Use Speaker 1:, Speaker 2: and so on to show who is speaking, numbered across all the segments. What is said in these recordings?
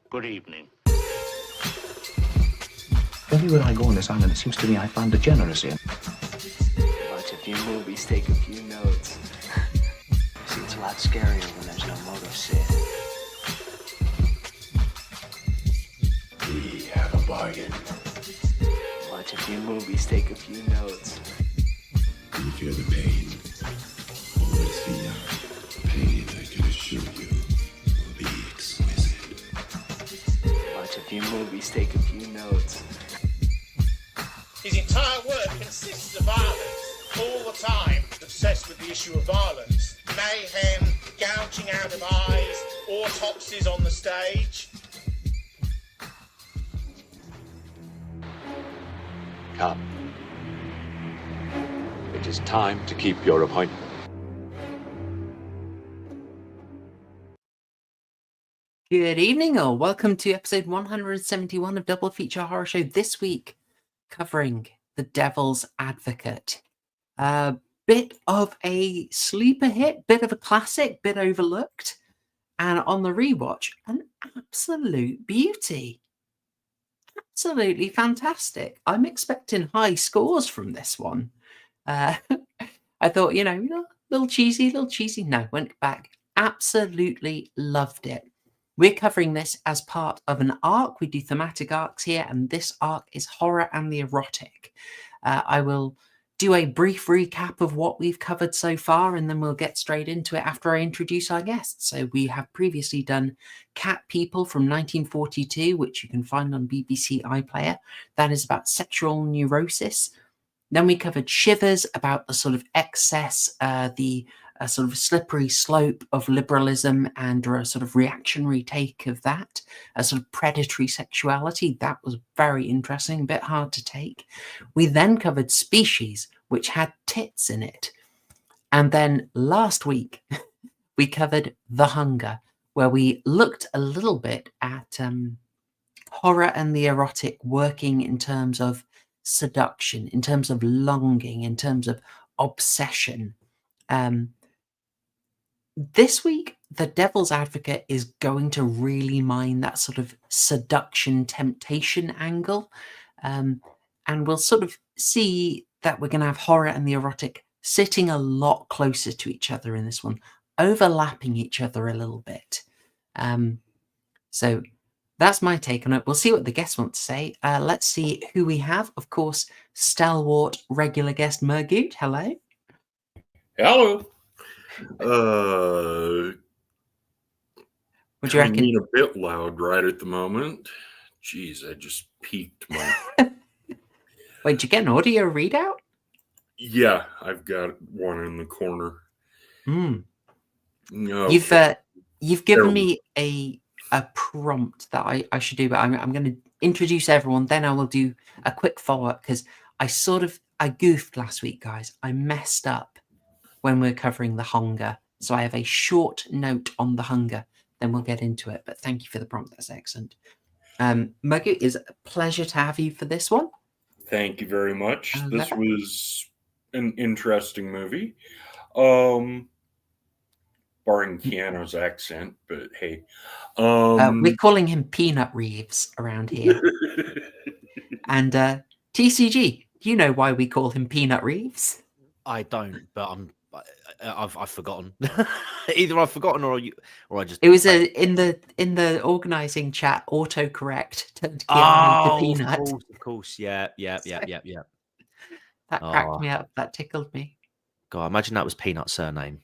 Speaker 1: Good evening.
Speaker 2: Everywhere I go on this island, it seems to me I find degeneracy.
Speaker 3: Watch a few movies, take a few notes. See, it's a lot scarier when there's no motive, Sid.
Speaker 4: We have a bargain.
Speaker 3: Watch a few movies, take a few notes.
Speaker 4: Do you feel the pain? Oh, it's the pain, I can assure you, will be exquisite.
Speaker 3: Watch a few movies, take a few notes.
Speaker 5: His entire work consists of violence, all the time, obsessed with the issue of violence. Mayhem, gouging out of eyes, autopsies on the stage.
Speaker 6: Come. It is time to keep your appointment.
Speaker 7: Good evening, or welcome to episode 171 of Double Feature Horror Show. This week, covering The Devil's Advocate. A bit of a sleeper hit, bit of a classic, bit overlooked. And on the rewatch, an absolute beauty. Absolutely fantastic. I'm expecting high scores from this one. I thought, a little cheesy. No, went back. Absolutely loved it. We're covering this as part of an arc. We do thematic arcs here, and this arc is Horror and the Erotic. I will do a brief recap of what we've covered so far, and then we'll get straight into it after I introduce our guests. So we have previously done Cat People from 1942, which you can find on BBC iPlayer. That is about sexual neurosis. Then we covered Shivers, about the sort of excess, the sort of slippery slope of liberalism and a sort of reactionary take of that, a sort of predatory sexuality. That was very interesting, a bit hard to take. We then covered Species, which had tits in it. And then last week, we covered The Hunger, where we looked a little bit at horror and the erotic working in terms of seduction, in terms of longing, in terms of obsession. This week, The Devil's Advocate is going to really mine that sort of seduction, temptation angle. And we'll sort of see that we're going to have horror and the erotic sitting a lot closer to each other in this one, overlapping each other a little bit. So that's my take on it. We'll see what the guests want to say. Let's see who we have. Of course, stalwart regular guest Murgoot. Hello.
Speaker 8: Hello.
Speaker 7: What do you reckon?
Speaker 8: Being a bit loud right at the moment. Jeez, I just peaked my.
Speaker 7: Wait, did you get an audio readout?
Speaker 8: Yeah, I've got one in the corner.
Speaker 7: No.
Speaker 8: Okay.
Speaker 7: You've given me a prompt that I should do, but I'm going to introduce everyone. Then I will do a quick follow up because I goofed last week, guys. I messed up when we're covering The Hunger. So I have a short note on The Hunger. Then we'll get into it. But thank you for the prompt. That's excellent. Murgoot, it's a pleasure to have you for this one.
Speaker 8: Thank you very much. This was an interesting movie. Barring Keanu's accent, but hey.
Speaker 7: We're calling him Peanut Reeves around here. And TCG, do you know why we call him Peanut Reeves?
Speaker 9: I don't, but I've forgotten. Either I've forgotten or I just.
Speaker 7: It was in the organising chat. Autocorrect turned Keanu into Peanut.
Speaker 9: Of course, yeah.
Speaker 7: That cracked me up. That tickled me.
Speaker 9: God, imagine that was Peanut's surname.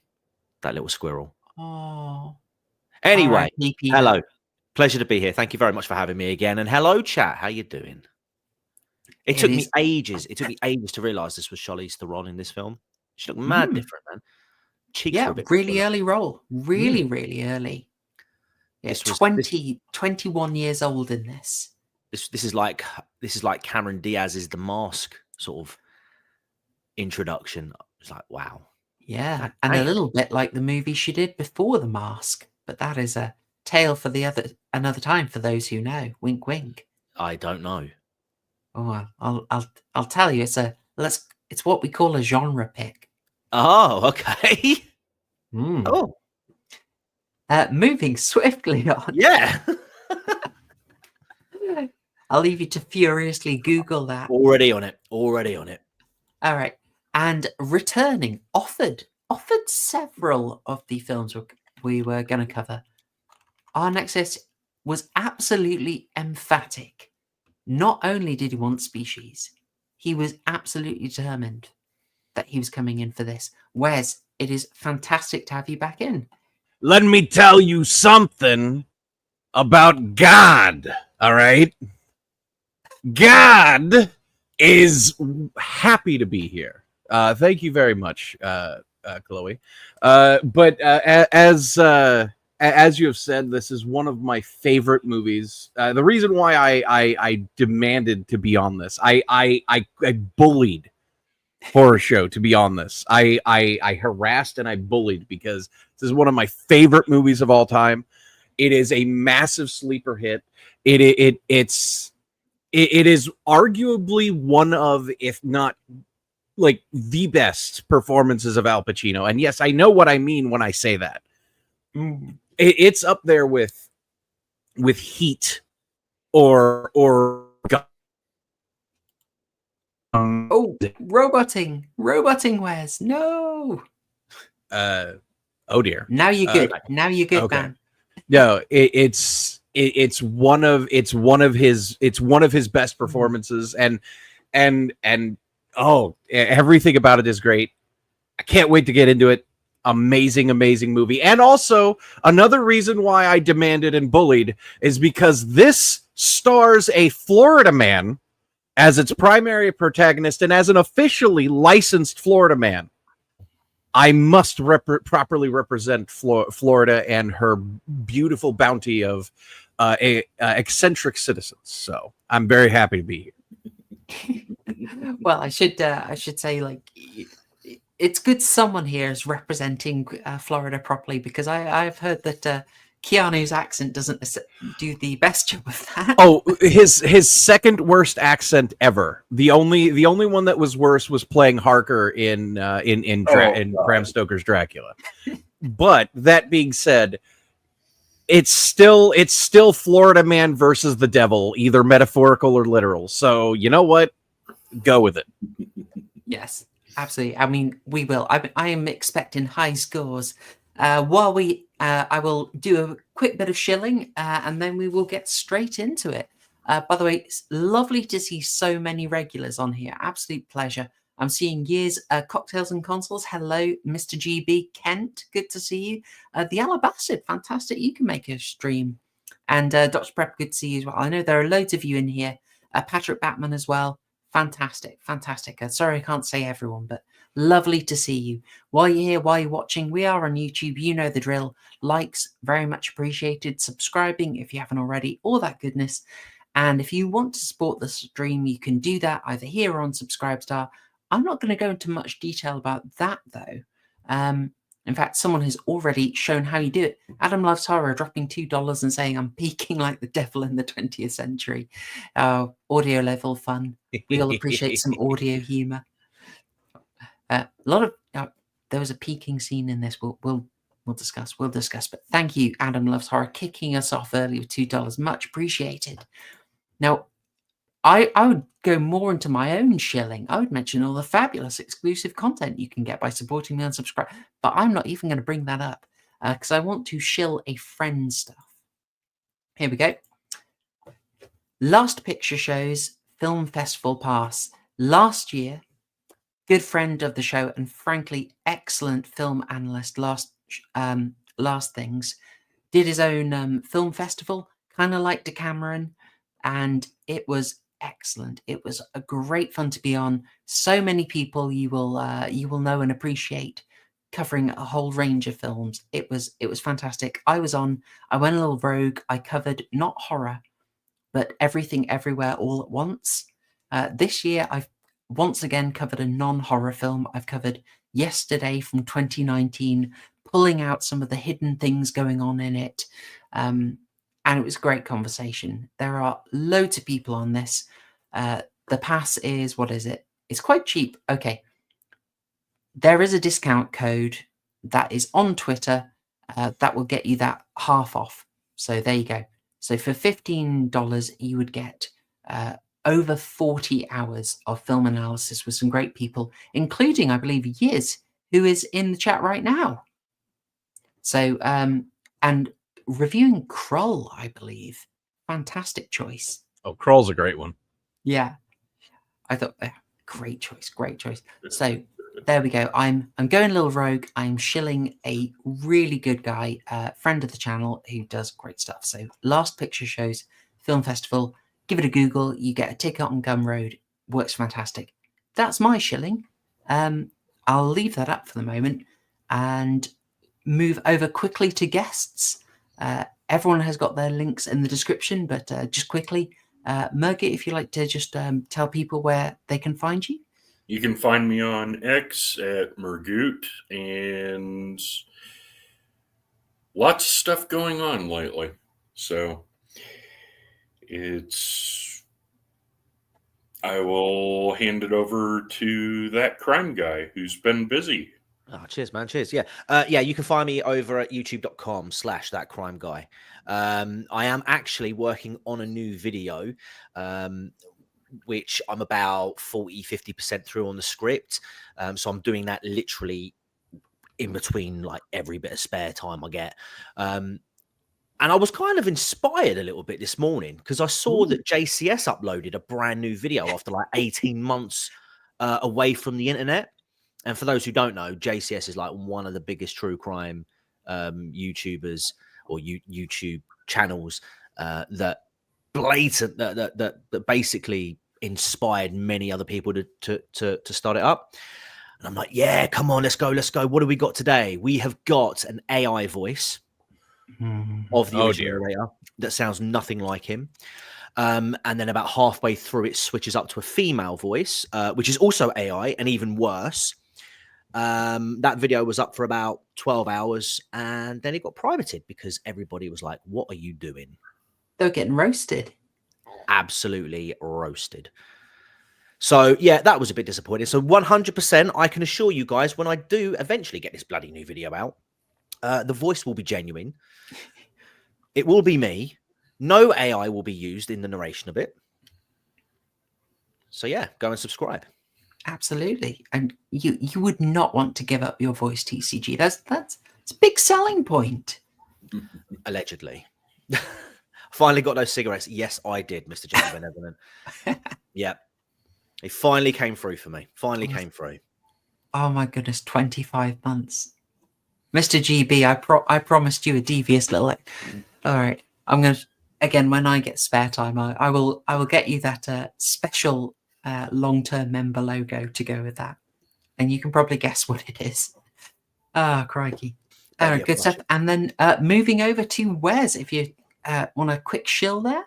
Speaker 9: That little squirrel.
Speaker 7: Oh.
Speaker 9: Anyway, hello. Pleasure to be here. Thank you very much for having me again. And hello, chat. How you doing? It took me ages to realise this was Charlize Theron in this film. She looked mad different, man.
Speaker 7: Really early role. Really early. Yeah, 21 years old in this.
Speaker 9: This is like Cameron Diaz's The Mask sort of introduction. It's like, wow.
Speaker 7: Yeah, and a little bit like the movie she did before The Mask, but that is a tale for another time for those who know. Wink, wink.
Speaker 9: I don't know.
Speaker 7: Oh, I'll tell you. It's what we call a genre pick.
Speaker 9: Oh, okay. Oh,
Speaker 7: moving swiftly on.
Speaker 9: yeah.
Speaker 7: I'll leave you to furiously Google that.
Speaker 9: Already on it. Already on it.
Speaker 7: All right. And returning, offered several of the films we were going to cover. Our next guest was absolutely emphatic. Not only did he want Species, he was absolutely determined that he was coming in for this. Wes, it is fantastic to have you back in.
Speaker 10: Let me tell you something about God, all right? God is happy to be here. Thank you very much, Chloe. But as you have said, this is one of my favorite movies. The reason why I demanded to be on this, I bullied Horrorshow to be on this. I harassed and I bullied because this is one of my favorite movies of all time. It is a massive sleeper hit. It is arguably one of, if not like the best performances of Al Pacino. And yes, I know what I mean when I say that. It's up there with Heat or
Speaker 7: roboting, Wes. No.
Speaker 10: Oh dear.
Speaker 7: Now you're good. Now you're good,
Speaker 10: okay.
Speaker 7: man.
Speaker 10: No, it's one of his best performances, and everything about it is great. I can't wait to get into it. Amazing movie. And also another reason why I demanded and bullied is because this stars a Florida man as its primary protagonist, and as an officially licensed Florida man, I must properly represent Florida and her beautiful bounty of eccentric citizens. So I'm very happy to be here.
Speaker 7: Well, I should say, like, it's good someone here is representing Florida properly, because I've heard that Keanu's accent doesn't do the best job of that.
Speaker 10: Oh, his second worst accent ever. The only one that was worse was playing Harker in Bram Stoker's Dracula. But that being said, it's still Florida man versus the devil, either metaphorical or literal. So you know what? Go with it.
Speaker 7: Yes, absolutely. I mean, we will. I am expecting high scores. While I will do a quick bit of shilling, and then we will get straight into it. By the way, it's lovely to see so many regulars on here. Absolute pleasure. I'm seeing Years, Cocktails and Consoles. Hello, Mr. GB. Kent, good to see you. The Alabastard, fantastic. You can make a stream. And Dr. Prep, good to see you as well. I know there are loads of you in here. Patrick Batman as well. Fantastic. Sorry I can't say everyone, but lovely to see you. While you're here, while you're watching, we are on YouTube. You know the drill. Likes, very much appreciated. Subscribing if you haven't already, all that goodness. And if you want to support the stream, you can do that either here or on Subscribestar. I'm not going to go into much detail about that, though. In fact, someone has already shown how you do it. Adam Loves Horror dropping $2 and saying, I'm peaking like the devil in the 20th century. Audio level fun. We all appreciate some audio humor. A lot of there was a peaking scene in this. We'll discuss. But thank you, Adam Loves Horror, kicking us off early with $2. Much appreciated. Now, I would go more into my own shilling. I would mention all the fabulous exclusive content you can get by supporting me on Subscribe. But I'm not even going to bring that up because I want to shill a friend stuff. Here we go. Last Picture Show's Film Festival Pass. Last year, good friend of the show and frankly excellent film analyst, Last Things, did his own film festival, kind of like Decameron, and it was excellent. It was a great fun to be on. So many people you will know and appreciate, covering a whole range of films. It was fantastic. I went a little rogue. I covered not horror, but everything everywhere all at once. This year I've once again covered a non-horror film. I've covered Yesterday from 2019, pulling out some of the hidden things going on in it. And it was a great conversation. There are loads of people on this. The pass is, what is it? It's quite cheap. Okay. there is a discount code that is on Twitter that will get you that half off. So there you go. So for $15, you would get over 40 hours of film analysis with some great people, including, I believe, Yiz, who is in the chat right now. So, and reviewing Krull, I believe. Fantastic choice.
Speaker 10: Oh, Krull's a great one.
Speaker 7: Yeah. I thought, great choice, great choice. So there we go. I'm going a little rogue. I'm shilling a really good guy, friend of the channel who does great stuff. So Last Picture Shows Film Festival. Give it a Google. You get a ticket on Gumroad. Works fantastic. That's my shilling. I'll leave that up for the moment and move over quickly to guests. Everyone has got their links in the description, but just quickly, Murgoot, if you'd like to just tell people where they can find you.
Speaker 8: You can find me on X at Murgoot, and lots of stuff going on lately. So I will hand it over to that crime guy who's been busy.
Speaker 9: Oh, cheers, man. Cheers. Yeah. You can find me over at youtube.com/thatcrimeguy. I am actually working on a new video, which I'm about 40-50% through on the script. So I'm doing that literally in between like every bit of spare time I get. And I was kind of inspired a little bit this morning because I saw that JCS uploaded a brand new video after like 18 months away from the internet. And for those who don't know, JCS is like one of the biggest true crime YouTubers or YouTube channels that basically inspired many other people to start it up. And I'm like, yeah, come on, let's go. What do we got today? We have got an AI voice of the original narrator that sounds nothing like him. And then about halfway through, it switches up to a female voice, which is also AI and even worse. That video was up for about 12 hours and then it got privated because everybody was like, what are you doing?
Speaker 7: They're getting roasted.
Speaker 9: Absolutely roasted. So, yeah, that was a bit disappointing. So 100%, I can assure you guys, when I do eventually get this bloody new video out, the voice will be genuine. It will be me. No AI will be used in the narration of it. So, yeah, go and subscribe.
Speaker 7: Absolutely. And you would not want to give up your voice, TCG. That's a big selling point.
Speaker 9: Allegedly. Finally got those cigarettes. Yes, I did, Mr. James Van Evenen. Yeah. It finally came through for me. Came through.
Speaker 7: Oh my goodness, 25 months. Mr. GB, I promised you a devious little... All right. I'm going to... Again, when I get spare time, I will get you that special long-term member logo to go with that. And you can probably guess what it is. Ah, crikey. All right, good stuff. And then moving over to Wes, if you want a quick shill there.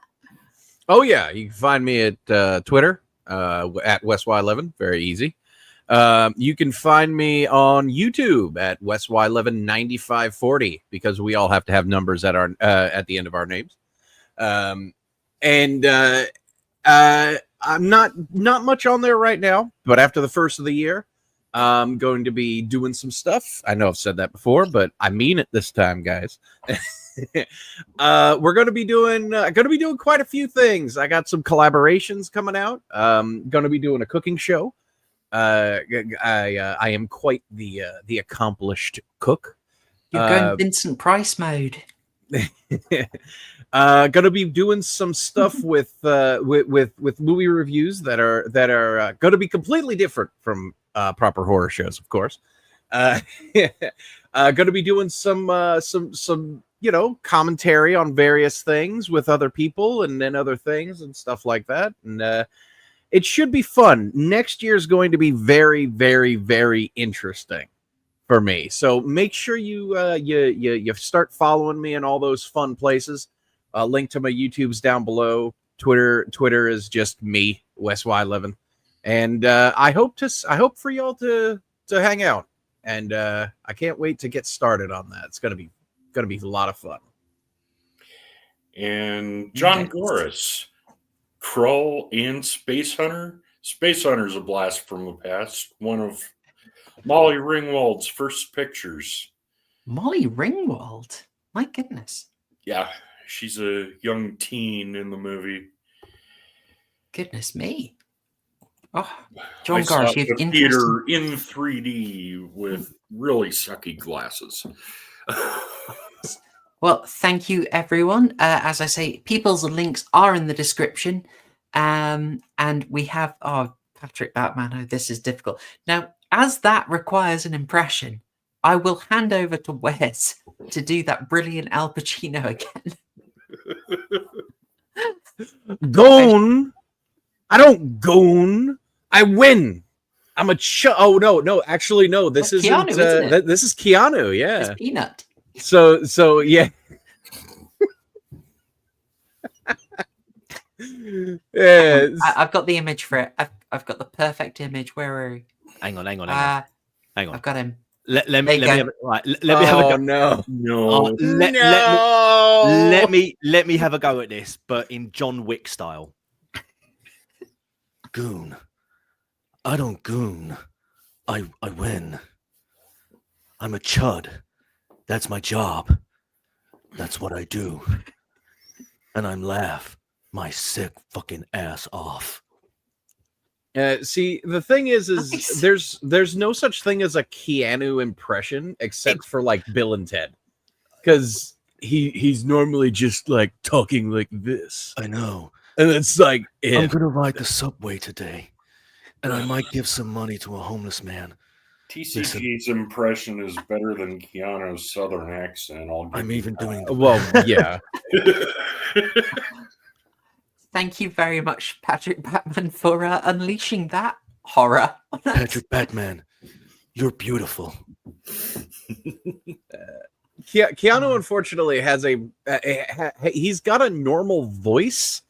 Speaker 10: Oh, yeah. You can find me at Twitter at Wes Wyleven. Very easy. You can find me on YouTube at Wes Wyleven 9540 because we all have to have numbers at our at the end of our names. I'm not much on there right now, but after the first of the year, I'm going to be doing some stuff. I know I've said that before, but I mean it this time, guys. We're going to be doing quite a few things. I got some collaborations coming out. Going to be doing a cooking show. I am quite the accomplished cook.
Speaker 7: You're going Vincent Price mode.
Speaker 10: Gonna be doing some stuff with movie reviews that are gonna be completely different from proper horror shows, of course. Gonna be doing some commentary on various things with other people and then other things and stuff like that. And it should be fun. Next year is going to be very, very, very interesting for me. So make sure you start following me in all those fun places. Link to my YouTube's down below. Twitter is just me, Wes Wyleven, and I hope for y'all to hang out. And I can't wait to get started on that. It's gonna be a lot of fun.
Speaker 8: And John Goris, Krull and Space Hunter. Space Hunter is a blast from the past. One Molly Ringwald's first pictures.
Speaker 7: Molly Ringwald? My goodness.
Speaker 8: Yeah, she's a young teen in the movie.
Speaker 7: Goodness me. Oh, John
Speaker 8: I saw
Speaker 7: Garsh,
Speaker 8: it
Speaker 7: you've
Speaker 8: in the theater in 3D with really sucky glasses.
Speaker 7: Well, thank you, everyone. As I say, people's links are in the description. And we have, Patrick Batman, oh, this is difficult. Now, as that requires an impression, I will hand over to Wes to do that brilliant Al Pacino again.
Speaker 10: Goon. I don't goon. I win. I'm a oh no, actually no. This isn't.
Speaker 7: Keanu, isn't it?
Speaker 10: This is Keanu. Yeah.
Speaker 7: It's Peanut.
Speaker 10: So yeah. Yeah.
Speaker 7: I've got the image for it. I've got the perfect image. Where are we?
Speaker 9: Hang on. Hang on.
Speaker 7: I've got him.
Speaker 9: Let me have a go.
Speaker 10: No.
Speaker 9: Let me have a go at this, but in John Wick style. Goon. I don't goon. I win. I'm a chud. That's my job. That's what I do. And I'm laugh my sick fucking ass off.
Speaker 10: See, the thing is
Speaker 7: Nice.
Speaker 10: there's no such thing as a Keanu impression except for like Bill and Ted, because he's normally just like talking like this.
Speaker 9: I know.
Speaker 10: And it's like
Speaker 9: I'm gonna ride the subway today, and I might give some money to a homeless man.
Speaker 8: TCG's impression is better than Keanu's southern accent.
Speaker 9: I'm even doing the
Speaker 10: well, yeah.
Speaker 7: Thank you very much, Patrick Batman, for unleashing that horror.
Speaker 9: Patrick Batman, you're beautiful.
Speaker 10: Keanu unfortunately has he's got a normal voice.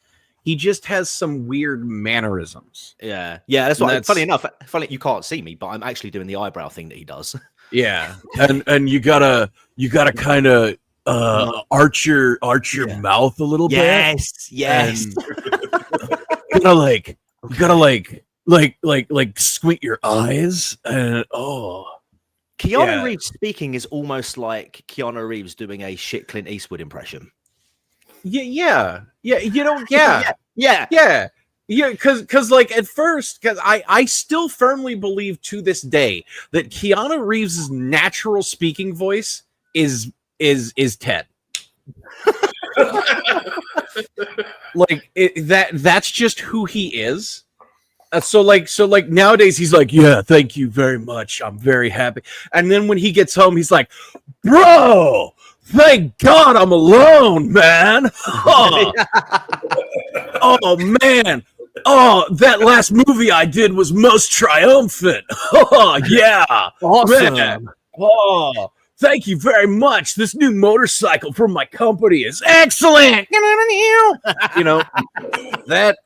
Speaker 10: He just has some weird mannerisms.
Speaker 9: Yeah. That's what. Funny enough, you can't see me, but I'm actually doing the eyebrow thing that he does.
Speaker 10: Yeah, and you gotta kind of arch your mouth a little bit.
Speaker 9: Yes.
Speaker 10: You gotta like squint your eyes and
Speaker 9: Keanu Reeves speaking is almost like Keanu Reeves doing a shit Clint Eastwood impression.
Speaker 10: Yeah. Because like at first, because I still firmly believe to this day that Keanu Reeves's natural speaking voice is Ted. Like that's just who he is. So like nowadays he's like, yeah, thank you very much, I'm very happy. And then when he gets home, he's like, bro, thank God I'm alone, man. Oh man. Oh, that last movie I did was most triumphant. Oh yeah.
Speaker 9: Awesome.
Speaker 10: Man. Oh, thank you very much. This new motorcycle from my company is excellent. You know, that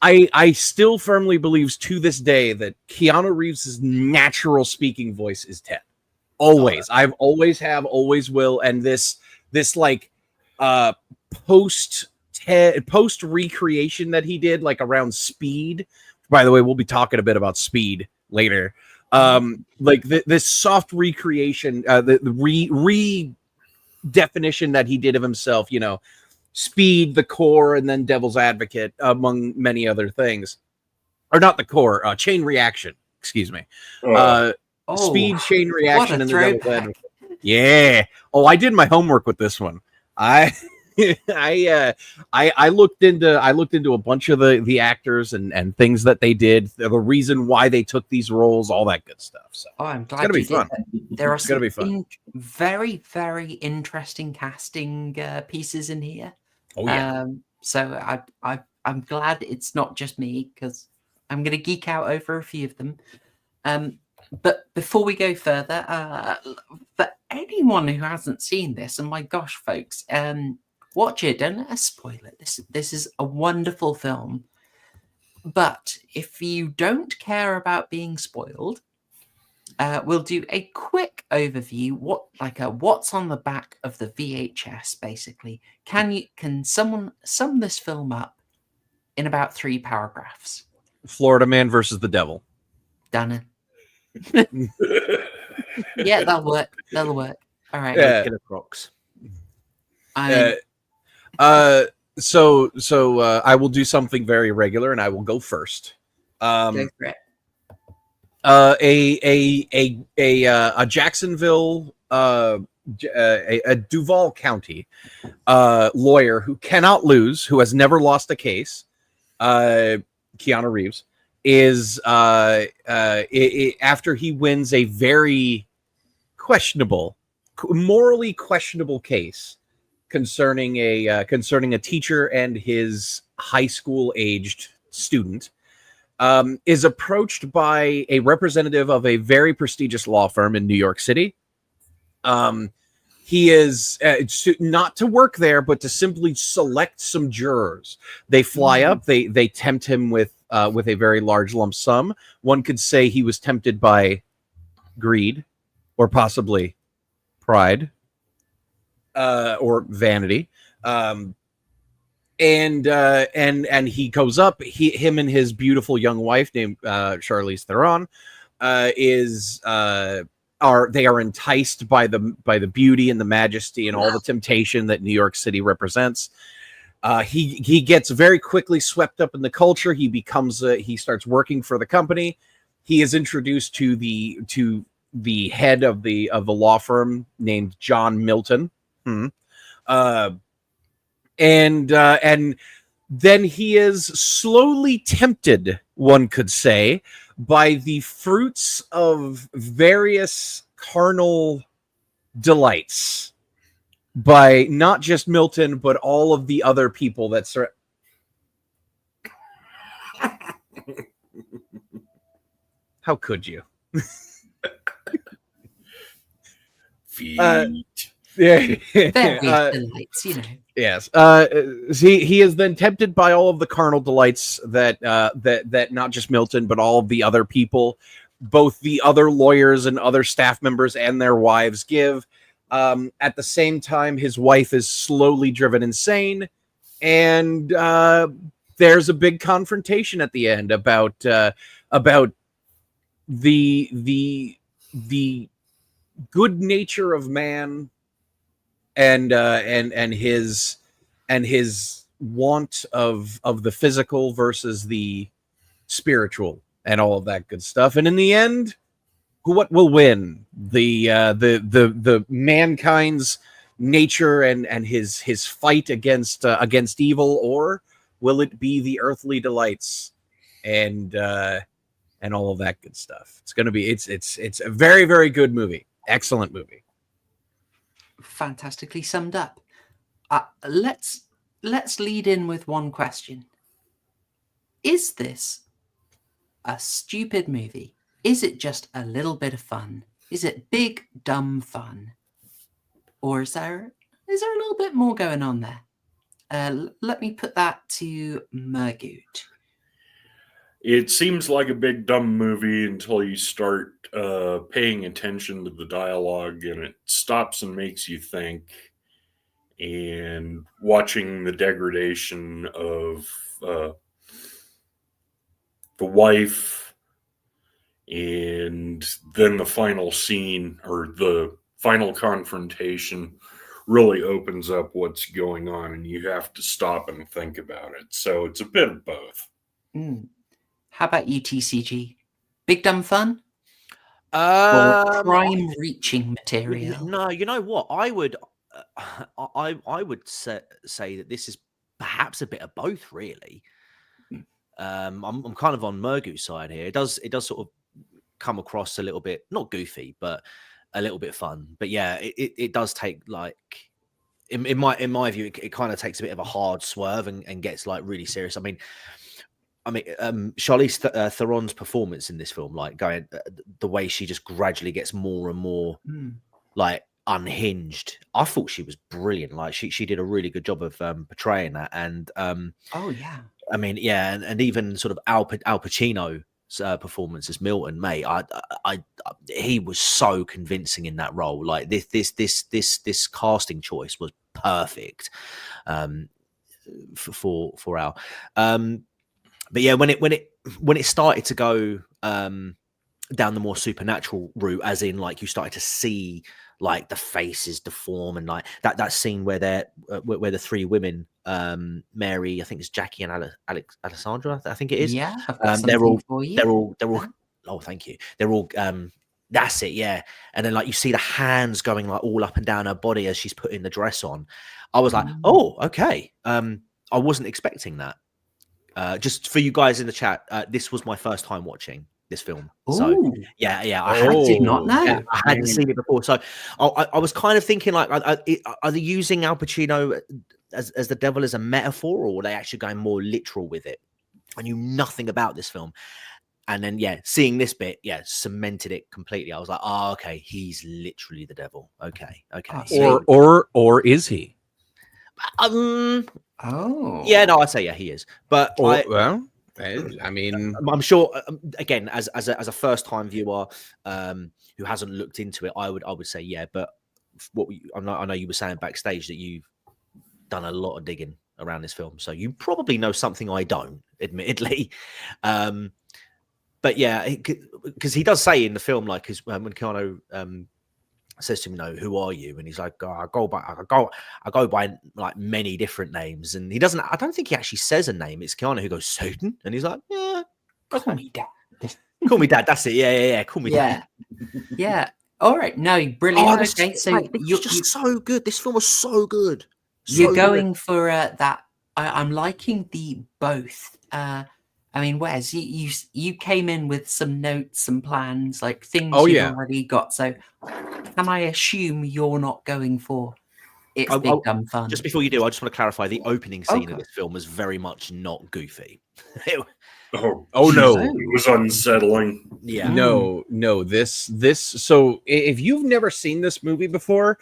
Speaker 10: I still firmly believe to this day that Keanu Reeves' natural speaking voice is Ted. Always. I've always have, always will. And this like post recreation that he did, like around Speed. By the way, we'll be talking a bit about Speed later. Like this soft recreation, the redefinition that he did of himself, you know, Speed, The Core, and then Devil's Advocate, among many other things. Or not The Core, Chain Reaction, excuse me. Speed, Chain Reaction, and the Devil's Advocate. Yeah. Oh, I did my homework with this one. I looked into a bunch of the actors and things that they did, the reason why they took these roles, all that good stuff. So
Speaker 7: I'm glad
Speaker 10: it's gonna be fun.
Speaker 7: There are some very, very interesting casting pieces in here.
Speaker 10: Oh yeah.
Speaker 7: So I'm glad it's not just me, because I'm going to geek out over a few of them. But before we go further, for anyone who hasn't seen this, and my gosh, folks, watch it. Don't let us spoil it. This is a wonderful film. But if you don't care about being spoiled, we'll do a quick overview. What's on the back of the VHS? Basically, can someone sum this film up in about 3 paragraphs?
Speaker 10: Florida Man versus the Devil.
Speaker 7: Done. Yeah, that'll work. That'll work. All right.
Speaker 9: No killer crocs.
Speaker 10: So I will do something very regular, and I will go first.
Speaker 7: Go for it.
Speaker 10: A Jacksonville, a Duval County lawyer who cannot lose, who has never lost a case, Keanu Reeves, is after he wins a very morally questionable case concerning a teacher and his high school aged student, is approached by a representative of a very prestigious law firm in New York City. He is not to work there, but to simply select some jurors. They fly up. They tempt him with a very large lump sum. One could say he was tempted by greed, or possibly pride, or vanity. And he goes up. Him and his beautiful young wife named Charlize Theron are enticed by the beauty and the majesty and all the temptation that New York City represents. He gets very quickly swept up in the culture. He starts working for the company. He is introduced to the head of the law firm named John Milton. And then he is slowly tempted, one could say, by the fruits of various carnal delights by not just Milton, but all of the other people that How could you?
Speaker 7: Various delights, you know.
Speaker 10: Yes. He is then tempted by all of the carnal delights that not just Milton, but all of the other people, both the other lawyers and other staff members and their wives give. At the same time, his wife is slowly driven insane, and there's a big confrontation at the end about the good nature of man and his want of the physical versus the spiritual and all of that good stuff. And in the end, what will win? The mankind's nature and his fight against evil, or will it be the earthly delights and all of that good stuff? It's a very, very good movie. Excellent movie.
Speaker 7: Fantastically summed up. Let's lead in with one question. Is this a stupid movie? Is it just a little bit of fun? Is it big, dumb fun? Or is there a little bit more going on there? Let me put that to Murgoot.
Speaker 8: It seems like a big, dumb movie until you start paying attention to the dialogue, and it stops and makes you think. And watching the degradation of the wife, and then the final scene or the final confrontation really opens up what's going on, and you have to stop and think about it. So it's a bit of both.
Speaker 7: How about you, TCG? Big dumb fun? Or crime reaching material?
Speaker 9: No, you know what? I would say that this is perhaps a bit of both, really. I'm kind of on Murgoot's side here. It does sort of come across a little bit, not goofy, but a little bit fun. But yeah, it does take, like, in my view, it kind of takes a bit of a hard swerve and gets like really serious. I mean, Charlize Theron's performance in this film, like going the way she just gradually gets more and more like unhinged. I thought she was brilliant. Like she did a really good job of portraying that. And
Speaker 7: oh yeah,
Speaker 9: I mean, yeah, and even sort of Al Pacino's performance as Milton, mate, he was so convincing in that role. Like this casting choice was perfect for Al. But yeah, when it started to go down the more supernatural route, as in like you started to see like the faces deform, and like that scene where they're where the three women, Mary, I think it's Jackie and Alessandra, I think it is.
Speaker 7: Yeah, I've got
Speaker 9: They're
Speaker 7: something
Speaker 9: all
Speaker 7: for you.
Speaker 9: they're all oh, thank you. They're all that's it, yeah. And then like you see the hands going like all up and down her body as she's putting the dress on. I was like, oh, okay. I wasn't expecting that. Just for you guys in the chat, this was my first time watching this film. So
Speaker 7: Ooh.
Speaker 9: yeah,
Speaker 7: I did not know.
Speaker 9: Yeah, I hadn't seen it before. So I was kind of thinking like, are they using Al Pacino as the devil as a metaphor, or are they actually going more literal with it? I knew nothing about this film. And then, yeah, seeing this bit, cemented it completely. I was like, oh, okay, he's literally the devil. Okay.
Speaker 10: Or is he?
Speaker 7: Oh.
Speaker 9: Yeah, no, I'd say, yeah, he is. But
Speaker 10: well, I mean,
Speaker 9: I'm sure, again, as a first-time viewer who hasn't looked into it, I would say, yeah. But I know you were saying backstage that you've done a lot of digging around this film. So you probably know something I don't, admittedly. But yeah, because he does say in the film, like, when Keanu says to him, who are you? And he's like, oh, I go by like many different names. And he doesn't. I don't think he actually says a name. It's Keanu who goes Satan, and he's like, yeah,
Speaker 7: call me dad.
Speaker 9: Call me dad. That's it. Yeah. Call me dad.
Speaker 7: Yeah. All right. No, brilliant.
Speaker 9: Oh,
Speaker 7: okay, so
Speaker 9: you're just so good. This film was so good.
Speaker 7: You're going for that. I'm liking the both. I mean, Wes, you came in with some notes, some plans, like things you've already got. So can I assume you're not going for it's big dumb fun?
Speaker 9: Just before you do, I just want to clarify the opening scene of this film was very much not goofy.
Speaker 8: Oh no, it was unsettling.
Speaker 9: Yeah.
Speaker 10: No, this so if you've never seen this movie before,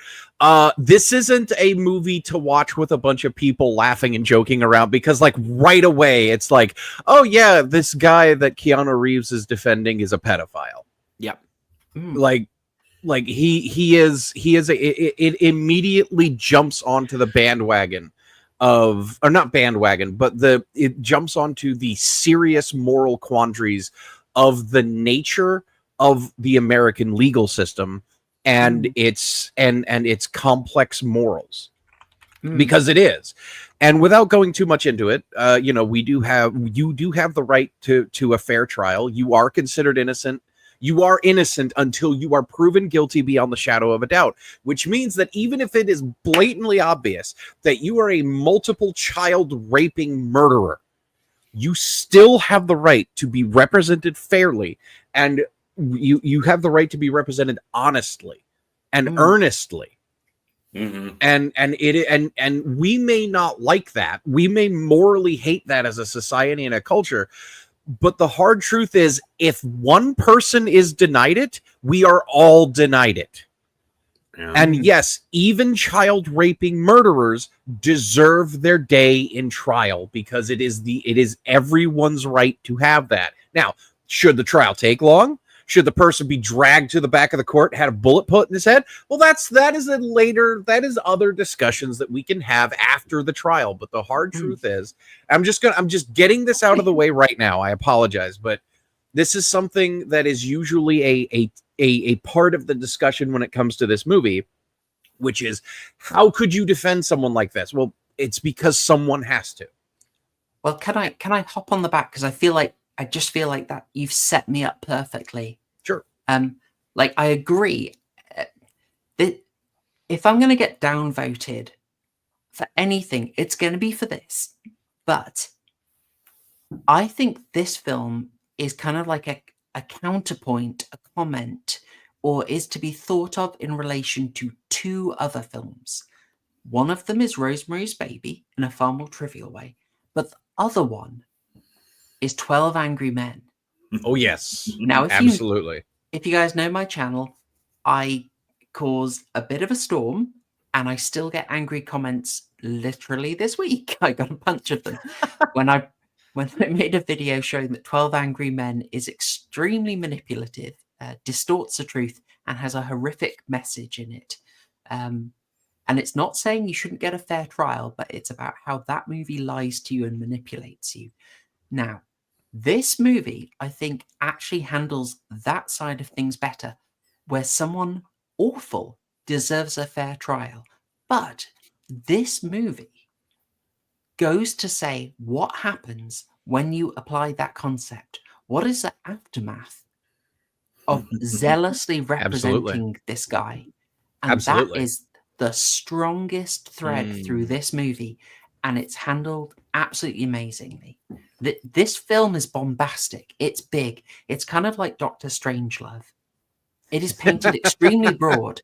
Speaker 10: this isn't a movie to watch with a bunch of people laughing and joking around, because like right away it's like, oh yeah, this guy that Keanu Reeves is defending is a pedophile.
Speaker 9: Yep.
Speaker 10: Like he is it immediately jumps onto the bandwagon of, or not bandwagon, but it jumps onto the serious moral quandaries of the nature of the American legal system and its complex morals, because it is. And without going too much into it, you do have the right to a fair trial. You are considered innocent. You are innocent until you are proven guilty beyond the shadow of a doubt, which means that even if it is blatantly obvious that you are a multiple child raping murderer, you still have the right to be represented fairly, and you have the right to be represented honestly and earnestly.
Speaker 8: Mm-hmm.
Speaker 10: And we may not like that. We may morally hate that as a society and a culture. But the hard truth is, if one person is denied it, we are all denied it. Yeah. And yes, even child raping murderers deserve their day in trial, because it is everyone's right to have that. Now, should the trial take long? Should the person be dragged to the back of the court, had a bullet put in his head? Well, that is other discussions that we can have after the trial. But the hard truth is, I'm just getting this out of the way right now. I apologize, but this is something that is usually a part of the discussion when it comes to this movie, which is, how could you defend someone like this? Well, it's because someone has to.
Speaker 7: Well, can I hop on the back, because I just feel like that you've set me up perfectly.
Speaker 10: Sure.
Speaker 7: Like, I agree that if I'm going to get downvoted for anything, it's going to be for this. But I think this film is kind of like a counterpoint, a comment, or is to be thought of in relation to two other films. One of them is Rosemary's Baby in a far more trivial way, but the other one is 12 Angry Men.
Speaker 10: Oh, yes.
Speaker 7: Now,
Speaker 10: absolutely.
Speaker 7: If you guys know my channel, I cause a bit of a storm, and I still get angry comments literally this week. I got a bunch of them. when I made a video showing that 12 Angry Men is extremely manipulative, distorts the truth, and has a horrific message in it. And it's not saying you shouldn't get a fair trial, but it's about how that movie lies to you and manipulates you. Now, This movie, I think, actually handles that side of things better, where someone awful deserves a fair trial. But this movie goes to say what happens when you apply that concept. What is the aftermath of zealously representing this guy? And that is the strongest thread through this movie, and it's handled absolutely amazingly. This film is bombastic. It's big. It's kind of like Doctor Strangelove. It is painted extremely broad,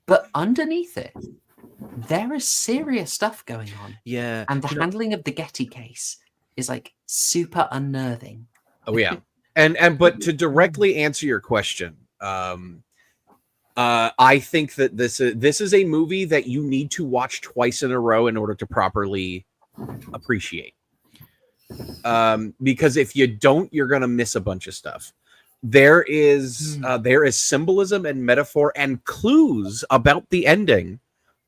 Speaker 7: but underneath it, there is serious stuff going on.
Speaker 9: Yeah.
Speaker 7: And the handling of the Getty case is like super unnerving.
Speaker 10: Oh yeah. And but to directly answer your question, I think that this is a movie that you need to watch twice in a row in order to properly appreciate. Because if you don't, you're gonna miss a bunch of stuff. There is symbolism and metaphor and clues about the ending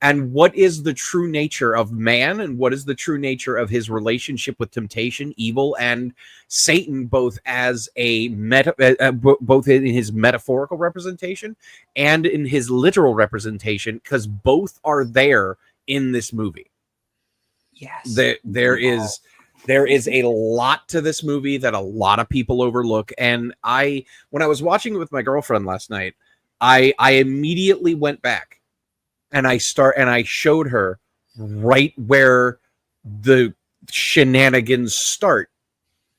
Speaker 10: and what is the true nature of man and what is the true nature of his relationship with temptation, evil, and Satan, both as a both in his metaphorical representation and in his literal representation, because both are there in this movie.
Speaker 7: Yes,
Speaker 10: there is a lot to this movie that a lot of people overlook. And when I was watching it with my girlfriend last night, I immediately went back and I showed her right where the shenanigans start.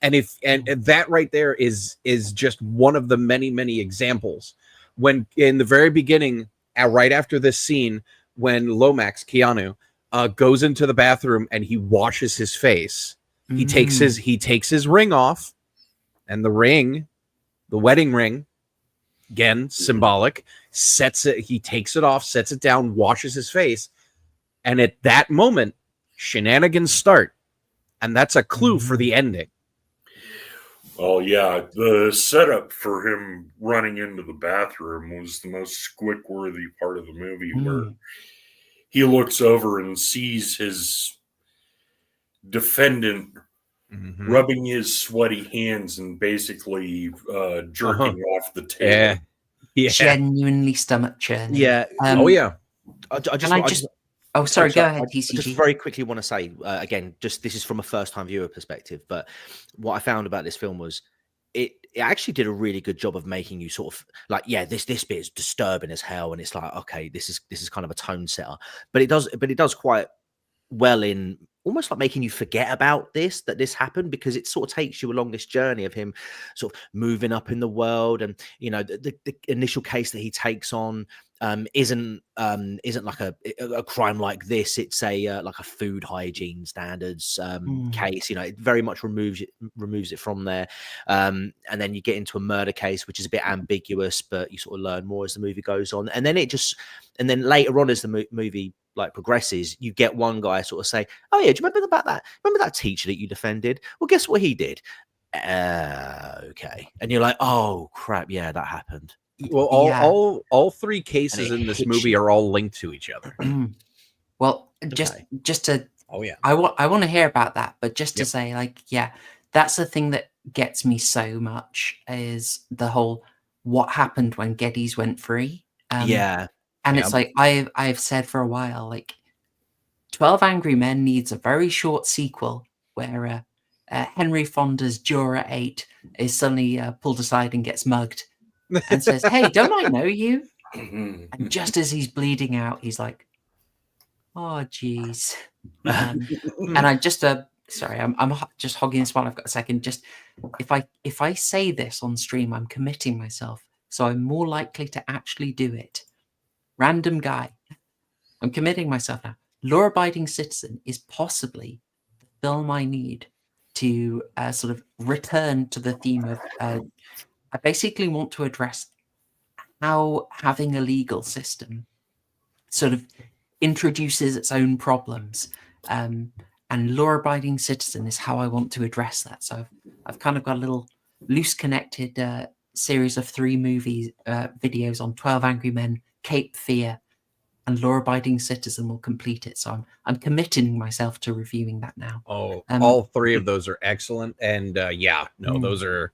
Speaker 10: And that right there is just one of the many, many examples. When in the very beginning, right after this scene, when Lomax, Keanu, goes into the bathroom and he washes his face, he takes his ring off, and the wedding ring, again, symbolic, he takes it off, sets it down, washes his face. And at that moment, shenanigans start. And that's a clue for the ending.
Speaker 8: Well, yeah, the setup for him running into the bathroom was the most squick-worthy part of the movie, where he looks over and sees his defendant rubbing his sweaty hands and basically jerking off the table.
Speaker 10: Yeah.
Speaker 7: Genuinely stomach churning.
Speaker 9: Yeah.
Speaker 10: Oh yeah.
Speaker 7: Sorry, go ahead, TCG.
Speaker 9: I just very quickly want to say, again, just this is from a first-time viewer perspective, but what I found about this film was it actually did a really good job of making you sort of like, yeah, this bit is disturbing as hell, and it's like, okay, this is kind of a tone setter, but it does quite well in almost like making you forget about that this happened, because it sort of takes you along this journey of him sort of moving up in the world. And the initial case that he takes on isn't like a crime like this. It's like a food hygiene standards case. It very much removes it from there, and then you get into a murder case, which is a bit ambiguous, but you sort of learn more as the movie goes on. And then later on, as the movie like progresses, you get one guy sort of say, oh yeah, do you remember about that? Remember that teacher that you defended? Well, guess what he did? Okay. And you're like, oh crap, yeah, that happened.
Speaker 10: Well, all three cases in this movie are all linked to each other.
Speaker 7: Well, just to I want to hear about that, but just to say, like, yeah, that's the thing that gets me so much is the whole what happened when Geddes went free. And it's like I've said for a while, like 12 Angry Men needs a very short sequel where Henry Fonda's Juror 8 is suddenly pulled aside and gets mugged and says, hey, don't I know you? And just as he's bleeding out, he's like, oh, geez. And I just, sorry, I'm just hogging this while I've got a second. Just if I say this on stream, I'm committing myself. So I'm more likely to actually do it. Random guy. I'm committing myself now. Law Abiding Citizen is possibly the film I need to sort of return to the theme of I basically want to address how having a legal system sort of introduces its own problems. And Law Abiding Citizen is how I want to address that. So I've kind of got a little loose connected series of 3 movies, videos on 12 Angry Men, Cape Fear, and law-abiding citizen will complete it. So I'm committing myself to reviewing that now.
Speaker 10: Oh, all three of those are excellent, and those are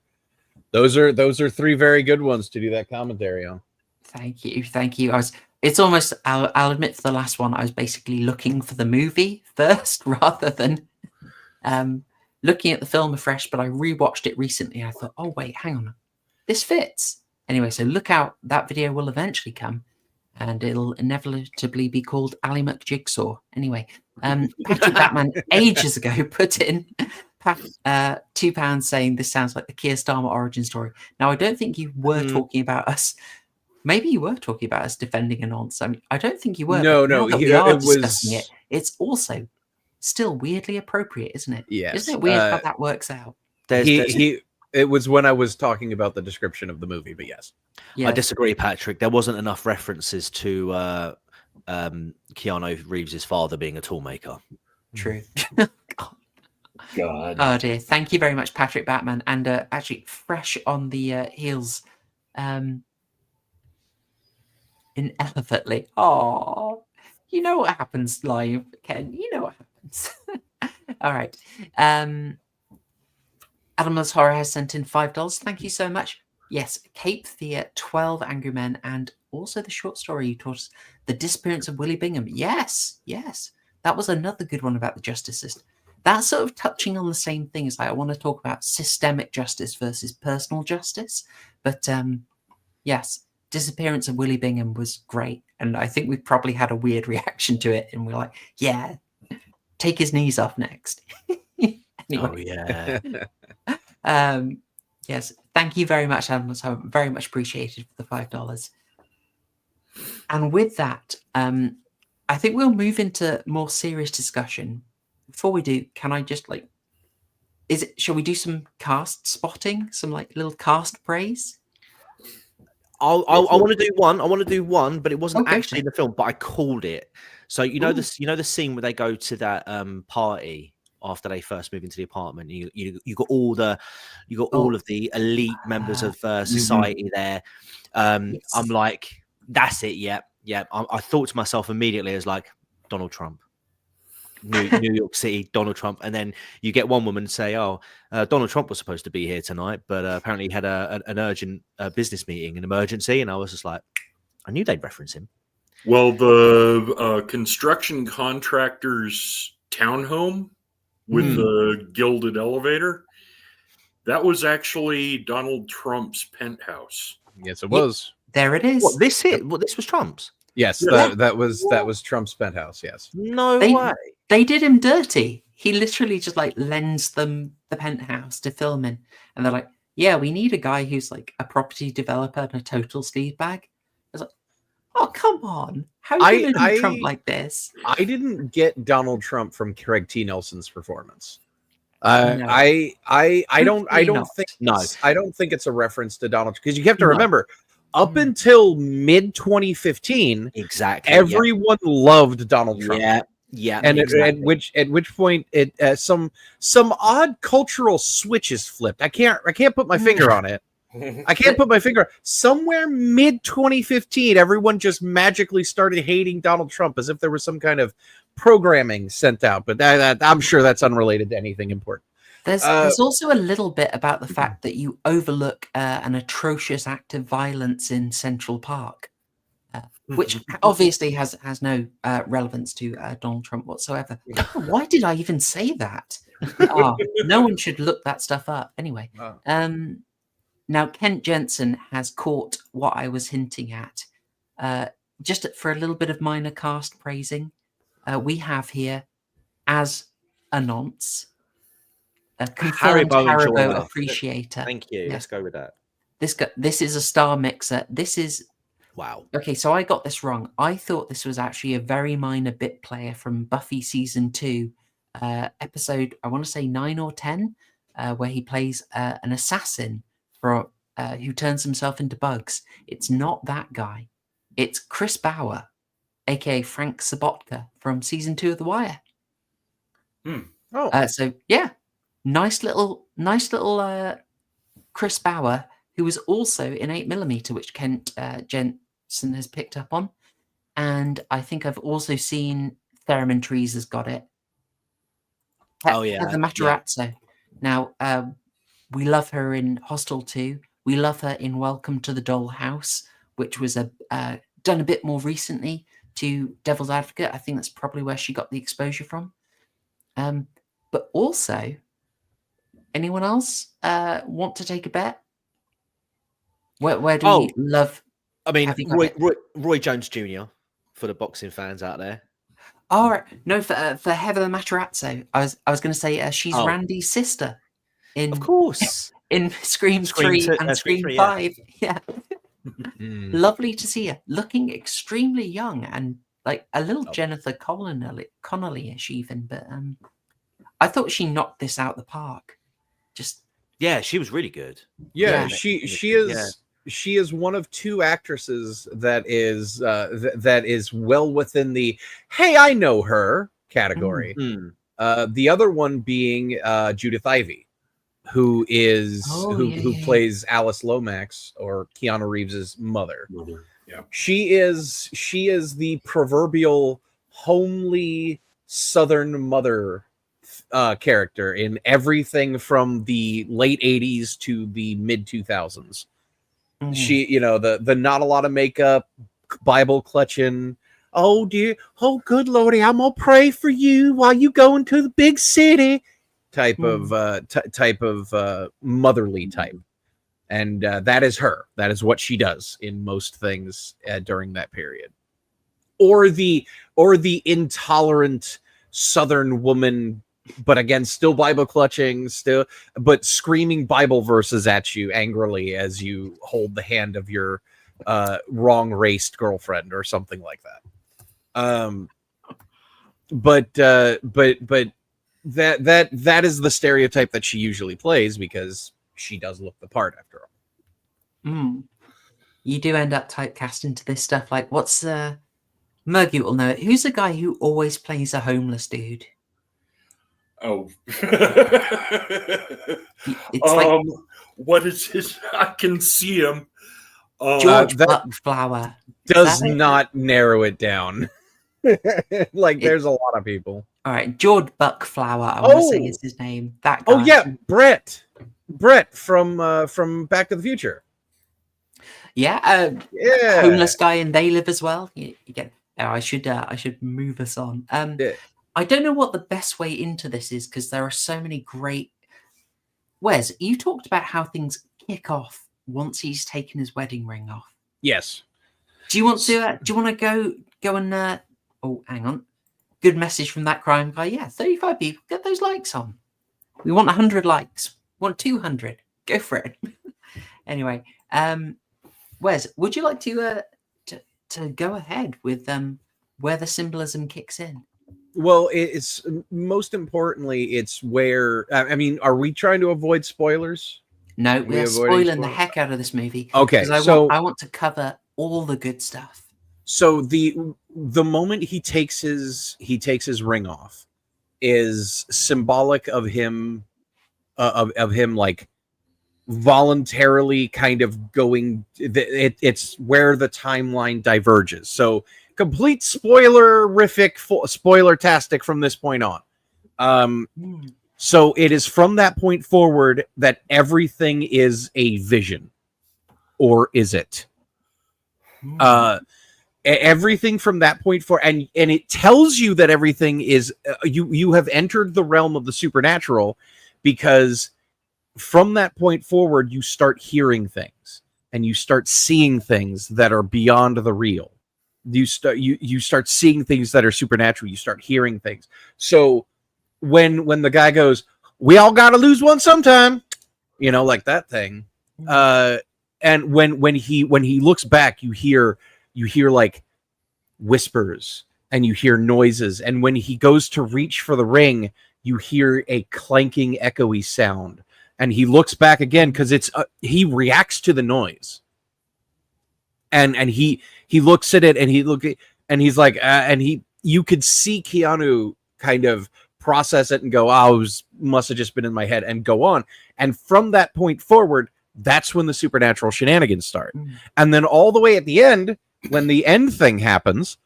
Speaker 10: three very good ones to do that commentary on.
Speaker 7: Thank you. It's almost, I'll admit, for the last one, I was basically looking for the movie first rather than looking at the film afresh. But I rewatched it recently. I thought, oh wait, hang on, this fits. Anyway, so look out, that video will eventually come, and it'll inevitably be called Ally McJigsaw. Anyway, Patrick Batman ages ago put in £2 saying this sounds like the Keir Starmer origin story. Now, I don't think you were talking about us. Maybe you were talking about us defending a nonce. I mean, I don't think you were.
Speaker 10: No.
Speaker 7: We are discussing it. It's also still weirdly appropriate, isn't it?
Speaker 10: Yes.
Speaker 7: Isn't it weird how that works out?
Speaker 10: It was when I was talking about the description of the movie, but yes.
Speaker 9: I disagree, Patrick. There wasn't enough references to Keanu Reeves' father being a toolmaker.
Speaker 7: True.
Speaker 8: God.
Speaker 7: Oh dear. Thank you very much, Patrick Batman. And actually, fresh on the heels, inevitably. Oh, you know what happens live, Ken. You know what happens. All right. Adamless Horror has sent in $5. Thank you so much. Yes, Cape the 12 Angry Men, and also the short story you taught us, The Disappearance of Willie Bingham. Yes. That was another good one about the justice system. That's sort of touching on the same thing as I want to talk about systemic justice versus personal justice. But yes, Disappearance of Willie Bingham was great. And I think we probably had a weird reaction to it. And we're like, yeah, take his knees off next. Anyway.
Speaker 9: Oh, yeah.
Speaker 7: Yes, thank you very much, Adam. So very much appreciated for the $5. And with that, I think we'll move into more serious discussion. Before we do, can I just shall we do some cast spotting, some little cast praise?
Speaker 9: I want to do one. I want to do one, but it wasn't
Speaker 7: Okay.
Speaker 9: actually in the film, but I called it. So you know the scene where they go to that party after they first move into the apartment. You got all of the elite members of society there.
Speaker 7: Yes.
Speaker 9: I'm like, that's it. Yeah. I thought to myself immediately as like Donald Trump. New York City, Donald Trump, and then you get one woman say, "Oh, Donald Trump was supposed to be here tonight, but apparently he had an urgent business meeting, an emergency." And I was just like, I knew they'd reference him.
Speaker 8: Well, the construction contractor's townhome with the gilded elevator, that was actually Donald Trump's penthouse.
Speaker 10: Yes, it was.
Speaker 7: There it is.
Speaker 9: What this was Trump's?
Speaker 10: Yes,
Speaker 8: Yeah.
Speaker 10: that was Trump's penthouse. Yes.
Speaker 9: No way.
Speaker 7: They did him dirty. He literally just lends them the penthouse to film in, and they're like, "Yeah, we need a guy who's like a property developer and a total sleazebag." I was like, "Oh, come on! How are you going to do Trump like this?"
Speaker 10: I didn't get Donald Trump from Craig T. Nelson's performance.
Speaker 7: No.
Speaker 10: I don't think it's a reference to Donald, because you have to remember, up until mid 2015,
Speaker 9: exactly,
Speaker 10: everyone loved Donald Trump.
Speaker 9: Yeah,
Speaker 10: and
Speaker 9: exactly.
Speaker 10: at which point some odd cultural switches flipped. I can't put my finger on it. I can't put my finger. Somewhere mid 2015, everyone just magically started hating Donald Trump as if there was some kind of programming sent out. But I'm sure that's unrelated to anything important.
Speaker 7: There's also a little bit about the fact that you overlook an atrocious act of violence in Central Park, which obviously has no relevance to Donald Trump whatsoever. Why did I even say that? No one should look that stuff up. Anyway, now Kent Jensen has caught what I was hinting at. Just for a little bit of minor cast praising, we have here as a nonce, a confirmed Haribo appreciator.
Speaker 9: Thank you.
Speaker 7: Yeah.
Speaker 9: Let's go with that.
Speaker 7: This is a star mixer. This is
Speaker 9: wow.
Speaker 7: Okay, so I got this wrong. I thought this was actually a very minor bit player from Buffy season 2, episode, I want to say 9 or 10, where he plays an assassin who turns himself into bugs. It's not that guy. It's Chris Bauer, aka Frank Sobotka from season 2 of The Wire. So yeah, nice little Chris Bauer, who was also in 8mm, which Kent Jensen has picked up on. and I think I've also seen Theremin Trees has got it.
Speaker 9: Oh, yeah.
Speaker 7: Heather Matarazzo. Now, we love her in Hostel 2. We love her in Welcome to the Dollhouse, which was done a bit more recently to Devil's Advocate. I think that's probably where she got the exposure from. But also, anyone else want to take a bet? Where do we love?
Speaker 9: I mean, Roy Jones Jr. for the boxing fans out there.
Speaker 7: All right, no, for Heather Matarazzo, I was going to say she's Randy's sister. Of
Speaker 9: course,
Speaker 7: in Scream 3 and Scream 5. Yeah. Lovely to see her, looking extremely young and like a little Jennifer Connelly-ish even, but I thought she knocked this out the park.
Speaker 9: She was really good.
Speaker 10: She is one of two actresses that is well within the "hey, I know her" category. The other one being Judith Ivey, who plays Alice Lomax, or Keanu Reeves's mother.
Speaker 8: Yeah,
Speaker 10: she is the proverbial homely Southern mother character in everything from the late 80s to the mid 2000s. She, the not a lot of makeup, Bible clutching. Oh dear, oh good Lordy, I'm gonna pray for you while you go into the big city. Type of motherly type, and that is her. That is what she does in most things during that period. Or the intolerant Southern woman, but again, still Bible clutching, but screaming Bible verses at you angrily as you hold the hand of your wrong raced girlfriend or something like that. But that is the stereotype that she usually plays, because she does look the part after all.
Speaker 7: You do end up typecast into this stuff. Like, what's Murgoot will know it. Who's the guy who always plays a homeless dude?
Speaker 8: Oh,
Speaker 7: it's
Speaker 8: what is his? I can see him.
Speaker 7: George Buckflower
Speaker 10: does not narrow it down. There's a lot of people.
Speaker 7: All right, George Buckflower. I want to say is his name. That guy.
Speaker 10: Oh yeah, Brett from Back to the Future.
Speaker 7: Yeah, homeless guy, and They Live as well. You get. Oh, I should move us on. I don't know what the best way into this is, because there are so many great. Wes, you talked about how things kick off once he's taken his wedding ring off.
Speaker 10: Yes.
Speaker 7: Do you want to go and? Oh, hang on. Good message from that crime guy. Yeah, 35 people. Get those likes on. We want 100 likes. We want 200. Go for it. Anyway, Wes, would you like to go ahead with where the symbolism kicks in?
Speaker 10: Well, it's most importantly, it's where, I mean, are we trying to avoid spoilers?
Speaker 7: No, we're spoiling the heck out of this movie.
Speaker 10: Okay,
Speaker 7: I want to cover all the good stuff.
Speaker 10: So the moment he takes his ring off is symbolic of him, of him like voluntarily kind of going. It's where the timeline diverges. So complete spoiler-tastic from this point on. So it is from that point forward that everything is a vision, or is it? Everything from that point forward, and it tells you that everything is you have entered the realm of the supernatural, because from that point forward you start hearing things and you start seeing things that are beyond the real. You start seeing things that are supernatural. You start hearing things. So when the guy goes, "We all got to lose one sometime," like that thing. And when he looks back, you hear like whispers and you hear noises. And when he goes to reach for the ring, you hear a clanking, echoey sound. And he looks back again because he reacts to the noise. And he looks at it and he's like, you could see Keanu kind of process it and go, "Oh, must have just been in my head," and go on. And from that point forward, that's when the supernatural shenanigans start. And then all the way at the end, when the end thing happens,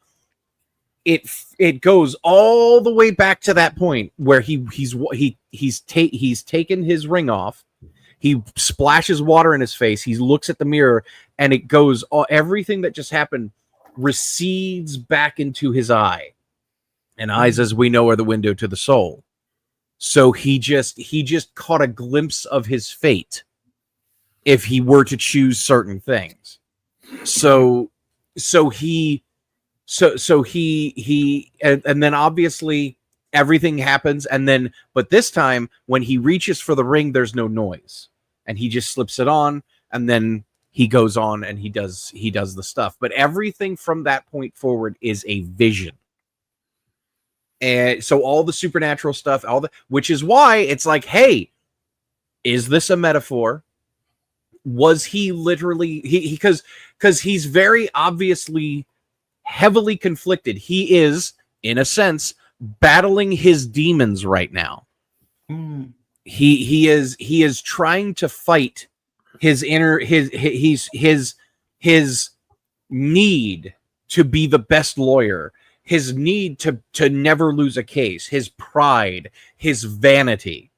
Speaker 10: it goes all the way back to that point where he's taken his ring off. He splashes water in his face. He looks at the mirror, and it goes. Everything that just happened recedes back into his eye, and eyes, as we know, are the window to the soul. So he just caught a glimpse of his fate if he were to choose certain things. So he and then obviously everything happens, and then but this time when he reaches for the ring, there's no noise, and he just slips it on, and then he goes on and he does the stuff. But everything from that point forward is a vision. And so all the supernatural stuff, which is why it's like, hey, is this a metaphor? Was he literally because he's very obviously heavily conflicted. He is, in a sense, battling his demons right now. He is trying to fight his inner his need to be the best lawyer, his need to never lose a case, his pride, his vanity,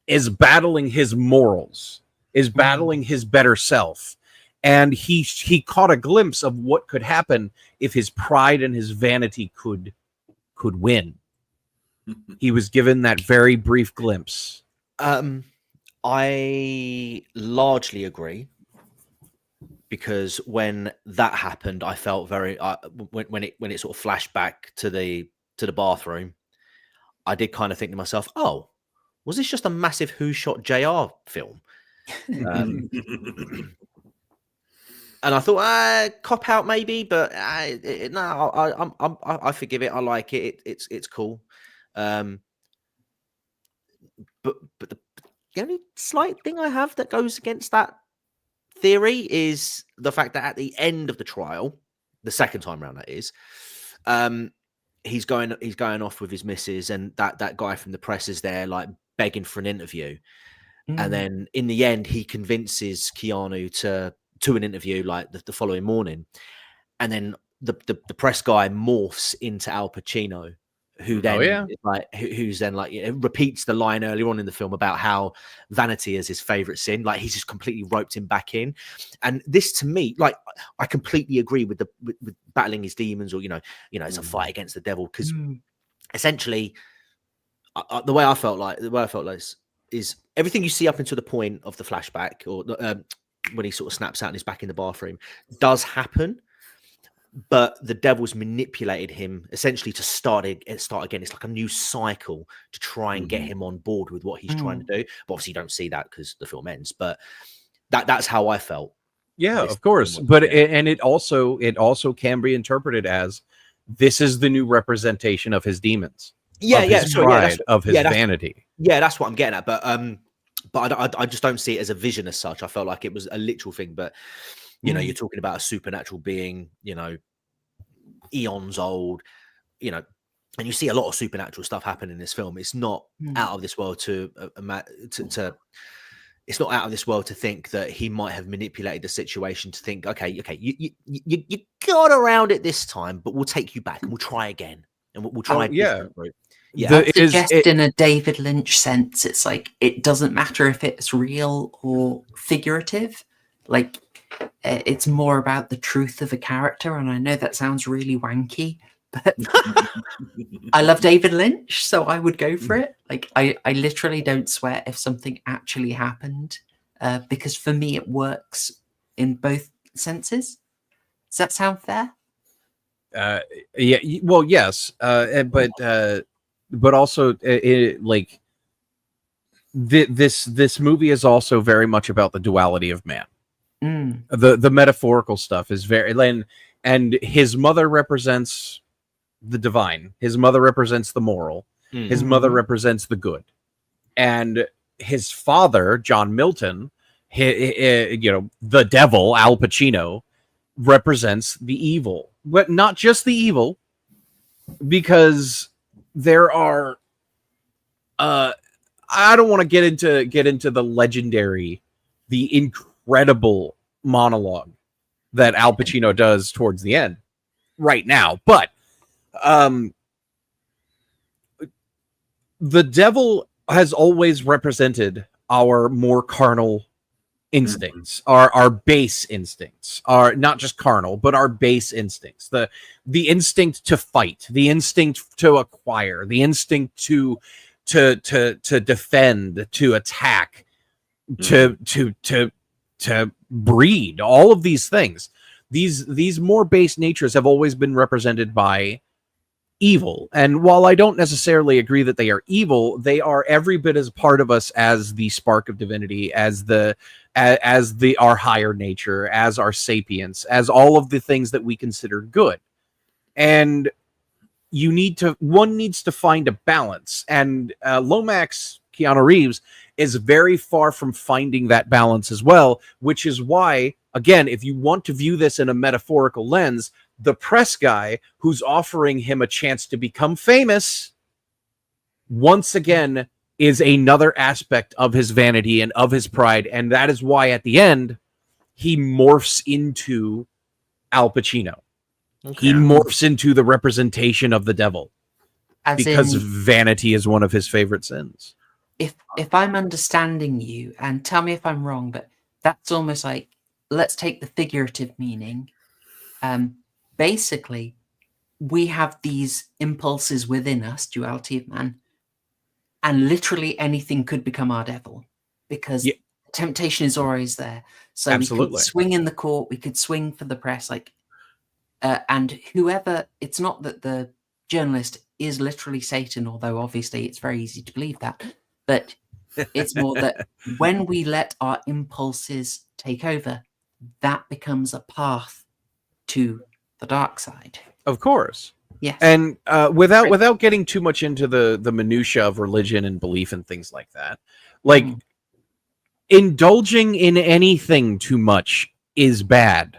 Speaker 10: is battling his morals, is battling his better self. And he caught a glimpse of what could happen if his pride and his vanity could win. He was given that very brief glimpse.
Speaker 9: I largely agree, because when that happened, I felt very when it sort of flashed back to the bathroom, I did kind of think to myself, "Oh, was this just a massive Who Shot JR film?" And I thought, cop out maybe, but no, I forgive it. I like it. It's cool. But the only slight thing I have that goes against that theory is the fact that at the end of the trial, the second time round, that is, he's going off with his missus, and that guy from the press is there, like begging for an interview, and then in the end, he convinces Keanu to an interview like the following morning, and then the press guy morphs into Al Pacino, who then who's then repeats the line earlier on in the film about how vanity is his favorite sin. Like, he's just completely roped him back in. And this, to me, like, I completely agree with with battling his demons, or it's a fight against the devil, because essentially the way I felt like is everything you see up until the point of the flashback, or when he sort of snaps out and is back in the bathroom, does happen. But the devil's manipulated him essentially to start again. It's like a new cycle to try and get him on board with what he's trying to do. But obviously, you don't see that because the film ends. But that's how I felt.
Speaker 10: Yeah, of course. But it also can be interpreted as this is the new representation of his demons. Of his pride, of his vanity.
Speaker 9: Yeah, that's what I'm getting at. But I just don't see it as a vision as such. I felt like it was a literal thing. But you're talking about a supernatural being, eons old, and you see a lot of supernatural stuff happen in this film. It's not out of this world it's not out of this world to think that he might have manipulated the situation to think, okay, you got around it this time, but we'll take you back and we'll try again, and we'll try.
Speaker 7: Yeah. In a David Lynch sense, it's like, it doesn't matter if it's real or figurative. Like, it's more about the truth of a character. And I know that sounds really wanky, but I love David Lynch, so I would go for it. Like, I literally don't sweat if something actually happened, because for me it works in both senses. Does that sound fair?
Speaker 10: Yeah. Well, yes, but also like this movie is also very much about the duality of man. The metaphorical stuff is very, and his mother represents the divine. His mother represents the moral. His mother represents the good, and his father, John Milton, the devil, Al Pacino, represents the evil, but not just the evil, because there are I don't want to get into the legendary, the incredible monologue that Al Pacino does towards the end right now, but The devil has always represented our more carnal instincts, our base instincts, are not just carnal, but our base instincts. The instinct to fight, the instinct to acquire, the instinct to defend, to attack, to breed. All of these things, these more base natures have always been represented by evil. And while I don't necessarily agree that they are evil, they are every bit as part of us as the spark of divinity, as our higher nature, as our sapience, as all of the things that we consider good. And one needs to find a balance. And Lomax, Keanu Reeves, is very far from finding that balance as well, which is why, again, if you want to view this in a metaphorical lens, the press guy who's offering him a chance to become famous, once again, is another aspect of his vanity and of his pride. And that is why at the end, he morphs into Al Pacino. Okay. He morphs into the representation of the devil. Because vanity is one of his favorite sins.
Speaker 7: If I'm understanding you, and tell me if I'm wrong, but that's almost like, let's take the figurative meaning. Basically, we have these impulses within us, duality of man, and literally anything could become our devil because temptation is always there. So Absolutely. We could swing in the court, we could swing for the press, and whoever, it's not that the journalist is literally Satan, although obviously it's very easy to believe that, but it's more that when we let our impulses take over, that becomes a path to the dark side.
Speaker 10: Of course.
Speaker 7: Yes.
Speaker 10: And without getting too much into the minutia of religion and belief and things like that, indulging in anything too much is bad.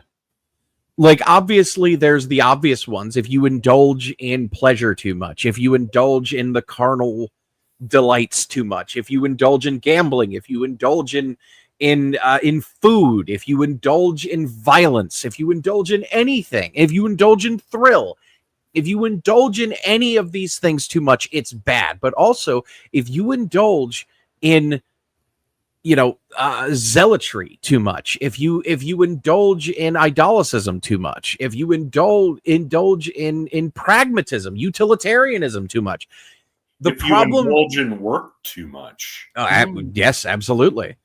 Speaker 10: Obviously, there's the obvious ones. If you indulge in pleasure too much, if you indulge in the carnal delights too much, if you indulge in gambling, if you indulge in food, if you indulge in violence, if you indulge in anything, if you indulge in thrill, if you indulge in any of these things too much, it's bad. But also, if you indulge in zealotry too much, if you indulge in idolacism too much, if you indulge in pragmatism, utilitarianism too much,
Speaker 8: you indulge in work too much.
Speaker 10: Yes, absolutely.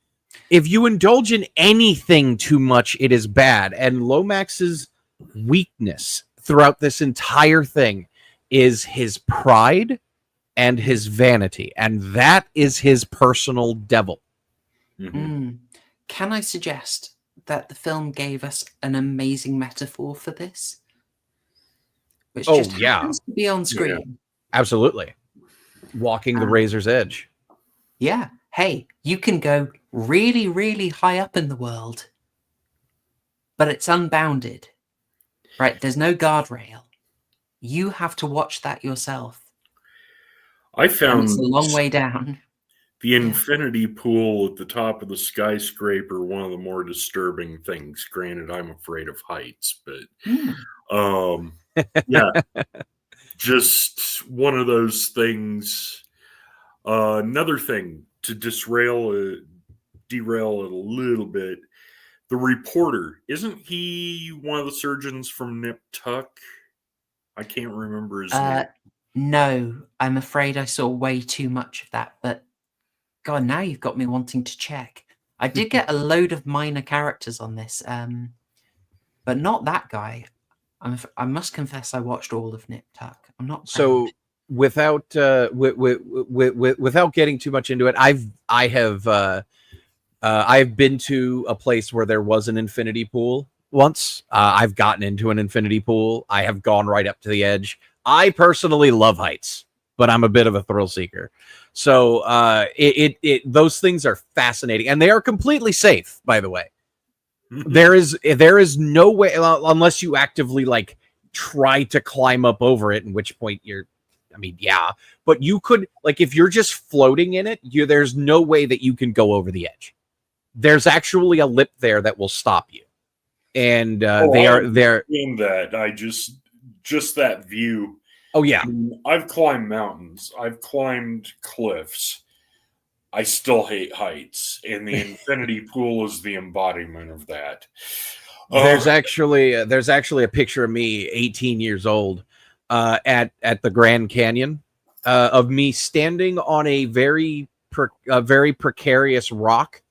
Speaker 10: If you indulge in anything too much, it is bad. And Lomax's weakness throughout this entire thing is his pride and his vanity, and that is his personal devil.
Speaker 7: Mm-hmm. Can I suggest that the film gave us an amazing metaphor for this? Which just happens to be on screen.
Speaker 10: Yeah. Absolutely. Walking the razor's edge.
Speaker 7: Yeah. Hey, you can go really, really high up in the world, but it's unbounded, right? There's no guardrail. You have to watch that yourself.
Speaker 8: I found
Speaker 7: it's a long way down.
Speaker 8: The infinity pool at the top of the skyscraper, one of the more disturbing things. Granted, I'm afraid of heights, but yeah, just one of those things. Another thing to derail it a little bit. The reporter, isn't he one of the surgeons from Nip Tuck? I can't remember his name.
Speaker 7: No, I'm afraid I saw way too much of that, but God, now you've got me wanting to check. I did get a load of minor characters on this, but not that guy. I must confess, I watched all of Nip Tuck. I'm not
Speaker 10: so without getting too much into it. I've been to a place where there was an infinity pool once. I've gotten into an infinity pool. I have gone right up to the edge. I personally love heights, but I'm a bit of a thrill seeker. So those things are fascinating, and they are completely safe, by the way. There is no way, unless you actively try to climb up over it, in which point but you could, if you're just floating in it, there's no way that you can go over the edge. There's actually a lip there that will stop you. And they are there.
Speaker 8: In that, I just that view
Speaker 10: Oh yeah,
Speaker 8: I've climbed mountains. I've climbed cliffs. I still hate heights, and the infinity pool is the embodiment of that.
Speaker 10: There's actually a picture of me, 18 years old, at the Grand Canyon, of me standing on a very precarious rock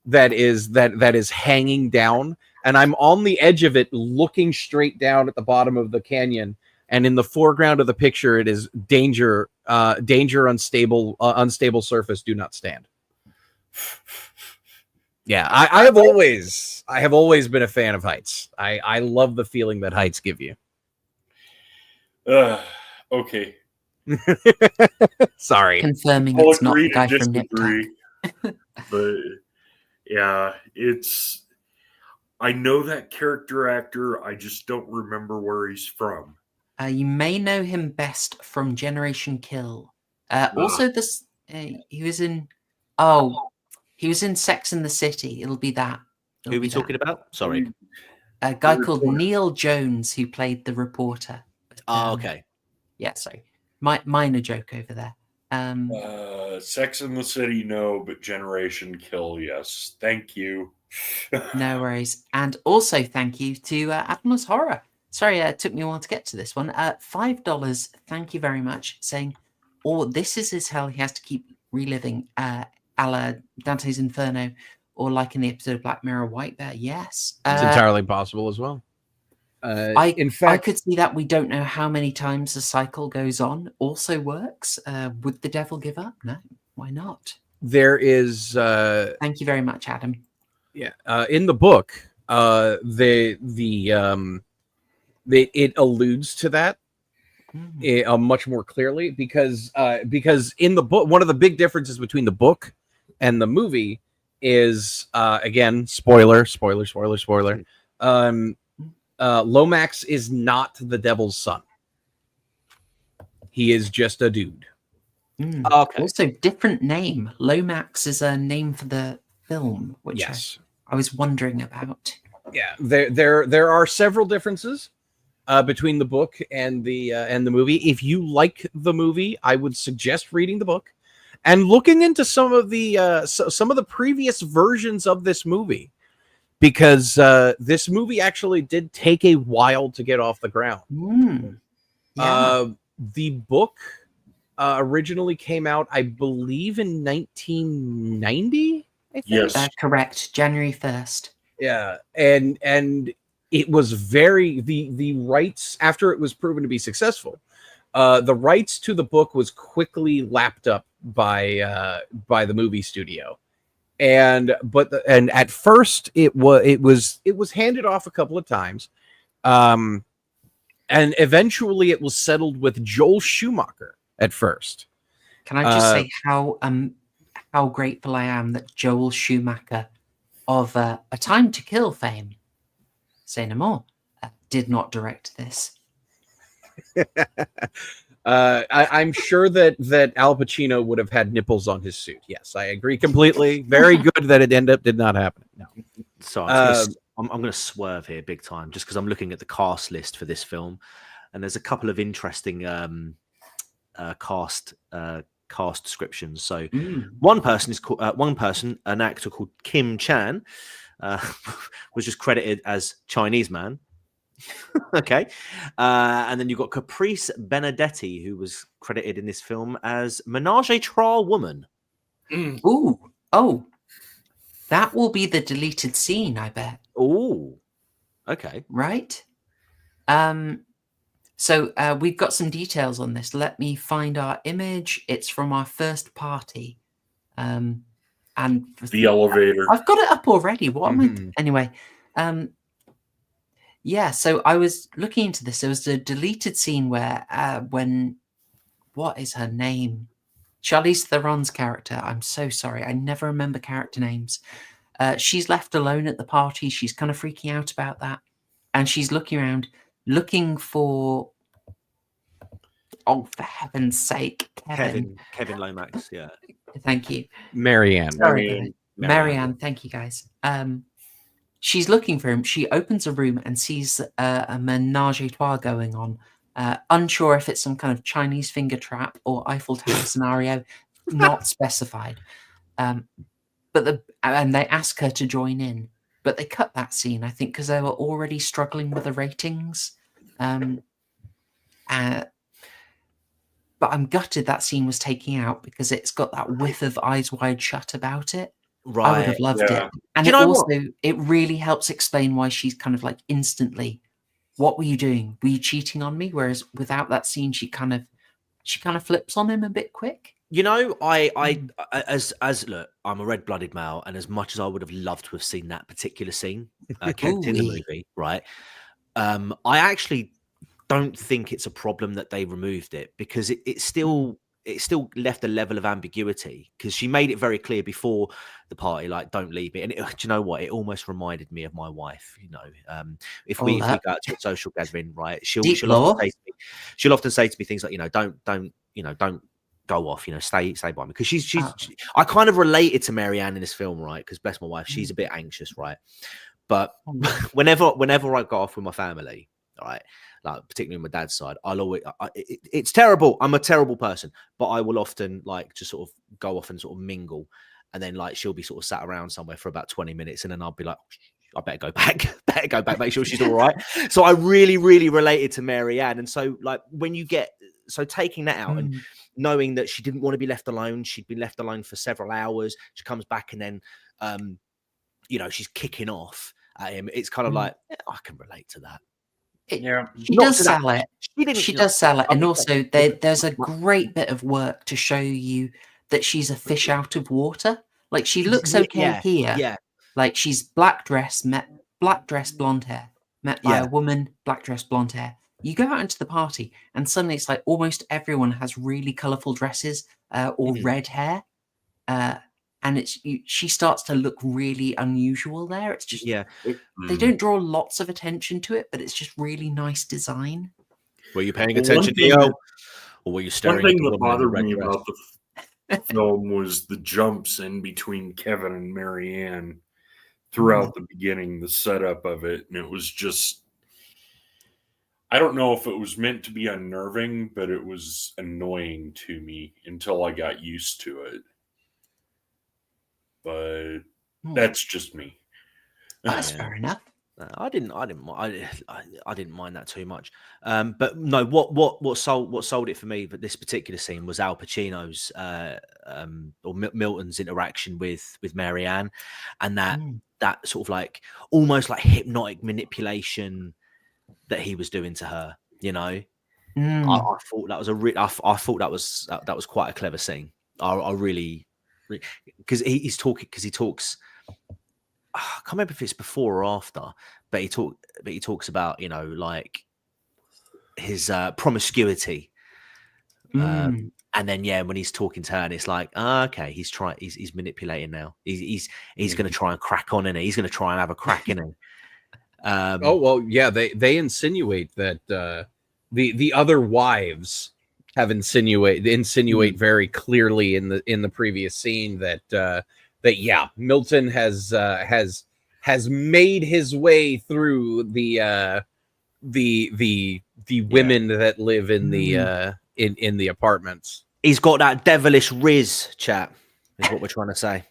Speaker 10: that is hanging down, and I'm on the edge of it, looking straight down at the bottom of the canyon. And in the foreground of the picture, it is danger, unstable surface. Do not stand. Yeah, I have always been a fan of heights. I love the feeling that heights give you.
Speaker 8: Okay.
Speaker 10: Sorry.
Speaker 7: Confirming
Speaker 8: I'll
Speaker 7: it's not
Speaker 8: agree
Speaker 7: the guy
Speaker 8: to
Speaker 7: from Nip
Speaker 8: disagree. But yeah, I know that character actor. I just don't remember where he's from.
Speaker 7: You may know him best from Generation Kill. Also, he was in Sex and the City. It'll be that.
Speaker 9: Who are we talking about? Sorry.
Speaker 7: A guy called Neil Jones who played the reporter.
Speaker 9: Okay.
Speaker 7: Yeah, sorry. Minor joke over there.
Speaker 8: Sex and the City, no, but Generation Kill, yes. Thank you.
Speaker 7: No worries. And also thank you to Admiral's Horror. Sorry, it took me a while to get to this one. $5, thank you very much. Saying, this is his hell. He has to keep reliving a la Dante's Inferno, or like in the episode of Black Mirror, White Bear. Yes.
Speaker 10: It's entirely possible as well. In fact,
Speaker 7: I could see that. We don't know how many times the cycle goes on. Also works. Would the devil give up? No. Why not?
Speaker 10: There is...
Speaker 7: Thank you very much, Adam.
Speaker 10: Yeah. In the book, it alludes to that much more clearly because in the book, one of the big differences between the book and the movie is again, spoiler. Lomax is not the devil's son. He is just a dude.
Speaker 7: Okay. Also, different name. Lomax is a name for the film, which
Speaker 10: yes.
Speaker 7: I was wondering about.
Speaker 10: Yeah, there are several differences between the book and the movie. If you like the movie, I would suggest reading the book and looking into some of the previous versions of this movie, because this movie actually did take a while to get off the ground.
Speaker 7: Yeah.
Speaker 10: The book originally came out, I believe, in 1990. I think.
Speaker 8: Yes,
Speaker 7: correct. January 1st.
Speaker 10: Yeah, and it was the rights, after it was proven to be successful, the rights to the book was quickly lapped up by the movie studio, and at first it was handed off a couple of times, and eventually it was settled with Joel Schumacher at first.
Speaker 7: Can I just say how grateful I am that Joel Schumacher of A Time to Kill fame, say no more, did not direct this.
Speaker 10: I'm sure that Al Pacino would have had nipples on his suit. Yes, I agree completely. Very good that it did not happen. No.
Speaker 9: So I'm going to swerve here big time, just because I'm looking at the cast list for this film, and there's a couple of interesting cast descriptions. So one person, an actor called Kim Chan, was just credited as Chinese man. Okay. And then you've got Caprice Benedetti, who was credited in this film as Menage a Trois woman.
Speaker 7: Ooh. Oh. That will be the deleted scene, I bet.
Speaker 9: Ooh. Okay.
Speaker 7: Right? So we've got some details on this. Let me find our image. It's from our first party. And
Speaker 8: the elevator.
Speaker 7: I've got it up already. What am I? Anyway. Yeah, so I was looking into this. There was a deleted scene where what is her name? Charlize Theron's character. I'm so sorry. I never remember character names. She's left alone at the party. She's kind of freaking out about that. And she's looking around, looking for... Oh, for heaven's sake,
Speaker 9: Kevin Lomax, yeah.
Speaker 7: Thank you.
Speaker 10: Marianne.
Speaker 7: Sorry, Marianne, thank you, guys. She's looking for him. She opens a room and sees a menage a trois going on Unsure if it's some kind of Chinese finger trap or Eiffel Tower scenario, not specified. And they ask her to join in, but they cut that scene, I think, because they were already struggling with the ratings. But I'm gutted that scene was taken out because it's got that whiff of Eyes Wide Shut about it.
Speaker 9: Right.
Speaker 7: I would have loved it. And it really helps explain why she's kind of like instantly, what were you doing? Were you cheating on me? Whereas without that scene, she kind of flips on him a bit quick.
Speaker 9: You know, as look, I'm a red-blooded male, and as much as I would have loved to have seen that particular scene kept in the movie, right? I actually don't think it's a problem that they removed it, because it still left a level of ambiguity, because she made it very clear before the party, like, don't leave me. And do you know what? It almost reminded me of my wife. You know, if we go out to a social gathering, right? She'll often say to me things like, don't go off, stay by me, because I kind of related to Marianne in this film, right? Because bless my wife, she's a bit anxious, right? But whenever I go off with my family, all right, like particularly on my dad's side, it's terrible. I'm a terrible person, but I will often like just sort of go off and sort of mingle, and then like she'll be sort of sat around somewhere for about 20 minutes, and then I'll be like, I better go back, make sure she's all right. So I really, really related to Marianne, and so like when you get taking that out and knowing that she didn't want to be left alone, she'd been left alone for several hours. She comes back and then, she's kicking off at him. It's kind of like, I can relate to that.
Speaker 7: She does sell it. She does sell it. And also there's a great bit of work to show you that she's a fish out of water. Like, she looks okay here. Yeah. Like, she's black dress, blonde hair, met by a woman, black dress, blonde hair. You go out into the party and suddenly it's like almost everyone has really colourful dresses or red hair. And she starts to look really unusual there. It's just, they don't draw lots of attention to it, but it's just really nice design.
Speaker 9: Were you paying attention, Theo? Or were you staring
Speaker 8: at
Speaker 9: the
Speaker 8: woman
Speaker 9: woman in the
Speaker 8: red dress?
Speaker 9: dress?
Speaker 8: About the film was the jumps in between Kevin and Marianne throughout the beginning, the setup of it. And it was just, I don't know if it was meant to be unnerving, but it was annoying to me until I got used to it. But that's just me.
Speaker 7: That's fair enough.
Speaker 9: I didn't mind that too much. But no, what sold it for me, but this particular scene was Al Pacino's or Milton's interaction with Marianne, and that sort of like almost like hypnotic manipulation that he was doing to her. I thought that was I thought that was quite a clever scene. I really, because he talks. I can't remember if it's before or after, but he talks about like his promiscuity, and then when he's talking to her, and it's like, okay, he's manipulating now. He's going to try and crack on in it. He's going to try and have a crack in it.
Speaker 10: They insinuate that the other wives have insinuate very clearly in the previous scene that Milton has made his way through the women that live in the apartments.
Speaker 9: He's got that devilish riz, chat, is what we're trying to say.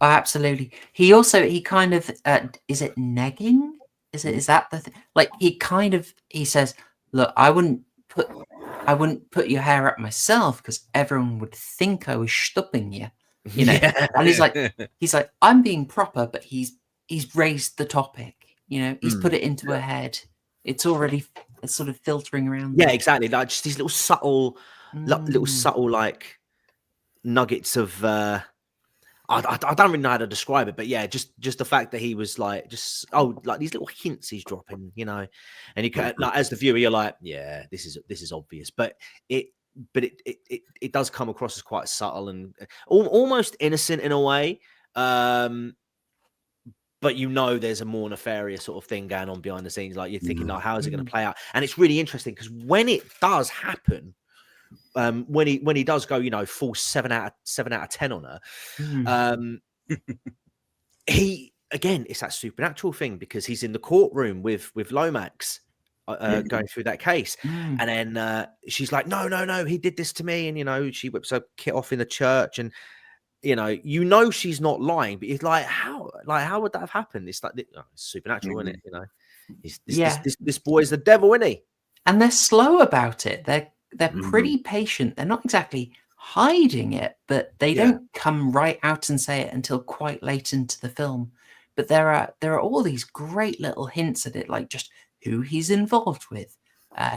Speaker 7: Oh, absolutely. He kind of is it negging? Is that the thing? Like, he says, look, I wouldn't put your hair up myself because everyone would think I was stupping you. And he's like, I'm being proper, but he's raised the topic, he's put it into her head. It's sort of filtering around.
Speaker 9: Yeah, exactly. Like just these little subtle like nuggets of I don't really know how to describe it, but yeah, just the fact that he was like like these little hints he's dropping, and you can like as the viewer, you're like, yeah, this is obvious, but it does come across as quite subtle and almost innocent in a way. But there's a more nefarious sort of thing going on behind the scenes. Like, you're thinking, like, how is it going to play out? And it's really interesting because when it does happen, when he does go, full 7 out of 10 on her, it's that supernatural thing because he's in the courtroom with Lomax. going through that case. And then she's like, no, he did this to me. And, she whips her kit off in the church. And, she's not lying, but it's like, how would that have happened? It's like, it's supernatural, isn't it? This boy's the devil, isn't he?
Speaker 7: And they're slow about it. They're pretty patient. They're not exactly hiding it, but they don't come right out and say it until quite late into the film. But there are all these great little hints at it, like just who he's involved with,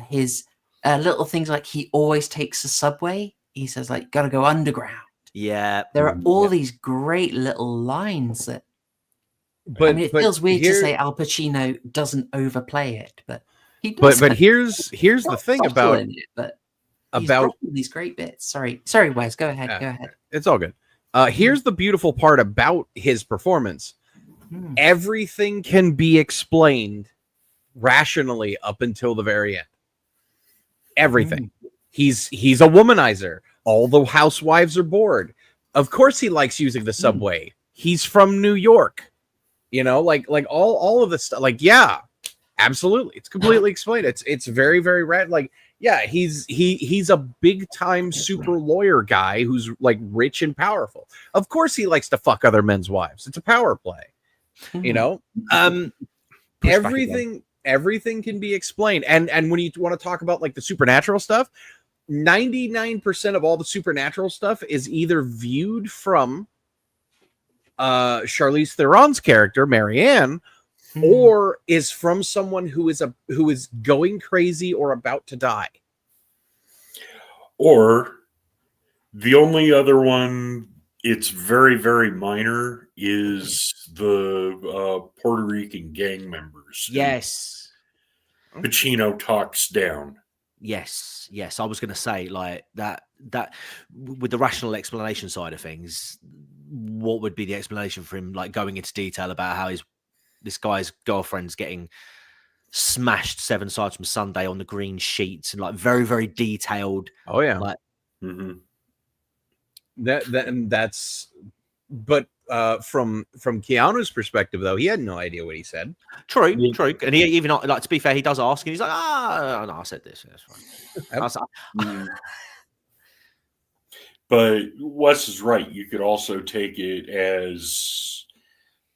Speaker 7: his little things like he always takes the subway. He says like, "Gotta go underground."
Speaker 9: Yeah,
Speaker 7: there are all these great little lines that. But it feels weird to say Al Pacino doesn't overplay it, but he does.
Speaker 10: But here's the thing about
Speaker 7: it, about these great bits. Sorry, Wes. Go ahead. Go ahead.
Speaker 10: It's all good. Here's the beautiful part about his performance. Everything can be explained rationally up until the very end. Everything. He's a womanizer. All the housewives are bored. Of course he likes using the subway. He's from New York. Like all of this stuff. Like, yeah, absolutely. It's completely explained. It's very, very rad. Like, yeah, he's a big time super lawyer guy who's like rich and powerful. Of course he likes to fuck other men's wives. It's a power play. Everything can be explained. And when you want to talk about like the supernatural stuff, 99% of all the supernatural stuff is either viewed from Charlize Theron's character, Marianne, or is from someone who is going crazy or about to die.
Speaker 8: Or the only other one, it's very, very minor, is the Puerto Rican gang members.
Speaker 9: Yes.
Speaker 8: Pacino talks down.
Speaker 9: Yes. I was going to say like that with the rational explanation side of things, what would be the explanation for him like going into detail about how this guy's girlfriend's getting smashed 7 sides from Sunday on the green sheets and like very, very detailed.
Speaker 10: Oh yeah.
Speaker 9: Like,
Speaker 10: that's but from Keanu's perspective though, he had no idea what he said.
Speaker 9: True. And he even like, to be fair, he does ask and he's like, no, I said this. That's fine.
Speaker 8: But Wes is right. You could also take it as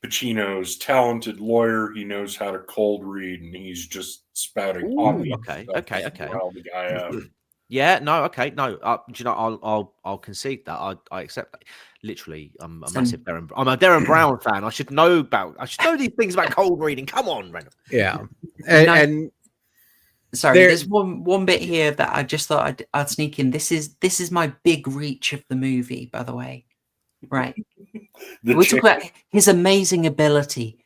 Speaker 8: Pacino's talented lawyer. He knows how to cold read, and he's just spouting.
Speaker 9: Okay.
Speaker 8: The guy out.
Speaker 9: Yeah, no, okay, no. Do you know? I'll concede that. I accept that. Literally, I'm a massive Darren Brown fan. I should know these things about cold reading. Come on, Reynolds.
Speaker 10: Yeah, and
Speaker 7: sorry, there's one bit here that I just thought I'd sneak in. This is my big reach of the movie, by the way. Right. We talk about his amazing ability.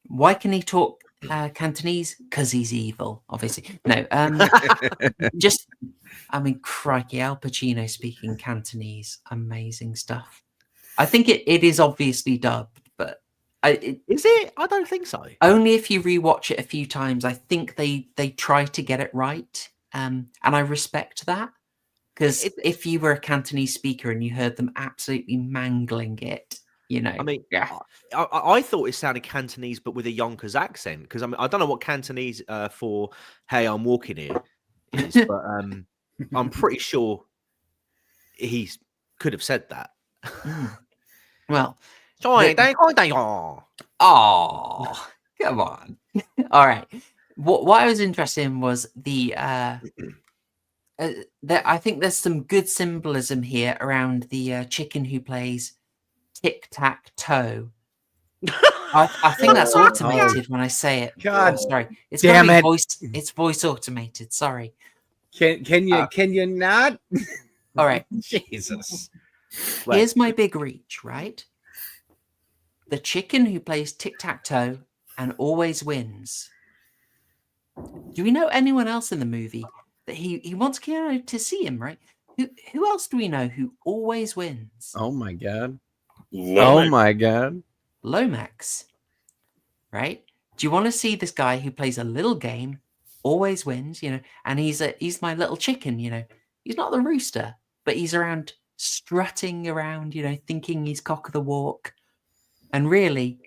Speaker 7: Why can he talk Cantonese? Because he's evil, obviously. No, crikey, Al Pacino speaking Cantonese, amazing stuff. I think it is obviously dubbed, but
Speaker 9: is it? I don't think so.
Speaker 7: Only if you rewatch it a few times. I think they try to get it right, and I respect that. Because if you were a Cantonese speaker and you heard them absolutely mangling it,
Speaker 9: I mean, I thought it sounded Cantonese, but with a Yonkers accent. Because I don't know what Cantonese for "Hey, I'm walking here" is, but I'm pretty sure he could have said that.
Speaker 7: Well,
Speaker 9: oh,
Speaker 7: come on! All right. What I was interested in was the. I think there's some good symbolism here around the chicken who plays tic-tac-toe. I think that's automated when I say it.
Speaker 10: God,
Speaker 7: sorry, it's
Speaker 10: damn it!
Speaker 7: It's voice automated. Sorry.
Speaker 10: Can you not?
Speaker 7: All right.
Speaker 10: Jesus.
Speaker 7: Here's my big reach. Right. The chicken who plays tic-tac-toe and always wins. Do we know anyone else in the movie? That he wants Keanu to see him, right? Who else do we know who always wins?
Speaker 10: Oh my god!
Speaker 8: Lomax.
Speaker 10: Oh my god!
Speaker 7: Lomax, right? Do you want to see this guy who plays a little game, always wins, and he's my little chicken, He's not the rooster, but he's around strutting around, thinking he's cock of the walk, and really,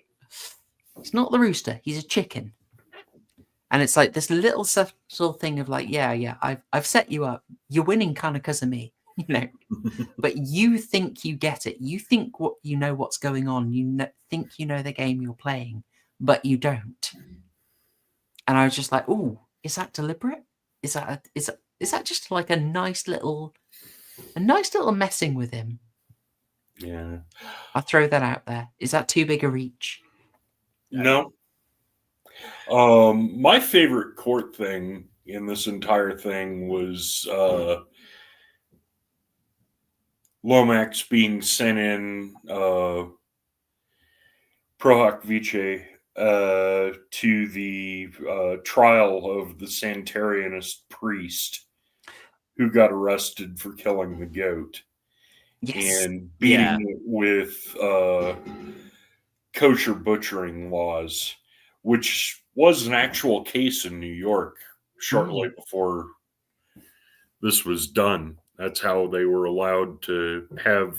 Speaker 7: he's not the rooster. He's a chicken. And it's like this little subtle thing of like, yeah, I've set you up. You're winning kind of because of me, you know. But you think you get it. You think you know what's going on. Think you know the game you're playing, but you don't. And I was just like, oh, is that deliberate? Is that just like a nice little messing with him?
Speaker 8: Yeah.
Speaker 7: I'll throw that out there. Is that too big a reach?
Speaker 8: No. My favorite court thing in this entire thing was Lomax being sent in pro hoc vice to the trial of the Sanitarianist priest who got arrested for killing the goat.
Speaker 7: Yes.
Speaker 8: And beating it with kosher butchering laws, which was an actual case in New York shortly before this was done. That's how they were allowed to have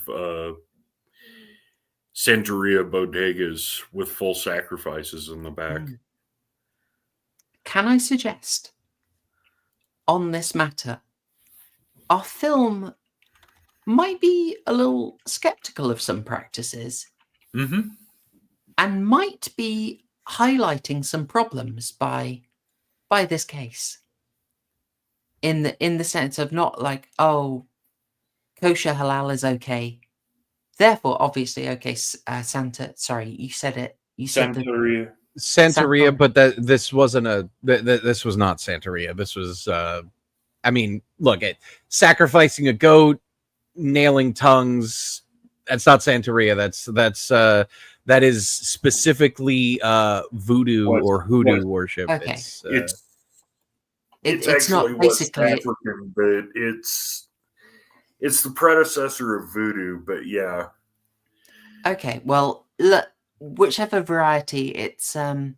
Speaker 8: Santeria bodegas with full sacrifices in the back.
Speaker 7: Can I suggest, on this matter, our film might be a little skeptical of some practices and might be highlighting some problems by this case in the sense of not like, oh, kosher halal is okay, therefore obviously okay, sorry, you said it, you said
Speaker 10: Santeria, but this wasn't this was not Santeria. This was I mean, look, sacrificing a goat, nailing tongues, that's not Santeria. That is specifically voodoo or hoodoo worship.
Speaker 7: Okay.
Speaker 8: It's
Speaker 7: actually
Speaker 8: not basically West African, but it's the predecessor of voodoo, but yeah.
Speaker 7: Okay, well, look, whichever variety, it's I'm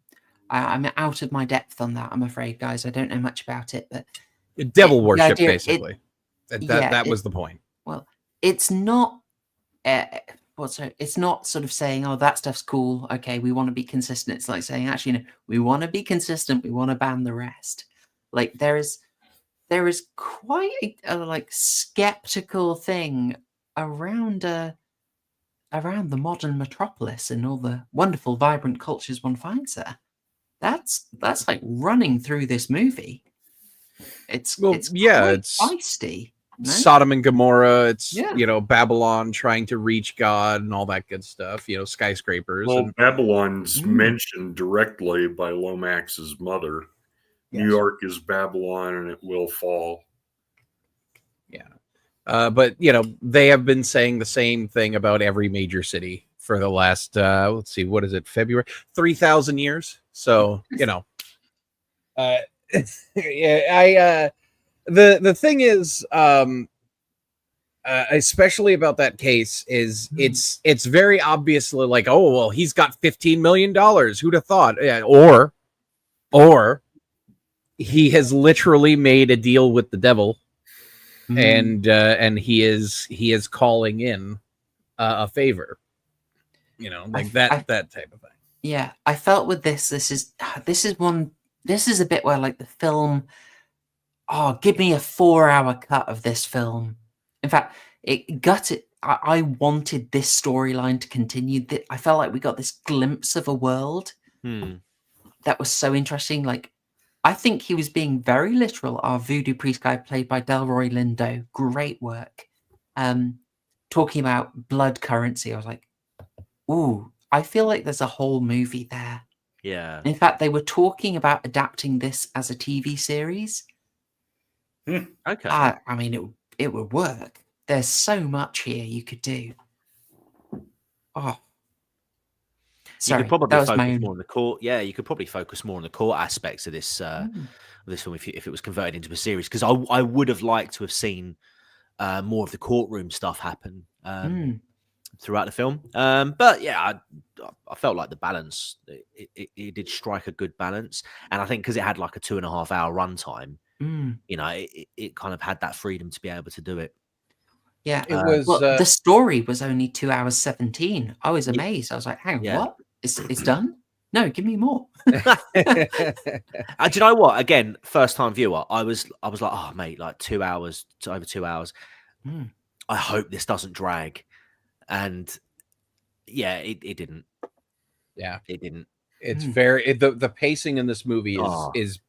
Speaker 7: out of my depth on that, I'm afraid, guys. I don't know much about it, but
Speaker 10: devil worship, basically. That was the point.
Speaker 7: Well, it's not it's not sort of saying, oh, that stuff's cool, okay, we want to be consistent. It's like saying, actually, no, we want to be consistent, we want to ban the rest. Like there is quite a like skeptical thing around the modern metropolis and all the wonderful vibrant cultures one finds there. That's like running through this movie. It's feisty. No?
Speaker 10: Sodom and Gomorrah, it's Babylon trying to reach God and all that good stuff, skyscrapers.
Speaker 8: Well, Babylon's mentioned directly by Lomax's mother. Yes. New York is Babylon and it will fall.
Speaker 10: Yeah. But they have been saying the same thing about every major city for the last let's see, what is it, February? 3,000 years. So, the thing is, especially about that case, is it's very obviously like, oh well, he's got $15 million. Who'd have thought? Yeah, or he has literally made a deal with the devil, and he is calling in a favor. Like that type of thing.
Speaker 7: Yeah, I felt with this is a bit where like the film. Oh, give me a 4-hour cut of this film. In fact, it gutted. I wanted this storyline to continue. I felt like we got this glimpse of a world that was so interesting. Like, I think he was being very literal. Our voodoo priest guy, played by Delroy Lindo, great work. Talking about blood currency, I was like, ooh, I feel like there's a whole movie there.
Speaker 9: Yeah.
Speaker 7: In fact, they were talking about adapting this as a TV series.
Speaker 9: Okay.
Speaker 7: I mean, it would work. There's so much here you could do. Oh, sorry,
Speaker 9: you could probably
Speaker 7: that was
Speaker 9: focus more on the court. Yeah, you could probably focus more on the court aspects of this this film if it was converted into a series. Because I would have liked to have seen more of the courtroom stuff happen throughout the film. But yeah, I felt like the balance. It did strike a good balance, and I think because it had like a 2.5-hour runtime. It kind of had that freedom to be able to do it.
Speaker 7: Yeah, it was. Well, the story was only 2 hours 17. I was amazed. I was like, "Hang on, what? It's done?" No, give me more.
Speaker 9: Do you know what? Again, first time viewer, I was like, oh mate, like 2 hours to over 2 hours. I hope this doesn't drag. And yeah, it didn't.
Speaker 10: Yeah,
Speaker 9: it didn't.
Speaker 10: It's very the pacing in this movie is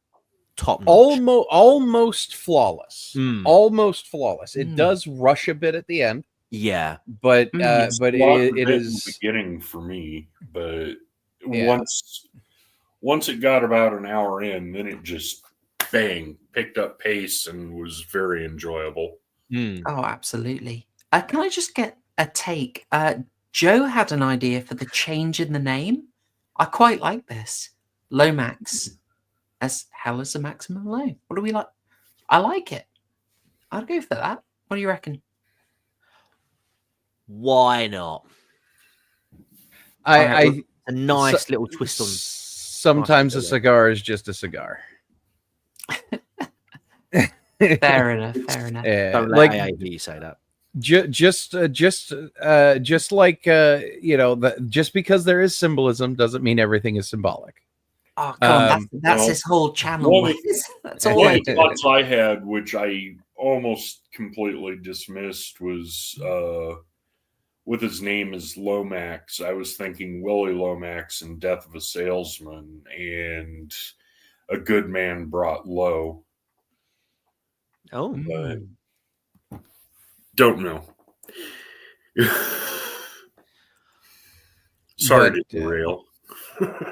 Speaker 9: top notch.
Speaker 10: almost flawless. Almost flawless. It does rush a bit at the end.
Speaker 9: Yeah,
Speaker 10: but
Speaker 8: it is the beginning for me. But once it got about an hour in, then it just picked up pace and was very enjoyable.
Speaker 7: Oh, absolutely. Can I just get a take? Joe had an idea for the change in the name. I quite like this. Lomax as hell as the maximum low. What do we like? I like it. I'd go for that. What do you reckon?
Speaker 9: Why not?
Speaker 10: A
Speaker 9: nice little twist on.
Speaker 10: Sometimes a cigar is just a cigar.
Speaker 7: Fair enough.
Speaker 10: Yeah,
Speaker 9: don't let AA hear you say that.
Speaker 10: Just like just because there is symbolism doesn't mean everything is symbolic.
Speaker 7: Oh, come on, that's his whole channel. That's all
Speaker 8: one of the thoughts I had, which I almost completely dismissed, was with his name as Lomax. I was thinking Willie Lomax in Death of a Salesman and A Good Man Brought Low.
Speaker 9: Oh,
Speaker 8: but don't know. Sorry to derail.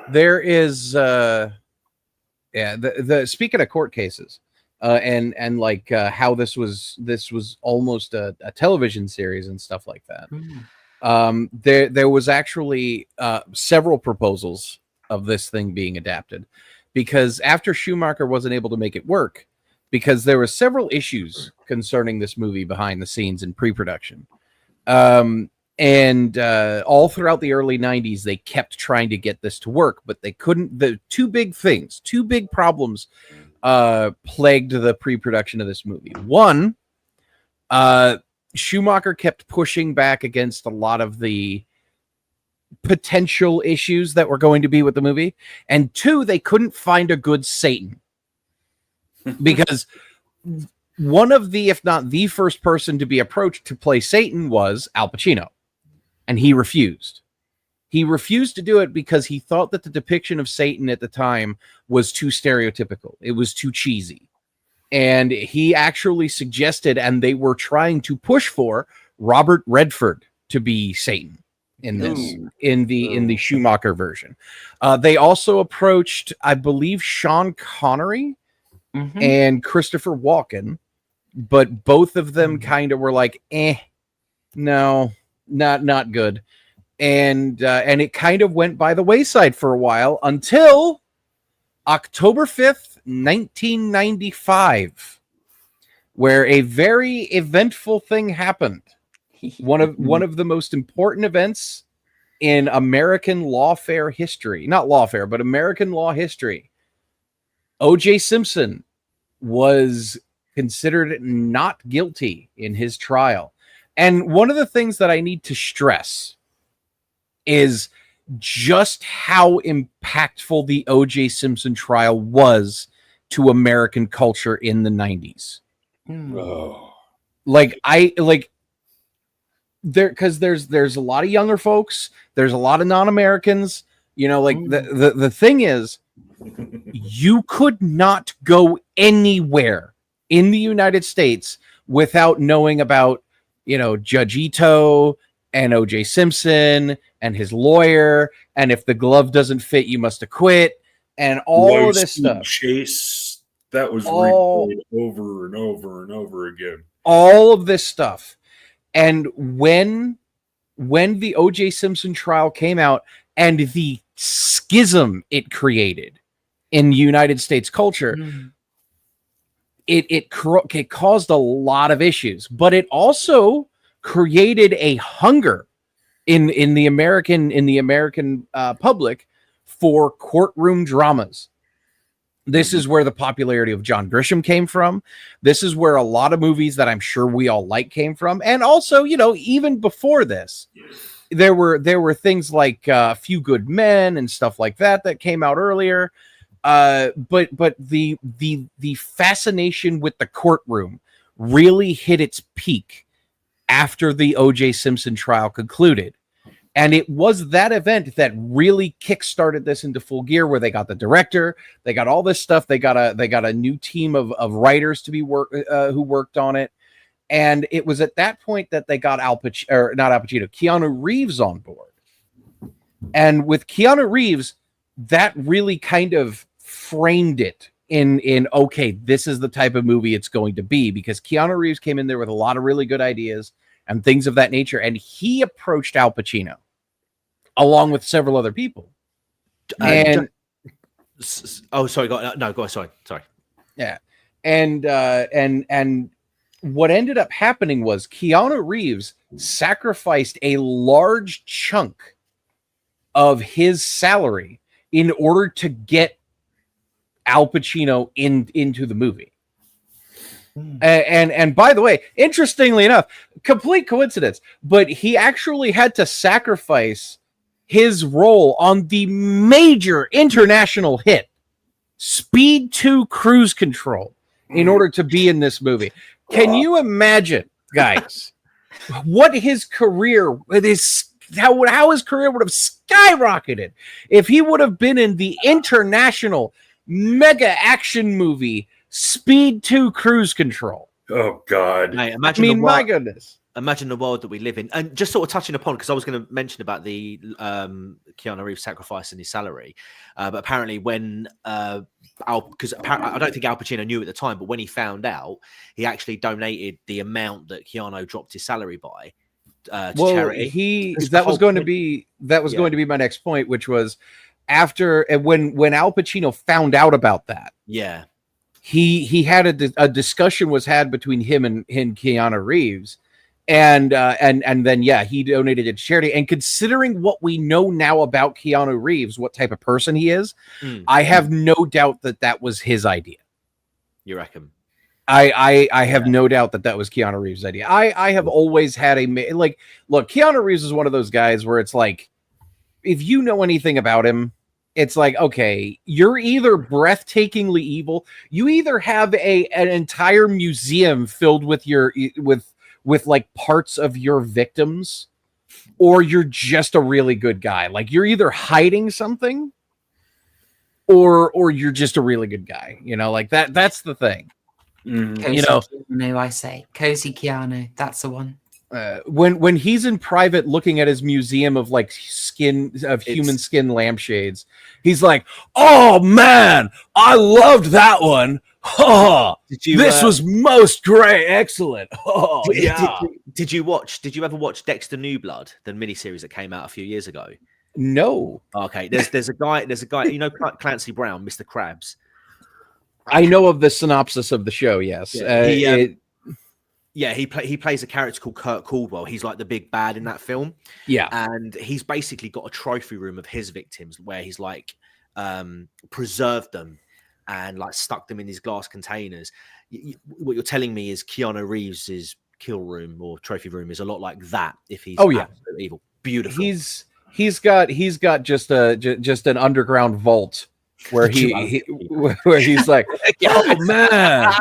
Speaker 10: There is the speaking of court cases and like how this was almost a television series and stuff like that. There was actually several proposals of this thing being adapted, because after Schumacher wasn't able to make it work, because there were several issues concerning this movie behind the scenes in pre-production. And all throughout the early 90s, they kept trying to get this to work, but they couldn't. The two big problems plagued the pre-production of this movie. One, Schumacher kept pushing back against a lot of the potential issues that were going to be with the movie. And two, they couldn't find a good Satan. Because one of the, if not the first person to be approached to play Satan was Al Pacino. And he refused. He refused to do it because he thought that the depiction of Satan at the time was too stereotypical. It was too cheesy. And he actually suggested, and they were trying to push for, Robert Redford to be Satan in this, in the Schumacher version. They also approached, I believe, Sean Connery and Christopher Walken, but both of them kind of were like, no, not good. And it kind of went by the wayside for a while until October 5th, 1995, where a very eventful thing happened. One of the most important events in American lawfare history, not lawfare, but American law history. O.J. Simpson was considered not guilty in his trial. And one of the things that I need to stress is just how impactful the O.J. Simpson trial was to American culture in the 90s. Because there's a lot of younger folks, there's a lot of non-Americans, the thing is, you could not go anywhere in the United States without knowing about, Judge Ito and O.J. Simpson and his lawyer, and if the glove doesn't fit, you must acquit, and all of this stuff.
Speaker 8: Chase, that was replayed over and over and over again.
Speaker 10: All of this stuff. And when the O.J. Simpson trial came out and the schism it created in United States culture, it caused a lot of issues, but it also created a hunger in the American public for courtroom dramas. This is where the popularity of John Grisham came from. This is where a lot of movies that I'm sure we all like came from. And also, even before this, there were things like A Few Good Men and stuff like that came out earlier. But the fascination with the courtroom really hit its peak after the O.J. Simpson trial concluded. And it was that event that really kickstarted this into full gear, where they got the director, they got all this stuff, they got a new team of writers to be who worked on it, and it was at that point that they got Keanu Reeves on board. And with Keanu Reeves, that really kind of framed it in okay, this is the type of movie it's going to be, because Keanu Reeves came in there with a lot of really good ideas and things of that nature, and he approached Al Pacino along with several other people. And
Speaker 9: sorry, go on. Sorry.
Speaker 10: Yeah, and what ended up happening was Keanu Reeves sacrificed a large chunk of his salary in order to get Al Pacino into the movie. And by the way, interestingly enough, complete coincidence, but he actually had to sacrifice his role on the major international hit Speed 2 Cruise Control in order to be in this movie. Can you imagine, guys, what his career, how his career would have skyrocketed if he would have been in the international mega action movie Speed 2 Cruise Control?
Speaker 8: Oh God!
Speaker 9: Mate,
Speaker 10: my goodness.
Speaker 9: Imagine the world that we live in. And just sort of touching upon, because I was going to mention about the Keanu Reeves sacrificing his salary, but apparently when I don't think Al Pacino knew at the time, but when he found out, he actually donated the amount that Keanu dropped his salary by to charity.
Speaker 10: That was going to be my next point, which was after when Al Pacino found out about that.
Speaker 9: Yeah.
Speaker 10: He had a discussion was had between him and Keanu Reeves, and then he donated it to charity. And considering what we know now about Keanu Reeves, what type of person he is, I have no doubt that was his idea.
Speaker 9: You reckon?
Speaker 10: I have no doubt that was Keanu Reeves' idea. I have always had look, Keanu Reeves is one of those guys where it's like, if you know anything about him, it's like, okay, you're either breathtakingly evil, you either have an entire museum filled with with like parts of your victims, or you're just a really good guy. Like, you're either hiding something or you're just a really good guy. You know, like that's the thing.
Speaker 7: Cozy Keanu, I say. Cozy Keanu, that's the one.
Speaker 10: When he's in private looking at his museum of like human skin lampshades, he's like, "Oh man, I loved that one. Oh, this was most great, excellent. Oh, yeah."
Speaker 9: Did you ever watch Dexter New Blood, the miniseries that came out a few years ago?
Speaker 10: No.
Speaker 9: Okay, there's a guy, you know, Clancy Brown, Mr. Krabs.
Speaker 10: I know of the synopsis of the show. Yes.
Speaker 9: He plays a character called Kurt Caldwell. He's like the big bad in that film.
Speaker 10: Yeah.
Speaker 9: And he's basically got a trophy room of his victims where he's like preserved them and like stuck them in these glass containers. What you're telling me is Keanu Reeves's kill room or trophy room is a lot like that. If he's evil, beautiful.
Speaker 10: He's got just an underground vault where he's like, "Oh man,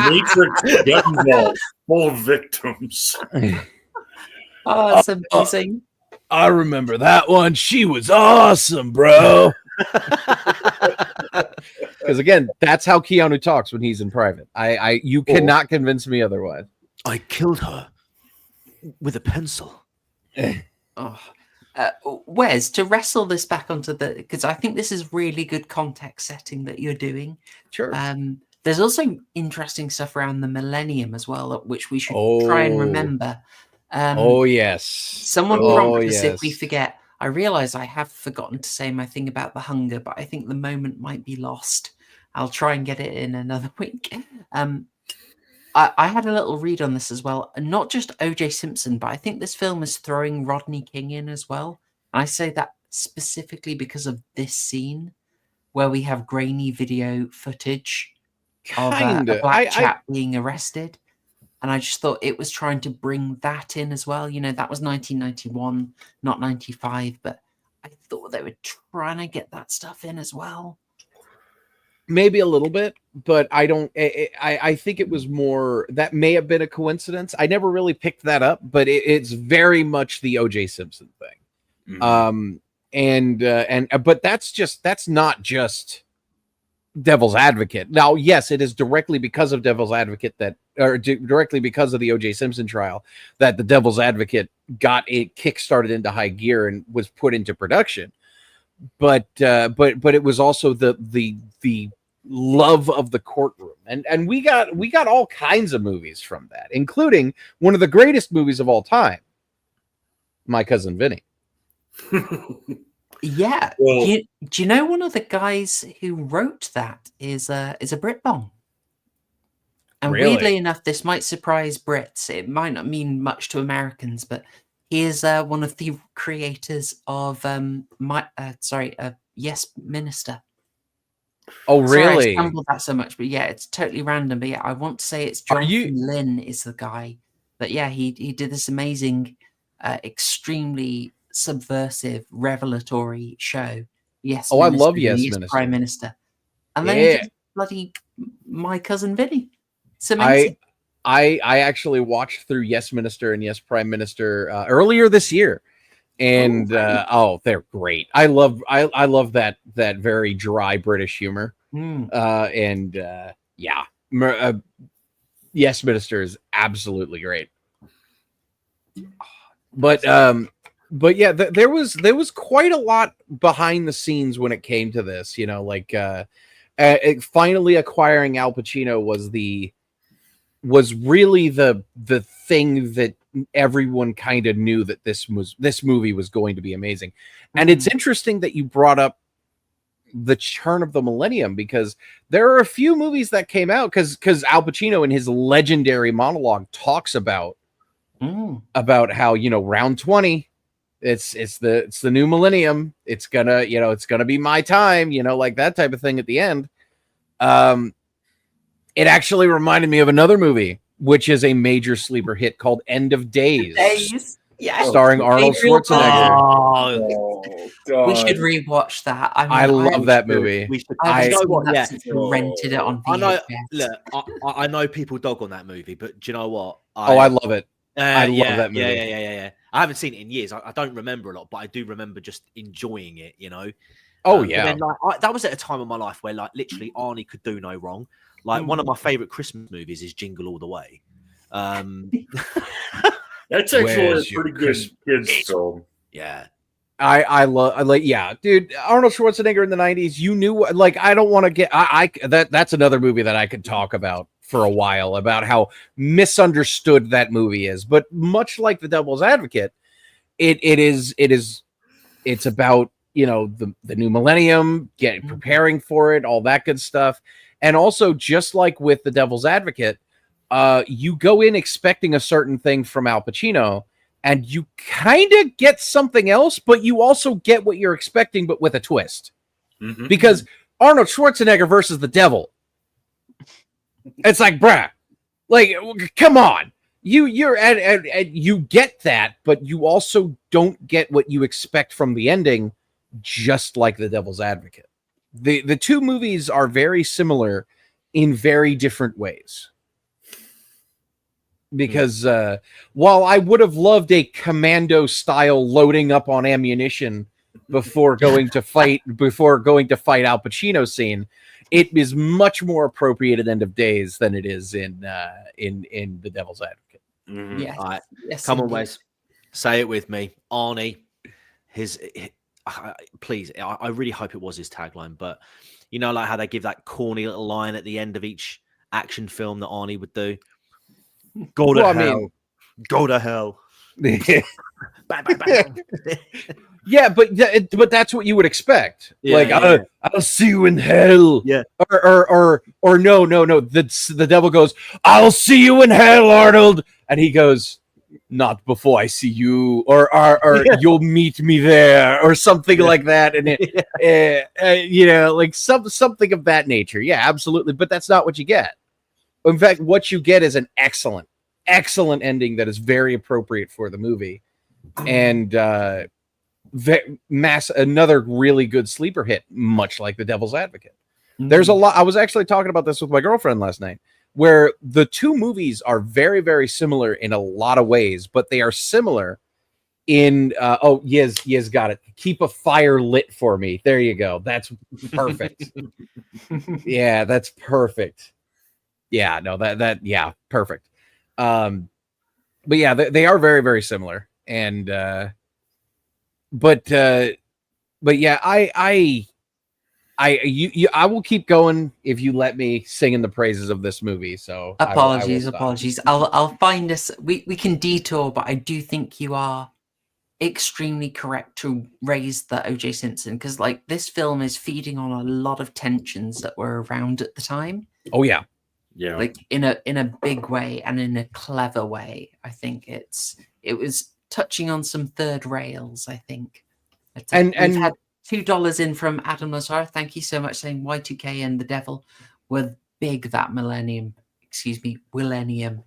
Speaker 8: Matrix gun vault full of victims."
Speaker 7: Oh, that's amazing.
Speaker 10: I remember that one. She was awesome, bro. Because again, that's how Keanu talks when he's in private. You cannot convince me otherwise.
Speaker 9: I killed her with a pencil.
Speaker 7: Wes, to wrestle this back onto because I think this is really good context setting that you're doing.
Speaker 10: Sure.
Speaker 7: There's also interesting stuff around the millennium as well, which we should try and remember.
Speaker 10: Yes.
Speaker 7: Someone prompted us if we forget. I realize I have forgotten to say my thing about the hunger, but I think the moment might be lost. I'll try and get it in another week. I had a little read on this as well, and not just O.J. Simpson, but I think this film is throwing Rodney King in as well. And I say that specifically because of this scene where we have grainy video footage of a black chap being arrested. And I just thought it was trying to bring that in as well. You know, that was 1991, not 95, but I thought they were trying to get that stuff in as well.
Speaker 10: Maybe a little bit, but I don't. I think it was more that may have been a coincidence. I never really picked that up, but it's very much the O.J. Simpson thing. But that's not just Devil's Advocate. Now, yes, it is directly because of Devil's Advocate directly because of the O.J. Simpson trial that the Devil's Advocate got it kickstarted into high gear and was put into production. But it was also the love of the courtroom, and we got all kinds of movies from that, including one of the greatest movies of all time, My Cousin Vinny.
Speaker 7: Yeah.
Speaker 8: Well,
Speaker 7: do you know one of the guys who wrote that is a Brit-bong? And
Speaker 10: Really?
Speaker 7: weirdly enough, this might surprise Brits. It might not mean much to Americans, but he is one of the creators of Yes Minister.
Speaker 10: Oh,
Speaker 7: Sorry,
Speaker 10: really?
Speaker 7: I stumbled that so much, but yeah, it's totally random. But yeah, I want to say it's Jonathan Lynn is the guy. But yeah, he did this amazing, extremely subversive, revelatory show. Yes.
Speaker 10: Oh, I love
Speaker 7: Minister,
Speaker 10: Yes
Speaker 7: Yes
Speaker 10: Minister.
Speaker 7: Prime Minister. And then he did bloody My Cousin Vinny. It's amazing.
Speaker 10: I actually watched through Yes Minister and Yes Prime Minister earlier this year. And they're great. I love that very dry British humor. Yes Minister is absolutely great. But yeah, there was quite a lot behind the scenes when it came to this. You know, like finally acquiring Al Pacino was really the thing that everyone kind of knew that this movie was going to be amazing. And it's interesting that you brought up the turn of the millennium, because there are a few movies that came out because Al Pacino in his legendary monologue talks about how, you know, round 20, it's the new millennium, it's gonna be my time, you know, like that type of thing at the end. It actually reminded me of another movie, which is a major sleeper hit called End of Days.
Speaker 7: Yeah,
Speaker 10: starring Arnold Schwarzenegger.
Speaker 8: Oh, God.
Speaker 7: We should rewatch that.
Speaker 10: I love that movie.
Speaker 7: I've rented it on VHS.
Speaker 9: I know people dog on that movie, but do you know what?
Speaker 10: I love it. I love that movie.
Speaker 9: Yeah. I haven't seen it in years. I don't remember a lot, but I do remember just enjoying it, you know?
Speaker 10: Oh, yeah.
Speaker 9: Then, that was at a time of my life where, like, literally Arnie could do no wrong. Like, one of my favorite Christmas movies is Jingle All the Way.
Speaker 8: That's actually a pretty good kids film.
Speaker 9: Yeah.
Speaker 10: I like, yeah, dude, Arnold Schwarzenegger in the 90s, you knew, like, I don't want to get, that's another movie that I could talk about for a while, about how misunderstood that movie is. But much like The Devil's Advocate, it's about, you know, the new millennium, preparing for it, all that good stuff. And also, just like with The Devil's Advocate, you go in expecting a certain thing from Al Pacino, and you kind of get something else, but you also get what you're expecting, but with a twist. Because Arnold Schwarzenegger versus the devil, it's like, bruh, like, come on. You get that, but you also don't get what you expect from the ending, just like The Devil's Advocate. The two movies are very similar in very different ways. Because while I would have loved a commando style loading up on ammunition before going to fight Al Pacino scene, it is much more appropriate at End of Days than it is in The Devil's Advocate.
Speaker 7: Yes.
Speaker 9: All right.
Speaker 7: Yes,
Speaker 9: Come on,
Speaker 7: indeed.
Speaker 9: Wes. Say it with me. Arnie, please, I really hope it was his tagline, but you know, like how they give that corny little line at the end of each action film that Arnie would do. Go to hell. Go to hell.
Speaker 10: Bang, bang, bang. Yeah, but that's what you would expect. I'll see you in hell.
Speaker 9: Yeah.
Speaker 10: Or no. The devil goes, I'll see you in hell, Arnold. And he goes, not before I see you, or you'll meet me there, or something like that. And you know, like something of that nature. Yeah, absolutely. But that's not what you get. In fact, what you get is an excellent excellent ending that is very appropriate for the movie, and another really good sleeper hit, much like The Devil's Advocate. There's a lot. I was actually talking about this with my girlfriend last night, where the two movies are very, very similar in a lot of ways, but they are similar in yes, got it. Keep a fire lit for me. There you go. That's perfect. Yeah, that's perfect. Yeah, no, that perfect. But yeah, they are very, very similar. And but yeah, I will keep going if you let me sing in the praises of this movie. So
Speaker 7: apologies. I'll find us. We can detour, but I do think you are extremely correct to raise the O.J. Simpson, because like this film is feeding on a lot of tensions that were around at the time.
Speaker 10: Oh yeah,
Speaker 7: like in a big way and in a clever way. I think it was touching on some third rails. I think, and we've had $2 in from Adam Lazar. Thank you so much, saying Y2K and the devil were big that millennium. Excuse me, millennium.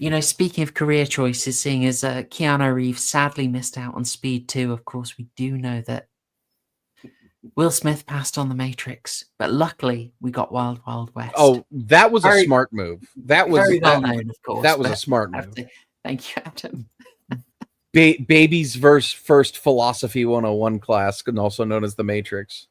Speaker 7: You know, speaking of career choices, seeing as Keanu Reeves sadly missed out on Speed 2, of course, we do know that Will Smith passed on The Matrix, but luckily we got Wild Wild West.
Speaker 10: Oh, that was a smart move. That was
Speaker 7: very well known, of course.
Speaker 10: That was a smart move.
Speaker 7: Thank you, Adam.
Speaker 10: Baby's first philosophy 101 class, also known as The Matrix.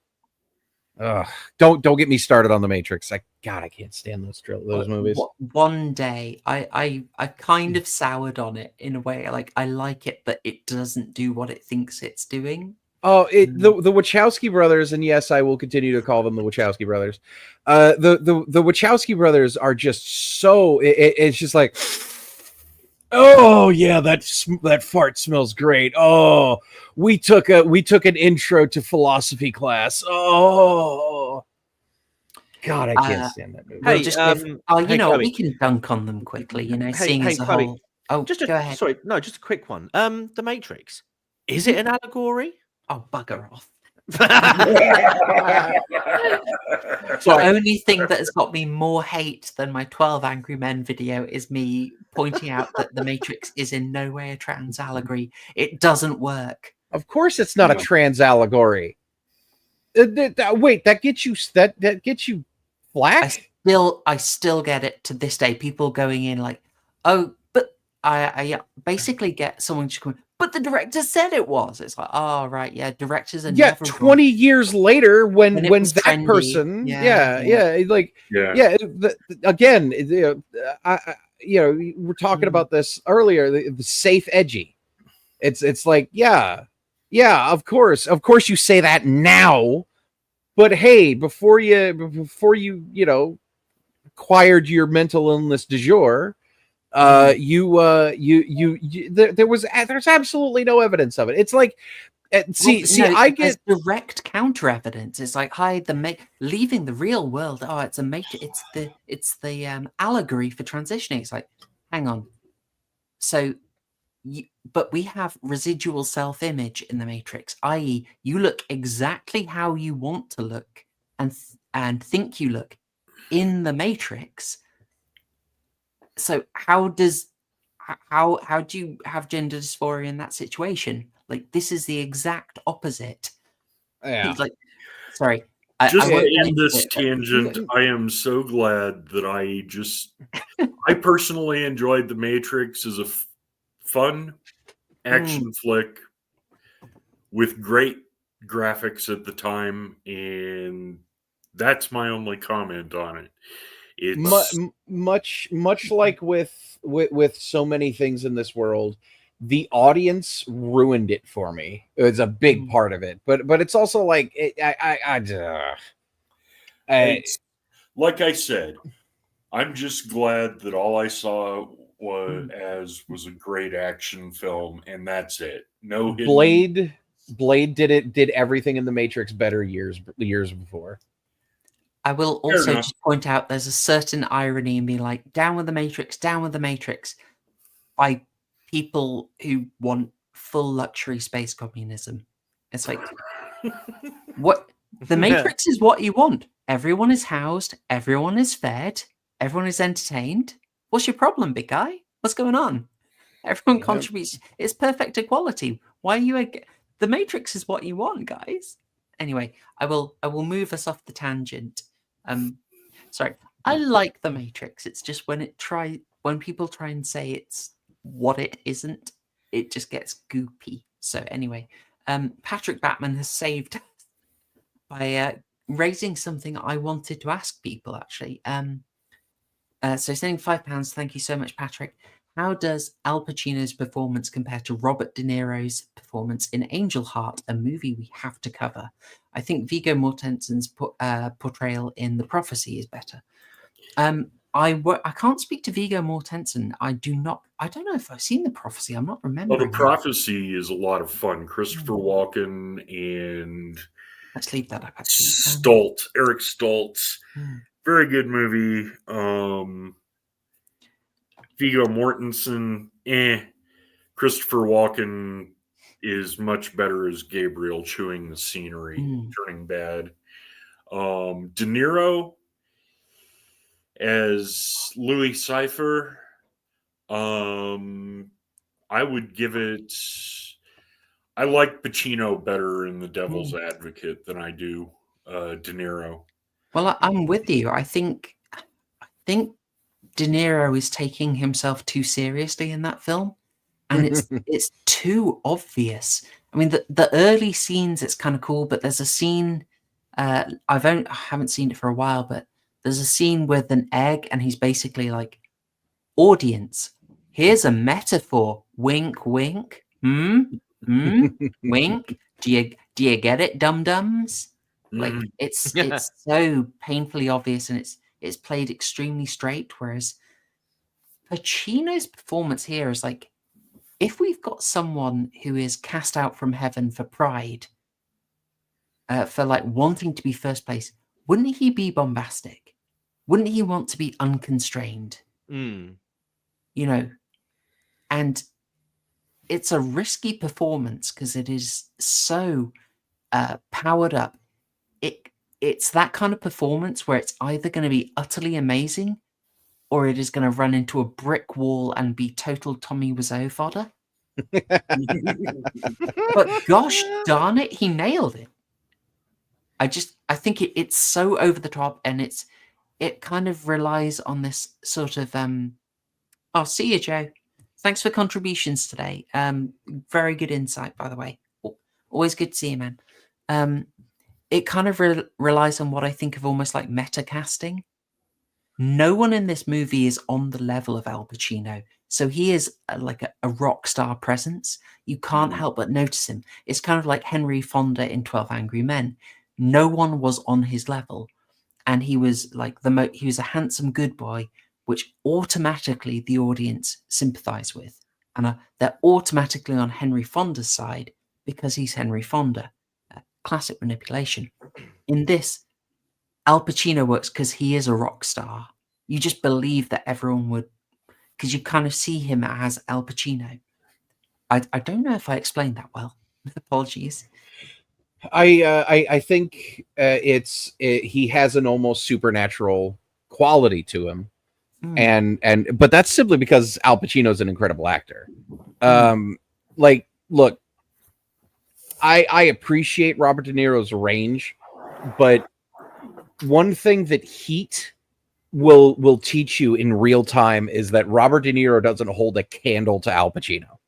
Speaker 10: Don't get me started on The Matrix. I can't stand those movies.
Speaker 7: One day, I kind of soured on it in a way. Like I like it, but it doesn't do what it thinks it's doing.
Speaker 10: Oh, the Wachowski brothers, and yes, I will continue to call them the Wachowski brothers. The Wachowski brothers are just so. It's just like, oh yeah, that fart smells great. Oh, we took an intro to philosophy class. Oh, God, I can't stand that movie.
Speaker 7: Hey, we can dunk on them quickly. You know, seeing as a whole. Oh,
Speaker 9: just
Speaker 7: go ahead.
Speaker 9: Sorry, no, just a quick one. The Matrix, is it an allegory?
Speaker 7: Oh, bugger off. The only thing that has got me more hate than my 12 Angry Men video is me pointing out that The Matrix is in no way a trans allegory. It doesn't work.
Speaker 10: Of course it's not a trans allegory. Wait, that gets you flack?
Speaker 7: I still get it to this day. People going in like, oh, but I basically get someone just going, but the director said it was. It's like, oh right, yeah, directors are never
Speaker 10: 20 years later when that
Speaker 7: trendy.
Speaker 10: person, again, we're talking about this earlier. The safe edgy. It's like, yeah, of course you say that now, but hey, before you acquired your mental illness du jour. There's absolutely no evidence of it. It's like, I get
Speaker 7: direct counter evidence. It's like, leaving the real world. Oh, it's the allegory for transitioning. It's like, hang on. So, but we have residual self-image in the Matrix, i.e., you look exactly how you want to look and think you look in the Matrix. So how do you have gender dysphoria in that situation? Like, this is the exact opposite.
Speaker 10: Yeah.
Speaker 7: It's like, sorry.
Speaker 8: Just to end this tangent, I am so glad that I personally enjoyed The Matrix as a fun action flick with great graphics at the time, and that's my only comment on it. It's
Speaker 10: much like with so many things in this world, the audience ruined it for me. It was a big part of it, but it's also like
Speaker 8: like I said, I'm just glad that all I saw was a great action film, and that's it. No hidden...
Speaker 10: Blade did everything in the Matrix better years before.
Speaker 7: I will also just point out there's a certain irony in being like, down with the Matrix, by people who want full luxury space communism. It's like, what? The Matrix is what you want. Everyone is housed, everyone is fed, Everyone is entertained. What's your problem, big guy? What's going on? Everyone contributes. It's perfect equality. Why are you? The Matrix is what you want, guys. Anyway, I will move us off the tangent. Sorry, I like the Matrix. It's just when people try and say it's what it isn't, it just gets goopy. So anyway, Patrick Batman has saved us by raising something I wanted to ask people actually. So sending £5. Thank you so much, Patrick. How does Al Pacino's performance compare to Robert De Niro's performance in Angel Heart, a movie we have to cover? I think Viggo Mortensen's portrayal in The Prophecy is better. I can't speak to Viggo Mortensen. I don't know if I've seen The Prophecy. I'm not remembering.
Speaker 8: Well, The Prophecy is a lot of fun. Christopher Walken and
Speaker 7: let's leave that up.
Speaker 8: Eric Stoltz. Very good movie. Viggo Mortensen, Christopher Walken is much better as Gabriel chewing the scenery, turning bad. De Niro as Louis Cypher, I would give it. I like Pacino better in The Devil's Advocate than I do De Niro.
Speaker 7: Well, I'm with you. I think De Niro is taking himself too seriously in that film, and it's too obvious. I mean, the early scenes, it's kind of cool, but there's a scene. I haven't seen it for a while, but there's a scene with an egg, and he's basically like, "Audience, here's a metaphor. Wink, wink. Wink. Do you get it, dum dums?" Like it's so painfully obvious, and it's played extremely straight. Whereas Pacino's performance here is like, if we've got someone who is cast out from heaven for pride, for like wanting to be first place, wouldn't he be bombastic? Wouldn't he want to be unconstrained? You know, and it's a risky performance because it is so powered up. It's that kind of performance where it's either going to be utterly amazing or it is going to run into a brick wall and be total Tommy Wiseau fodder. But gosh darn it, he nailed it. I think it's so over the top, and it kind of relies on this sort of oh, see you, Joe. Thanks for contributions today. Very good insight, by the way. Always good to see you, man. It kind of relies on what I think of almost like meta casting. No one in this movie is on the level of Al Pacino. So he is like a rock star presence. You can't help but notice him. It's kind of like Henry Fonda in 12 Angry Men. No one was on his level. And he was like he was a handsome good boy, which automatically the audience sympathize with. And they're automatically on Henry Fonda's side because he's Henry Fonda. Classic manipulation. In this, Al Pacino works because he is a rock star. You just believe that everyone would, because you kind of see him as Al Pacino. I don't know if I explained that well. Apologies.
Speaker 10: I think he has an almost supernatural quality to him, but that's simply because Al Pacino's an incredible actor. Like, look, I appreciate Robert De Niro's range, but one thing that Heat will teach you in real time is that Robert De Niro doesn't hold a candle to Al Pacino.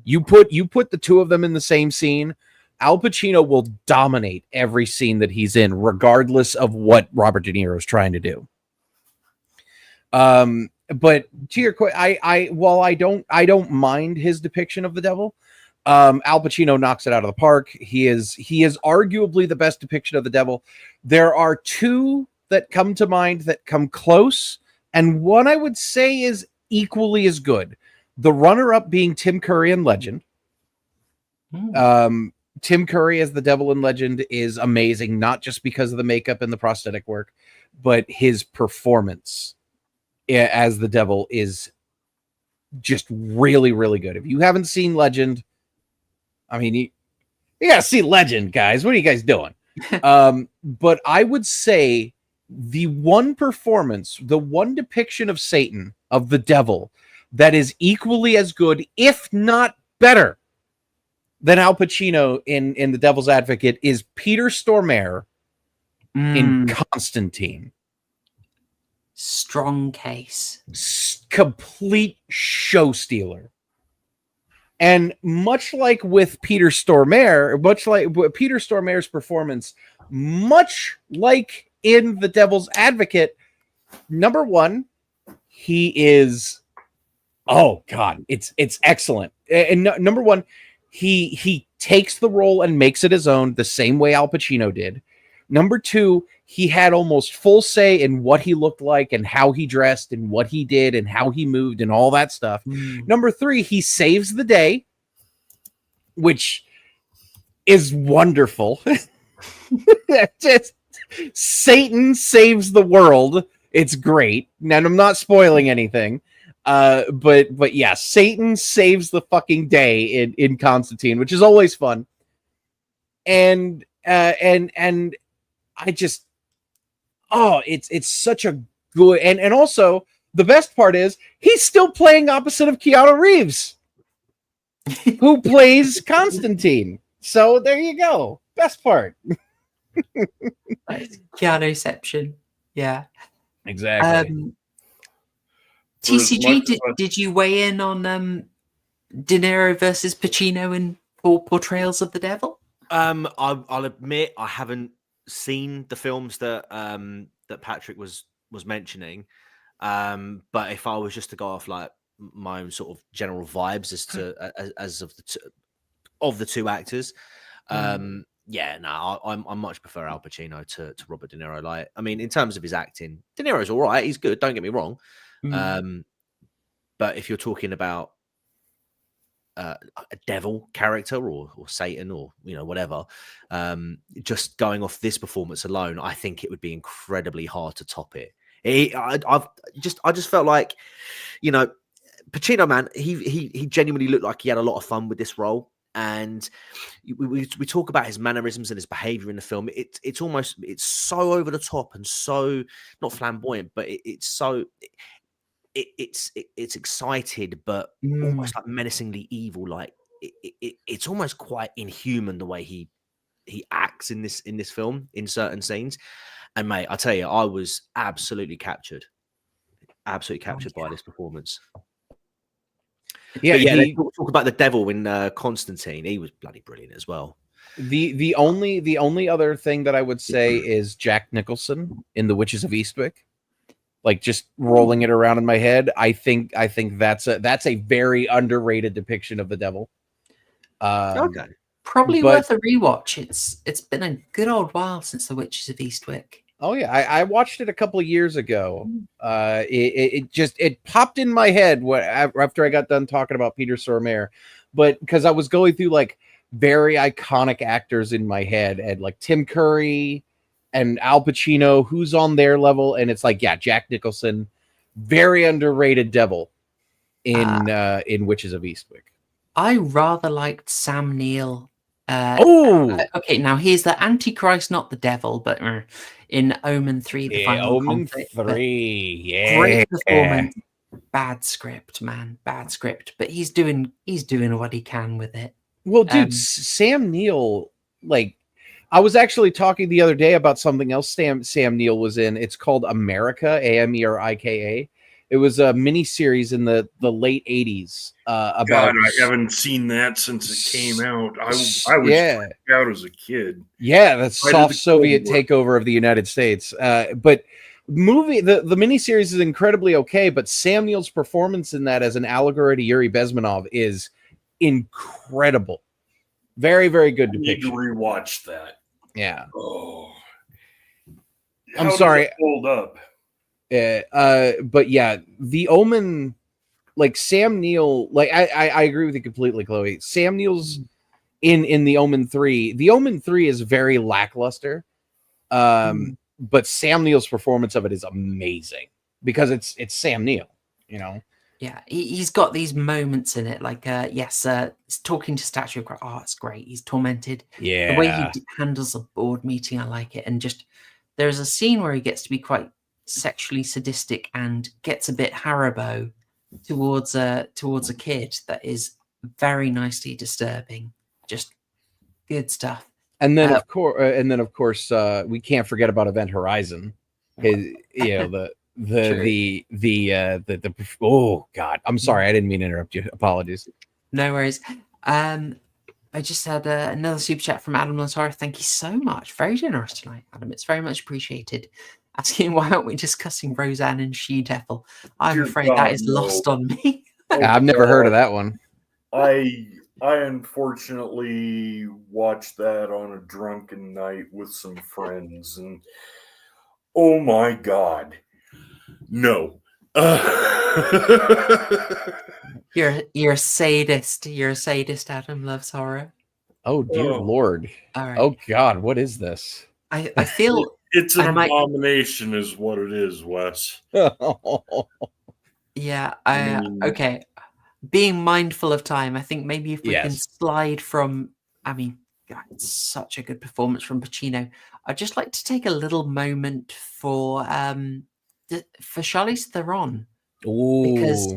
Speaker 10: You put the two of them in the same scene, Al Pacino will dominate every scene that he's in, regardless of what Robert De Niro is trying to do. But to your question, while I don't mind his depiction of the devil, Al Pacino knocks it out of the park. He is arguably the best depiction of the devil. There are two that come to mind that come close, and one I would say is equally as good. The runner-up being Tim Curry in Legend. Tim Curry as the devil in Legend is amazing, not just because of the makeup and the prosthetic work, but his performance as the devil is just really, really good. If you haven't seen Legend, I mean, you gotta see Legend, guys. What are you guys doing? But I would say the one performance, the one depiction of Satan, of the devil, that is equally as good, if not better, than Al Pacino in The Devil's Advocate is Peter Stormare in Constantine.
Speaker 7: Strong case.
Speaker 10: Complete show stealer. And much like with Peter Stormare, much like Peter Stormare's performance, much like in The Devil's Advocate, number one, he is, oh God, it's excellent. And number one, he takes the role and makes it his own, the same way Al Pacino did. Number two, he had almost full say in what he looked like and how he dressed and what he did and how he moved and all that stuff. Number three, he saves the day, which is wonderful. Just Satan saves the world. It's great. And I'm not spoiling anything. But yeah, Satan saves the fucking day in Constantine, which is always fun. And I just, it's such a good, and also the best part is he's still playing opposite of Keanu Reeves, who plays Constantine. So there you go. Best part.
Speaker 7: Keanuception. Yeah.
Speaker 10: Exactly.
Speaker 7: TCG, did you weigh in on De Niro versus Pacino in portrayals of the devil?
Speaker 9: I'll admit I haven't seen the films that that Patrick was mentioning, but if I was just to go off like my own sort of general vibes as to as of the two actors, yeah, no, I much prefer Al Pacino to Robert De Niro. Like, I mean, in terms of his acting, De Niro's all right. He's good. Don't get me wrong. But if you're talking about a devil character or Satan or whatever, just going off this performance alone, I think it would be incredibly hard to top it. I just felt like, Pacino, man, he genuinely looked like he had a lot of fun with this role. And we talk about his mannerisms and his behavior in the film. It's so over the top and so not flamboyant, but it's excited, but almost like menacingly evil. Like it's almost quite inhuman the way he acts in this film in certain scenes. And mate, I tell you, I was absolutely captured by this performance. Yeah, talk about the devil in Constantine. He was bloody brilliant as well.
Speaker 10: The only other thing that I would say is Jack Nicholson in The Witches of Eastwick. Like, just rolling it around in my head, I think that's a very underrated depiction of the devil.
Speaker 7: Okay, probably worth a rewatch. It's been a good old while since The Witches of Eastwick.
Speaker 10: Oh yeah, I watched it a couple of years ago. It popped in my head after I got done talking about Peter Stormare, but because I was going through like very iconic actors in my head, and like Tim Curry and Al Pacino, who's on their level, and it's like, yeah, Jack Nicholson, very underrated devil in Witches of Eastwick.
Speaker 7: I rather liked Sam Neill. Okay, now he's the Antichrist, not the devil, but in Omen 3, the final
Speaker 10: Omen
Speaker 7: conflict,
Speaker 10: 3, yeah,
Speaker 7: great performance. Bad script, man, bad script, but he's doing what he can with it.
Speaker 10: Well, dude, Sam Neill, like, I was actually talking the other day about something else Sam Neill was in. It's called America, Amerika. It was a miniseries in the late 80s. About
Speaker 8: God, I haven't seen that since it came out. I was freaked out as a kid.
Speaker 10: Yeah, that's soft Soviet takeover of the United States. But the miniseries is incredibly okay, but Sam Neill's performance in that as an allegory to Yuri Bezmenov is incredible. Very, very good depiction.
Speaker 8: I need to rewatch that.
Speaker 10: Yeah.
Speaker 8: Oh.
Speaker 10: I'm sorry.
Speaker 8: Does it hold up?
Speaker 10: But yeah, The Omen, like Sam Neill, like I agree with you completely, Chloe. Sam Neill's in The Omen 3. The Omen 3 is very lackluster. But Sam Neill's performance of it is amazing because it's Sam Neill,
Speaker 7: Yeah, he's got these moments in it, like talking to Statue of Christ. Oh, it's great. He's tormented.
Speaker 10: Yeah,
Speaker 7: the way he handles a board meeting, I like it, and just there's a scene where he gets to be quite sexually sadistic and gets a bit Haribo towards a kid that is very nicely disturbing. Just good stuff.
Speaker 10: And then of course, we can't forget about Event Horizon. His, the oh god, I'm sorry, I didn't mean to interrupt you. Apologies.
Speaker 7: No worries. I just had another super chat from Adam Lazar. Thank you so much. Very generous tonight, Adam. It's very much appreciated. Asking why aren't we discussing Roseanne and She-Devil? I'm afraid that is lost on me.
Speaker 10: I've never heard of that one.
Speaker 8: I unfortunately watched that on a drunken night with some friends, and oh my god, no.
Speaker 7: You're a sadist. You're a sadist. Adam loves horror.
Speaker 10: Oh dear Lord.
Speaker 7: All right.
Speaker 10: Oh God, what is this?
Speaker 7: I feel
Speaker 8: it's an abomination, is what it is, Wes.
Speaker 7: Yeah. Okay. Being mindful of time, I think maybe if we can slide from, I mean, God, it's such a good performance from Pacino. I'd just like to take a little moment for Charlize Theron.
Speaker 10: Ooh.
Speaker 7: Because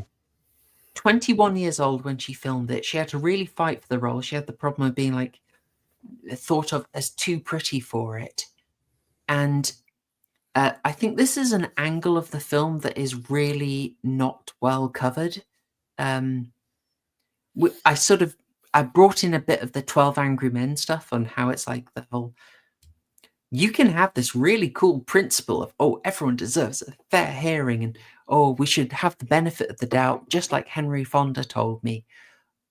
Speaker 7: 21 years old when she filmed it, she had to really fight for the role. She had the problem of being like thought of as too pretty for it. And I think this is an angle of the film that is really not well covered. I brought in a bit of the 12 Angry Men stuff on how it's like the whole, you can have this really cool principle of, oh, everyone deserves a fair hearing, and oh, we should have the benefit of the doubt, just like Henry Fonda told me.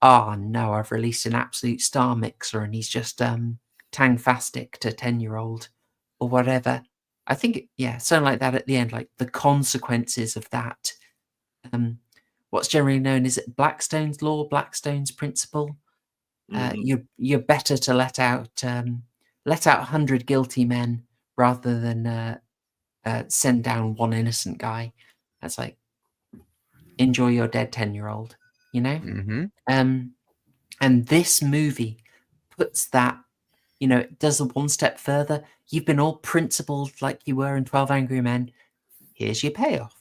Speaker 7: Oh no, I've released an absolute star mixer and he's just tang-fastic to 10-year-old or whatever. I think, something like that at the end, like the consequences of that. What's generally known as Blackstone's law, Blackstone's principle. You're better to let out 100 guilty men rather than send down one innocent guy. That's like, enjoy your dead 10-year-old, you know?
Speaker 10: Mm-hmm.
Speaker 7: And this movie puts that, does it one step further. You've been all principled like you were in 12 Angry Men. Here's your payoff.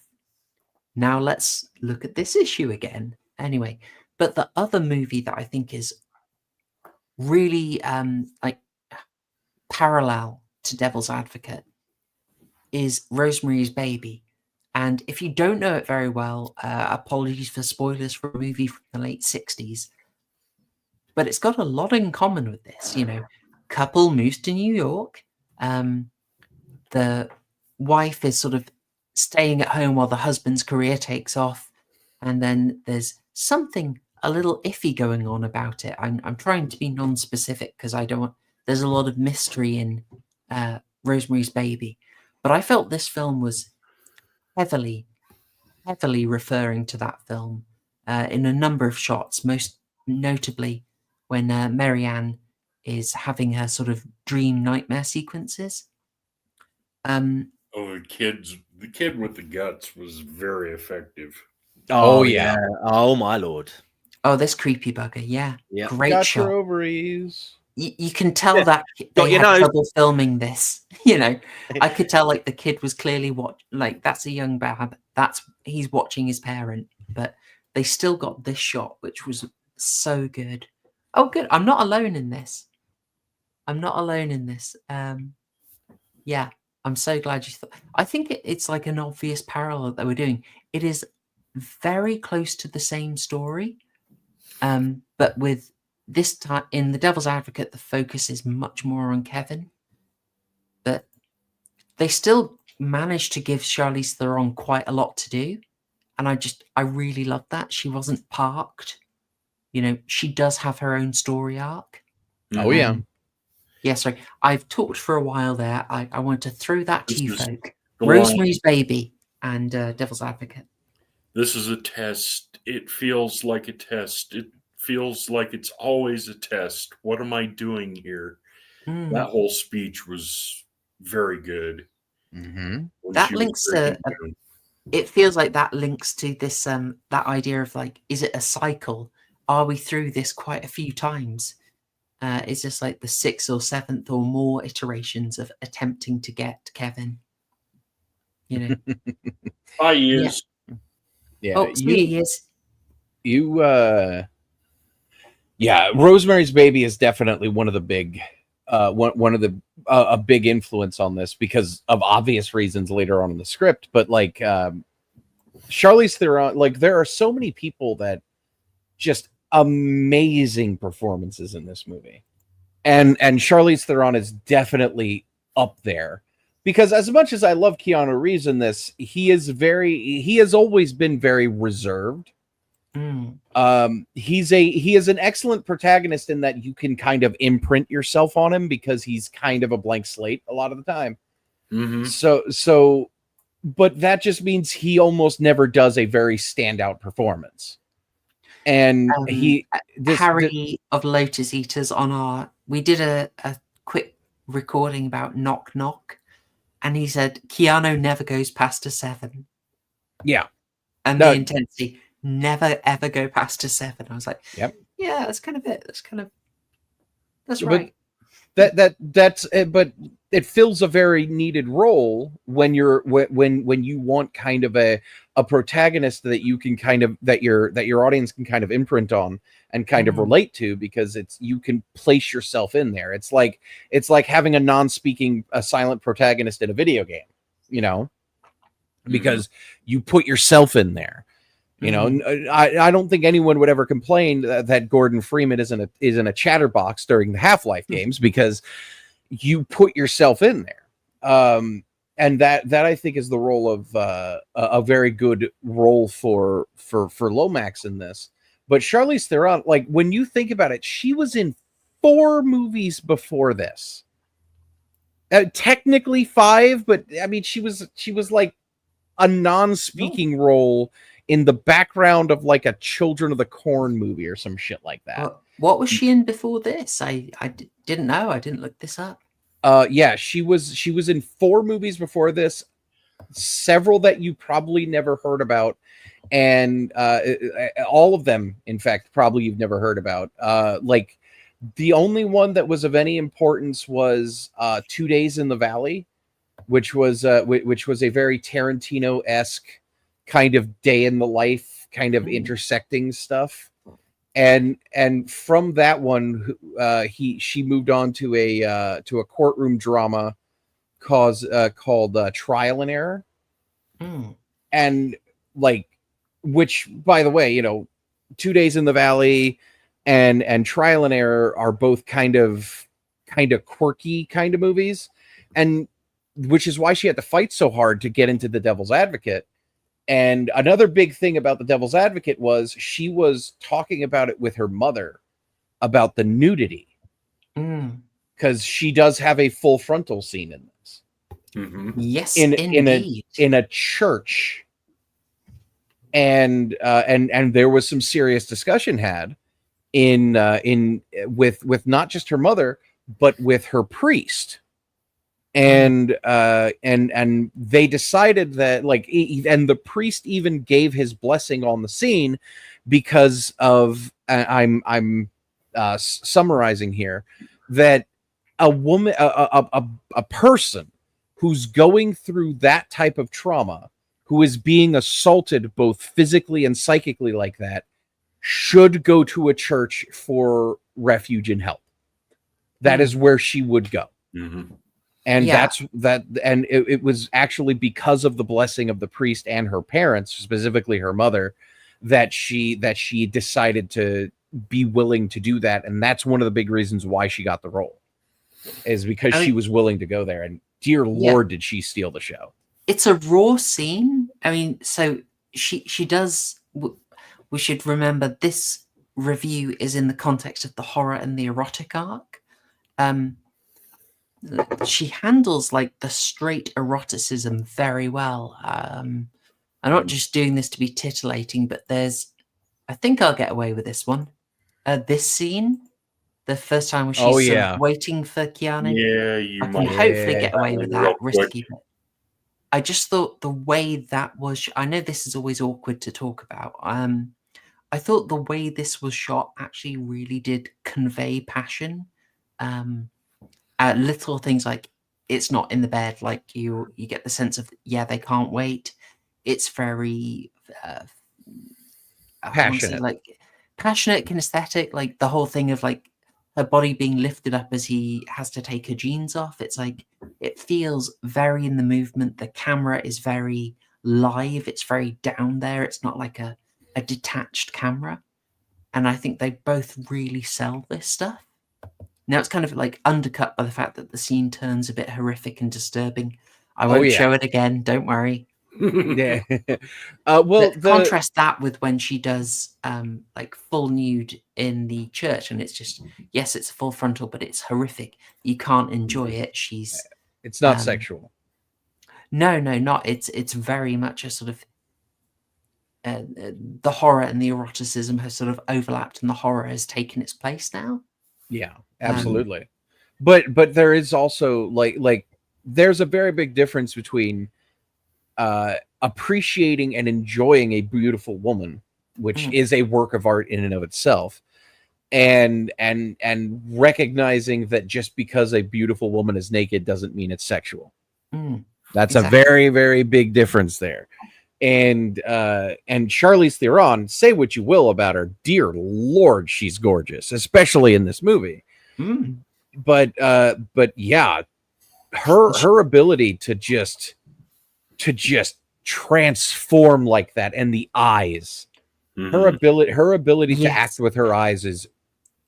Speaker 7: Now let's look at this issue again. Anyway, but the other movie that I think is really parallel to Devil's Advocate is Rosemary's Baby. And if you don't know it very well, apologies for spoilers for a movie from the late 60s. But it's got a lot in common with this. Couple moves to New York. The wife is sort of staying at home while the husband's career takes off. And then there's something a little iffy going on about it. I'm trying to be non-specific because I don't want... There's a lot of mystery in Rosemary's Baby. But I felt this film was heavily referring to that film in a number of shots, most notably when Marianne is having her sort of dream nightmare sequences.
Speaker 8: The kid with the guts was very effective.
Speaker 9: Oh yeah. Oh my lord.
Speaker 7: Oh, this creepy bugger. Yeah. Great
Speaker 10: Got
Speaker 7: shot.
Speaker 10: your ovaries.
Speaker 7: You can tell that they had trouble filming this. I could tell like the kid was clearly that's a young Bab. He's watching his parent, but they still got this shot, which was so good. Oh, good. I'm not alone in this. Yeah, I'm so glad you thought. I think it's like an obvious parallel that we're doing. It is very close to the same story, but with this time in The Devil's Advocate, the focus is much more on Kevin. But they still managed to give Charlize Theron quite a lot to do, and I really love that she wasn't parked. She does have her own story arc.
Speaker 10: Oh yeah.
Speaker 7: Yeah, sorry. I've talked for a while there. I want to throw that to you folk. Rosemary's Baby and Devil's Advocate.
Speaker 8: This is a test. It feels like a test. It feels like it's always a test. What am I doing here? That whole speech was very good.
Speaker 10: Mm-hmm.
Speaker 7: That links to... It feels like that links to this that idea of like, is it a cycle? Are we through this quite a few times? is just like the 6th or 7th or more iterations of attempting to get Kevin. You know,
Speaker 8: I use.
Speaker 10: Yeah,
Speaker 7: oh, he is.
Speaker 10: Yeah, Rosemary's Baby is definitely one of the big, one of the a big influence on this because of obvious reasons later on in the script. But like Charlize Theron, like there are so many people that just amazing performances in this movie, and Charlize Theron is definitely up there. Because as much as I love Keanu Reeves in this, he has always been very reserved. He is an excellent protagonist in that you can kind of imprint yourself on him because he's kind of a blank slate a lot of the time. So, but that just means he almost never does a very standout performance. And
Speaker 7: Harry of Lotus Eaters we did a quick recording about Knock Knock. And he said, Keanu never goes past a 7.
Speaker 10: Yeah.
Speaker 7: And the intensity, never, ever go past a 7. I was like,
Speaker 10: yep.
Speaker 7: Yeah, that's kind of it. That's right.
Speaker 10: That's but it fills a very needed role when when you want kind of a protagonist that you can kind of, that your audience can kind of imprint on and kind of relate to, because you can place yourself in there. It's like having a non-speaking, a silent protagonist in a video game, you know, because you put yourself in there. You know, I don't think anyone would ever complain that Gordon Freeman isn't a chatterbox during the Half-Life games, because you put yourself in there. And that I think is the role of a very good role for Lomax in this. But Charlize Theron, like when you think about it, she was in 4 movies before this. Technically 5, but I mean she was like a non-speaking role in the background of like a Children of the Corn movie or some shit like that.
Speaker 7: What was she in before this? I didn't know. I didn't look this up.
Speaker 10: Yeah, she was in 4 movies before this, several that you probably never heard about, and all of them, in fact, probably you've never heard about. Like the only one that was of any importance was 2 Days in the Valley, which was a very Tarantino-esque kind of day in the life, kind of intersecting stuff. And from that one, she moved on to a courtroom drama called Trial and Error, and like, which, by the way, you know, 2 Days in the Valley and Trial and Error are both kind of quirky kind of movies, and which is why she had to fight so hard to get into The Devil's Advocate. And another big thing about The Devil's Advocate was she was talking about it with her mother about the nudity, because she does have a full frontal scene in this.
Speaker 7: Yes, indeed.
Speaker 10: In a church, and there was some serious discussion had with not just her mother but with her priest. And they decided that, like, and the priest even gave his blessing on the scene because of, I'm summarizing here, that a woman, a person who's going through that type of trauma, who is being assaulted both physically and psychically like that, should go to a church for refuge and help. That is where she would go. And it was actually because of the blessing of the priest and her parents, specifically her mother, that she decided to be willing to do that. And that's one of the big reasons why she got the role, is because she was willing to go there. And dear Lord, did she steal the show.
Speaker 7: It's a raw scene. I mean, so she does. We should remember this review is in the context of the horror and the erotic arc. She handles like the straight eroticism very well. I'm not just doing this to be titillating, but I think I'll get away with this one. This scene, the first time when she's waiting for Keanu.
Speaker 8: Yeah, you
Speaker 7: I can hopefully get away with that risky bit. I just thought the way that was, I know this is always awkward to talk about. thought the way this was shot actually really did convey passion. Little things like it's not in the bed, like you get the sense of they can't wait. It's very
Speaker 10: passionate,
Speaker 7: passionate, kinesthetic, like the whole thing of like her body being lifted up as he has to take her jeans off. It's like it feels very in the movement. The camera is very live. It's very down there. It's not like a detached camera. And I think they both really sell this stuff. Now it's kind of like undercut by the fact that the scene turns a bit horrific and disturbing. I won't show it again. Don't worry.
Speaker 10: Yeah.
Speaker 7: Contrast that with when she does like full nude in the church, and it's just yes, it's full frontal, but it's horrific. You can't enjoy it.
Speaker 10: It's not sexual.
Speaker 7: No, not. It's very much a sort of the horror and the eroticism has sort of overlapped, and the horror has taken its place now.
Speaker 10: Yeah, absolutely. But there is also like there's a very big difference between appreciating and enjoying a beautiful woman, which is a work of art in and of itself, and recognizing that just because a beautiful woman is naked doesn't mean it's sexual. That's a very, very big difference there. And Charlize Theron, say what you will about her, dear Lord, she's gorgeous, especially in this movie. But yeah, her ability to just transform like that, and the eyes, her ability to act with her eyes is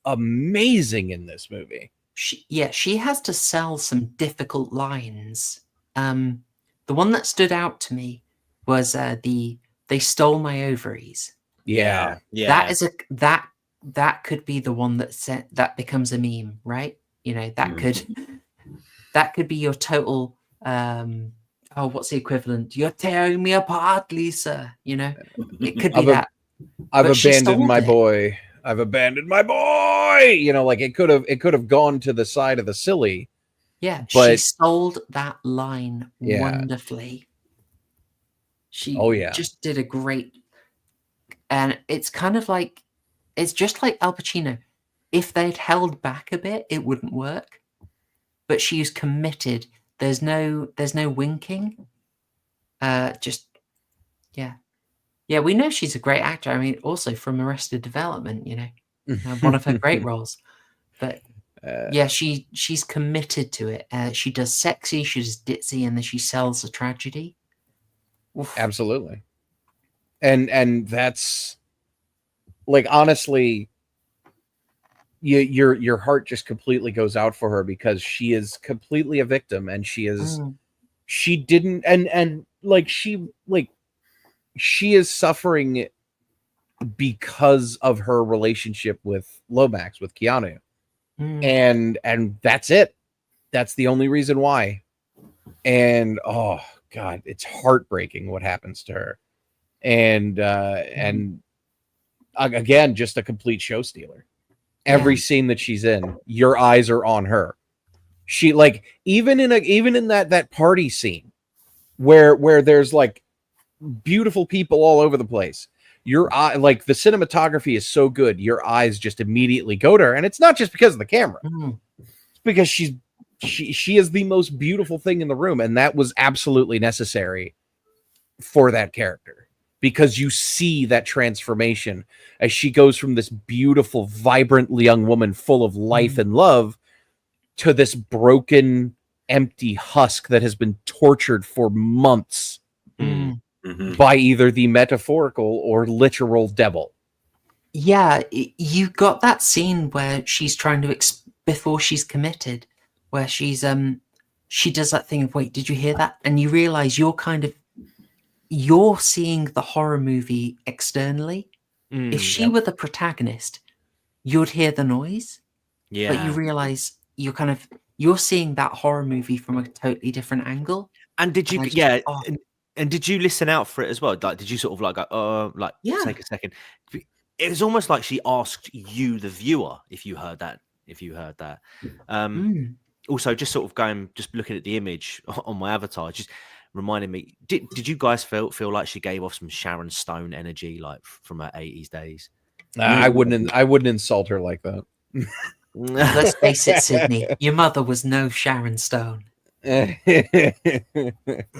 Speaker 10: amazing in this movie.
Speaker 7: She has to sell some difficult lines. The one that stood out to me was they stole my ovaries.
Speaker 10: Yeah.
Speaker 7: That is that could be the one that becomes a meme, right? You know, that could be your total what's the equivalent? You're tearing me apart, Lisa. You know, it could be that.
Speaker 10: I've abandoned my boy. I've abandoned my boy. You know, like it could have gone to the side of the silly.
Speaker 7: Yeah,
Speaker 10: but
Speaker 7: she sold that line wonderfully. She just did a great, and it's kind of like, it's just like Al Pacino. If they'd held back a bit, it wouldn't work. But she's committed. There's no winking. Yeah. We know she's a great actor. I mean, also from Arrested Development, you know, one of her great roles. But she's committed to it. She does sexy, she does ditzy, and then she sells the tragedy. Oof.
Speaker 10: Absolutely. And that's like, honestly, your heart just completely goes out for her, because she is completely a victim, and she is she is suffering because of her relationship with Lomax, with Keanu. And that's it. That's the only reason why. And oh God, it's heartbreaking what happens to her. And again, just a complete show stealer. Every scene that she's in, your eyes are on her. She, like, even in that party scene where there's like beautiful people all over the place, your eye, like, the cinematography is so good, your eyes just immediately go to her. And it's not just because of the camera. It's because she is the most beautiful thing in the room, and that was absolutely necessary for that character, because you see that transformation as she goes from this beautiful, vibrant young woman full of life and love to this broken, empty husk that has been tortured for months by either the metaphorical or literal devil.
Speaker 7: Yeah, you got that scene where she's trying to before she's committed, where she's she does that thing of, wait, did you hear that? And you realize you're seeing the horror movie externally. If she were the protagonist, you'd hear the noise. Yeah. But you realize you're seeing that horror movie from a totally different angle.
Speaker 9: And did you and did you listen out for it as well? Like, did you sort of like go, take a second? It was almost like she asked you, the viewer, if you heard that. Also, just sort of just looking at the image on my avatar, just reminded me. Did you guys feel like she gave off some Sharon Stone energy, like from her 80s days?
Speaker 10: I wouldn't insult her like that.
Speaker 7: Let's face it, Sydney. Your mother was no Sharon Stone.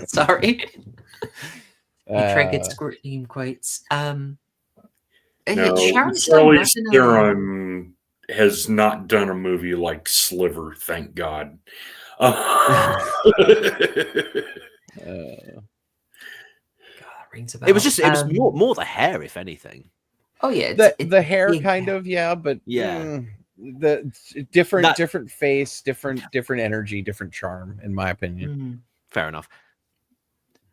Speaker 7: Sorry. You triggered scream quotes.
Speaker 8: No,
Speaker 7: Sharon
Speaker 8: Charlize Theron has not done a movie like Sliver, thank God.
Speaker 7: Rings a bell.
Speaker 9: It was more the hair, if anything.
Speaker 7: Oh yeah,
Speaker 10: the hair kind of, yeah, but the different face, different energy, different charm, in my opinion.
Speaker 9: Fair enough.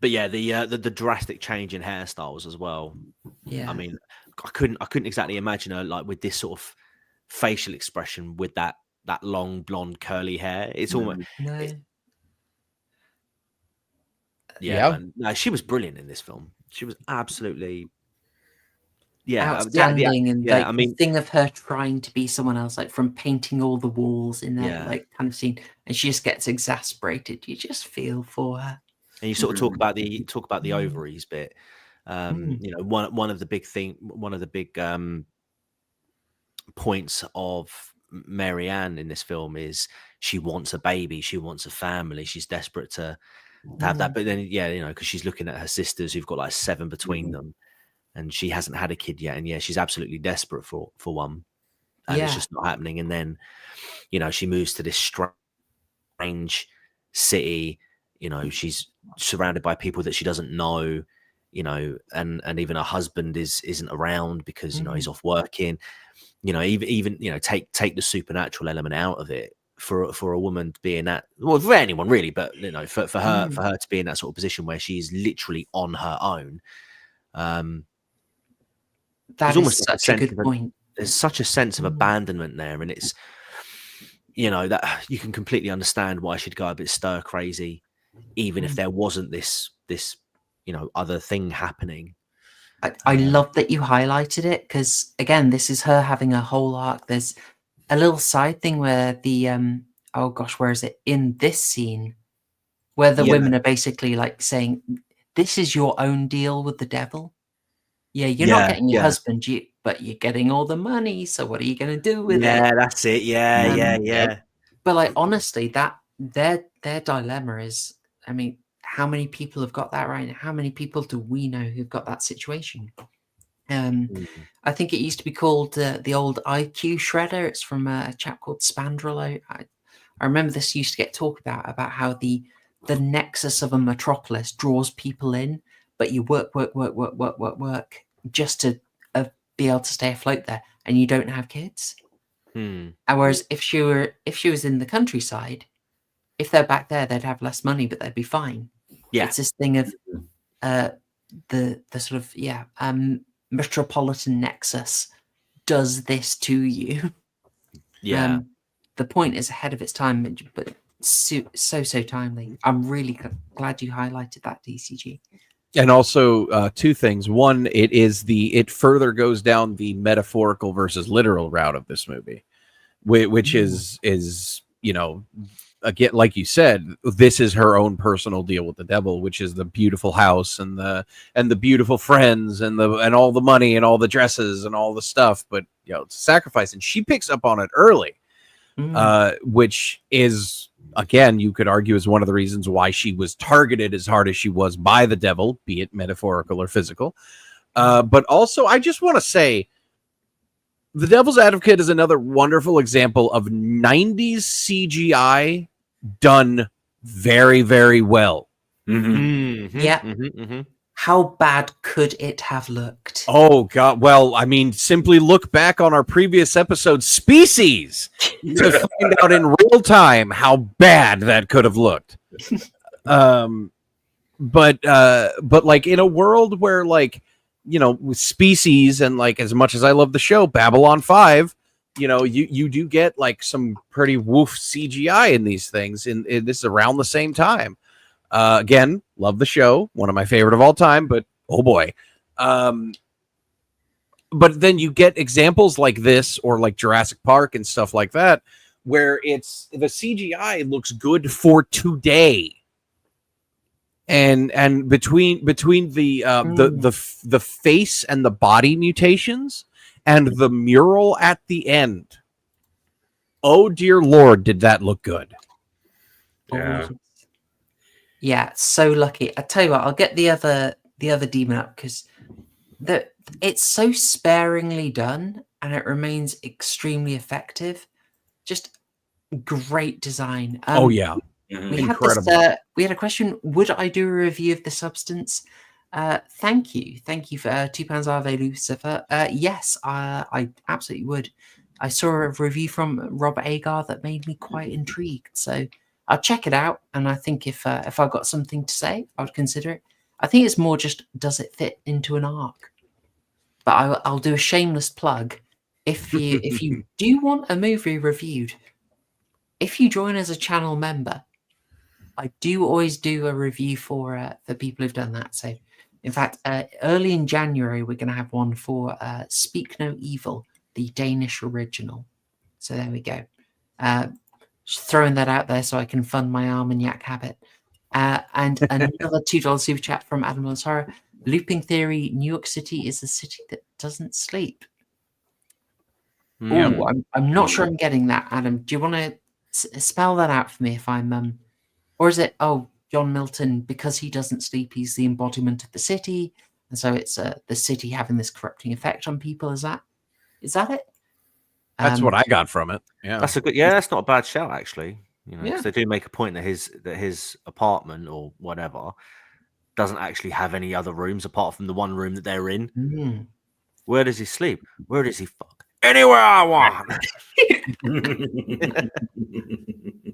Speaker 9: But yeah, the drastic change in hairstyles as well.
Speaker 7: Yeah,
Speaker 9: I mean, I couldn't exactly imagine her like with this sort of facial expression with that long blonde curly hair. It's almost no, she was brilliant in this film. She was absolutely
Speaker 7: outstanding. And I mean, the thing of her trying to be someone else, like from painting all the walls in that like kind of scene, and she just gets exasperated. You just feel for her.
Speaker 9: And you sort of talk about the ovaries bit. You know, one of the big points of Mary Ann in this film is she wants a baby, she wants a family, she's desperate to have that. But then, you know, because she's looking at her sisters who've got like 7 between them, and she hasn't had a kid yet, and she's absolutely desperate for one, and it's just not happening. And then, you know, she moves to this strange city. You know, she's surrounded by people that she doesn't know. You know, and even her husband isn't around because you know he's off working. You know, even you know, take the supernatural element out of it. For a woman to be in that, well, for anyone really, but you know, for her to be in that sort of position where she's literally on her own,
Speaker 7: that is such a good point.
Speaker 9: There's such a sense of abandonment there, and it's, you know, that you can completely understand why she'd go a bit stir crazy, even if there wasn't this you know other thing happening.
Speaker 7: I love that you highlighted it, because again, this is her having a whole arc. There's a little side thing where the oh gosh, where is it in this scene where the women are basically like saying, this is your own deal with the devil. You're not getting your husband, but you're getting all the money, so what are you going to do with it?
Speaker 9: That's it. Yeah.
Speaker 7: But like, honestly, that their dilemma is, I mean, how many people have got that right now? How many people do we know who've got that situation? I think it used to be called the old IQ shredder. It's from a chap called Spandrel. I remember this used to get talked about how the nexus of a metropolis draws people in, but you work just to be able to stay afloat there, and you don't have kids. Whereas if she was in the countryside, if they're back there, they'd have less money, but they'd be fine. It's this thing of the sort of metropolitan nexus does this to you. The point is ahead of its time, but so timely. I'm really glad you highlighted that, DCG.
Speaker 10: And also 2 things. One, it further goes down the metaphorical versus literal route of this movie, which is you know, again, like you said, this is her own personal deal with the devil, which is the beautiful house and the beautiful friends and all the money and all the dresses and all the stuff. But you know, it's a sacrifice, and she picks up on it early, which is, again, you could argue is one of the reasons why she was targeted as hard as she was by the devil, be it metaphorical or physical. But also, I just want to say, The Devil's Advocate is another wonderful example of 90s CGI done very, very well.
Speaker 7: How bad could it have looked?
Speaker 10: Oh, God. Well, I mean, simply look back on our previous episode, Species, to find out in real time how bad that could have looked. But like in a world where, like, you know, with Species and like, as much as I love the show, Babylon 5, you know, you do get like some pretty woof CGI in these things. And this is around the same time. Again, love the show, one of my favorite of all time, but oh boy. But then you get examples like this, or like Jurassic Park and stuff like that, where the CGI looks good for today. and between the face and the body mutations and the mural at the end. Oh dear Lord, did that look good?
Speaker 8: Yeah.
Speaker 7: Yeah, so lucky. I tell you what, I'll get the other demon up because it's so sparingly done and it remains extremely effective. Just great design.
Speaker 10: Oh yeah.
Speaker 7: We
Speaker 10: Incredible.
Speaker 7: had this, we had a question. Would I do a review of The Substance? Thank you for £2 Ave Lucifer. Yes, I absolutely would. I saw a review from Rob Agar that made me quite intrigued, so I'll check it out. And I think if I got something to say, I would consider it. I think it's more just, does it fit into an arc? But I'll do a shameless plug. If you do want a movie reviewed, if you join as a channel member, I do always do a review for people who've done that. So, in fact, early in January, we're going to have one for Speak No Evil, the Danish original. So there we go. Just throwing that out there so I can fund my Armagnac habit. And another $2 super chat from Adam Lansara. Looping theory, New York City is a city that doesn't sleep.
Speaker 10: Yeah.
Speaker 7: Ooh, I'm not sure I'm getting that, Adam. Do you want to spell that out for me if I'm... Or is it, John Milton, because he doesn't sleep, he's the embodiment of the city, and so it's the city having this corrupting effect on people? Is that it?
Speaker 10: That's what I got from it. Yeah,
Speaker 9: that's a good. Yeah, that's not a bad shout actually. You know, 'cause
Speaker 7: Yeah.
Speaker 9: they do make a point that his apartment or whatever doesn't actually have any other rooms apart from the one room that they're in.
Speaker 7: Mm.
Speaker 9: Where does he sleep? Where does he fuck? Anywhere I want.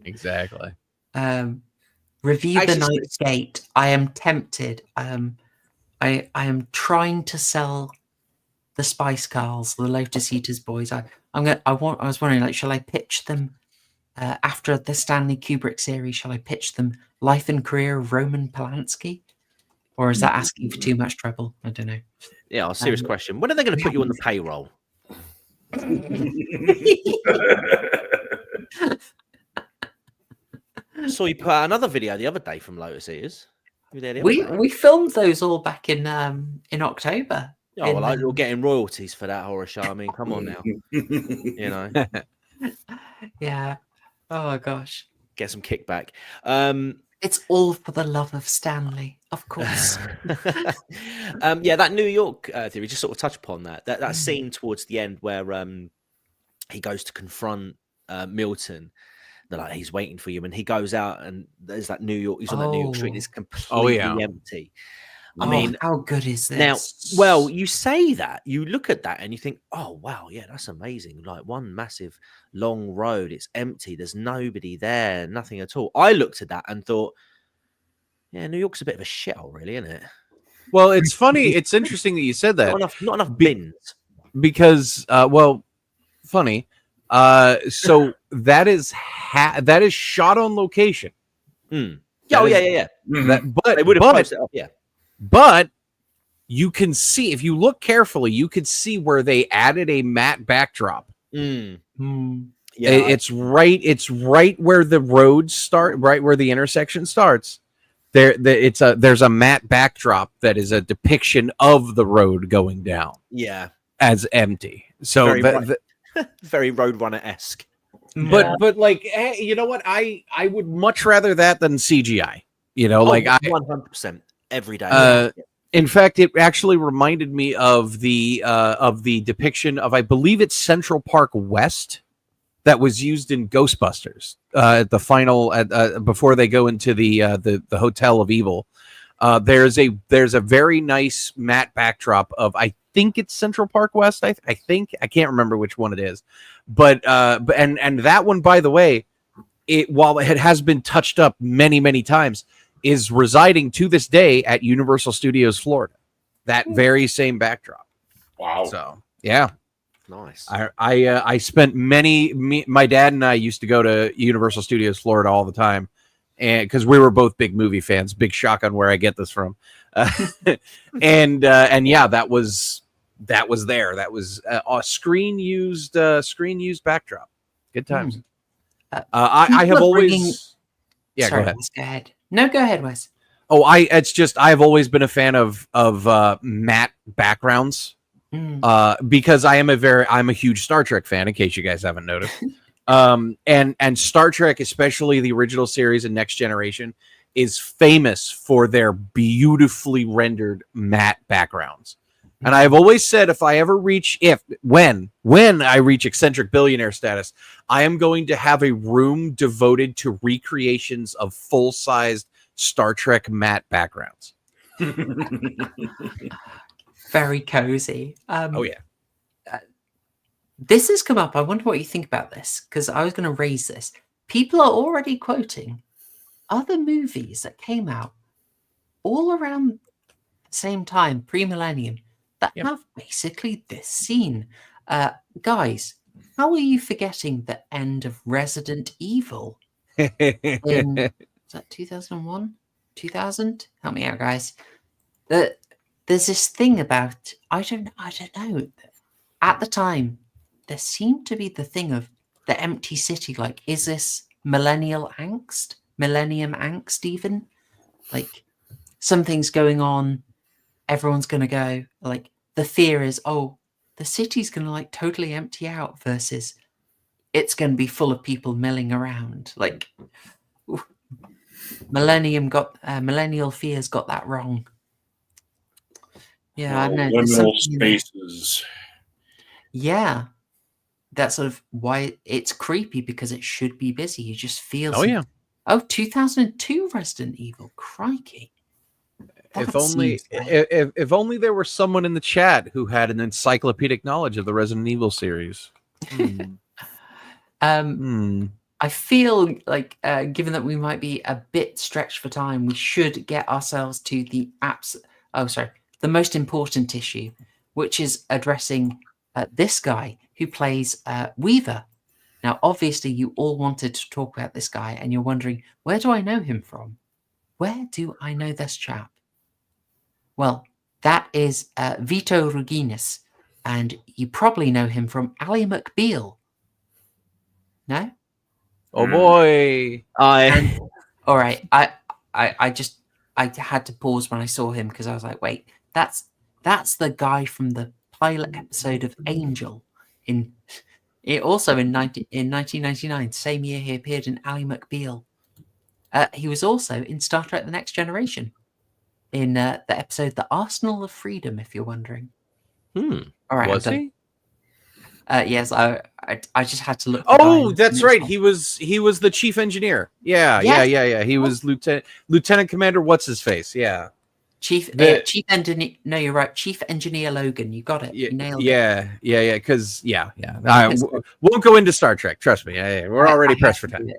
Speaker 10: Exactly.
Speaker 7: Review
Speaker 9: Actually,
Speaker 7: The Night's Gate. I am tempted. I am trying to sell the Spice Girls, the Lotus Eaters boys. I was wondering, like, shall I pitch them after the Stanley Kubrick series? Shall I pitch them Life and Career of Roman Polanski, or is that asking for too much trouble? I don't know.
Speaker 9: Yeah, a serious question. When are they going to put you on the payroll? Saw you put out another video the other day from Lotus Eaters. You were there the other day.
Speaker 7: We filmed those all back in October.
Speaker 9: Oh, well, you're getting royalties for that horror show. I mean, come on now. You know.
Speaker 7: Yeah. Oh gosh.
Speaker 9: Get some kickback.
Speaker 7: It's all for the love of Stanley, of course.
Speaker 9: Yeah, that New York theory, just sort of touch upon that scene towards the end where he goes to confront Milton. They're like, he's waiting for you, and he goes out, and there's that New York. He's on that New York street, and it's completely empty. I mean,
Speaker 7: how good is this?
Speaker 9: Now, well, you say that, you look at that, and you think, oh wow, yeah, that's amazing. Like one massive long road, it's empty. There's nobody there, nothing at all. I looked at that and thought, yeah, New York's a bit of a shithole, really, isn't it?
Speaker 10: Well, it's funny. It's interesting that you said that.
Speaker 9: Not enough bins.
Speaker 10: Because, funny. So that is shot on location.
Speaker 9: Mm. Yeah.
Speaker 10: But
Speaker 9: they would have posted it up, yeah.
Speaker 10: But you can see, if you look carefully, you could see where they added a matte backdrop.
Speaker 9: Mm.
Speaker 10: Yeah, it's right where the roads start, right where the intersection starts. There's a matte backdrop that is a depiction of the road going down.
Speaker 9: Yeah,
Speaker 10: as empty. So
Speaker 9: very Roadrunner-esque.
Speaker 10: But like, hey, you know what? I would much rather that than CGI. You know,
Speaker 9: 100% every day.
Speaker 10: In fact, it actually reminded me of the depiction of, I believe it's Central Park West, that was used in Ghostbusters at the final before they go into the Hotel of Evil. There's a very nice matte backdrop of, I think it's Central Park West. I think I can't remember which one it is, but that one, by the way, while it has been touched up many times, is residing to this day at Universal Studios Florida. That very same backdrop.
Speaker 8: Wow.
Speaker 10: So yeah.
Speaker 9: Nice.
Speaker 10: I spent my dad and I used to go to Universal Studios Florida all the time, and because we were both big movie fans. Big shock on where I get this from. And yeah, that was there. That was a screen used backdrop. Good times. I have always. Yeah,
Speaker 7: Sorry,
Speaker 10: go ahead.
Speaker 7: Wes, go ahead. No, go ahead, Wes.
Speaker 10: Oh, I've always been a fan of matte backgrounds. Because I'm a huge Star Trek fan, in case you guys haven't noticed. And Star Trek, especially the original series and Next Generation, is famous for their beautifully rendered matte backgrounds. And I've always said, when I reach eccentric billionaire status, I am going to have a room devoted to recreations of full-sized Star Trek matte backgrounds.
Speaker 7: Very cozy.
Speaker 10: Oh yeah.
Speaker 7: This has come up. I wonder what you think about this, because I was going to raise this. People are already quoting other movies that came out all around the same time, pre-millennium, that have basically this scene. Guys, how are you forgetting the end of Resident Evil? Is that 2001? 2000? Help me out, guys. There's this thing about, I don't know. At the time, there seemed to be the thing of the empty city. Like, is this millennium angst even? Like, something's going on, everyone's going to go. Like, the fear is, oh, the city's going to like totally empty out versus it's going to be full of people milling around. Like, millennial fears got that wrong. Yeah, I know.
Speaker 8: Liminal spaces.
Speaker 7: Yeah. That's sort of why it's creepy, because it should be busy. You just feel.
Speaker 10: Oh, yeah.
Speaker 7: Oh, 2002 Resident Evil. Crikey.
Speaker 10: If only there were someone in the chat who had an encyclopedic knowledge of the Resident Evil series.
Speaker 7: I feel like, given that we might be a bit stretched for time, we should get ourselves to the the most important issue, which is addressing this guy who plays Weaver. Now, obviously, you all wanted to talk about this guy, and you're wondering, where do I know him from? Where do I know this chap? Well, that is Vito Ruginis, and you probably know him from Ally McBeal. No?
Speaker 10: Oh boy!
Speaker 7: All right. I had to pause when I saw him, because I was like, wait, that's the guy from the pilot episode of Angel in 1999, same year he appeared in Ally McBeal. He was also in Star Trek: The Next Generation in the episode The Arsenal of Freedom, if you're wondering.
Speaker 10: All
Speaker 7: right,
Speaker 10: was he?
Speaker 7: Yes, I just had to look.
Speaker 10: Oh, that's right. He was the chief engineer. Yeah. He was Lieutenant Commander. What's his face? Yeah.
Speaker 7: Chief engineer. No, you're right. Chief Engineer Logan. You got it. You nailed it. Yeah. Because I won't go into Star Trek. Trust me. We're already pressed for time.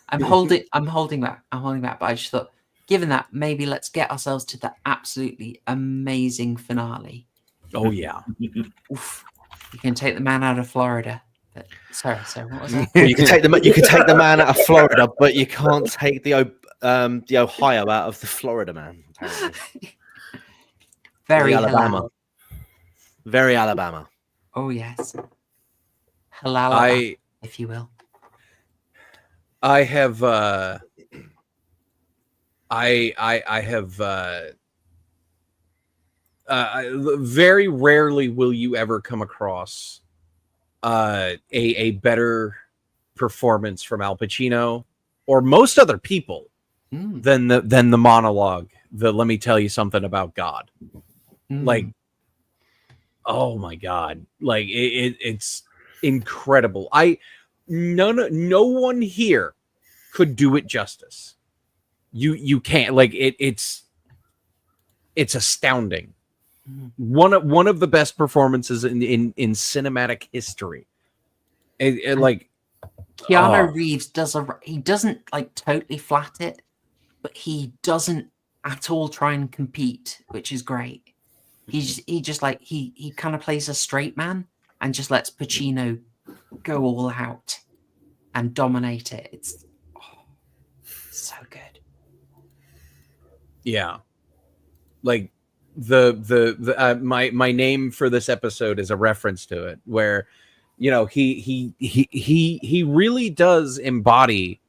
Speaker 7: I'm holding back. But I just thought, given that, maybe let's get ourselves to the absolutely amazing finale.
Speaker 10: Oh yeah.
Speaker 7: Oof. You can take the man out of Florida. But, sorry, what was that?
Speaker 9: You can take the man out of Florida, but you can't take the Ohio out of the Florida man. Apparently.
Speaker 7: Very
Speaker 9: Alabama.
Speaker 7: halal.
Speaker 9: Very Alabama.
Speaker 7: Oh yes. Halal, if you will.
Speaker 10: I have very rarely will you ever come across a better performance from Al Pacino or most other people than the monologue. Let me tell you something about God. Like, oh my God, like it's incredible. No one here could do it justice. You can't. Like it's astounding. One of the best performances in cinematic history. Like
Speaker 7: Keanu Reeves he doesn't like totally flat it, but he doesn't at all try and compete, which is great. He just like he kind of plays a straight man and just lets Pacino go all out and dominate it. It's so good.
Speaker 10: Yeah, like my name for this episode is a reference to it, where he really does embody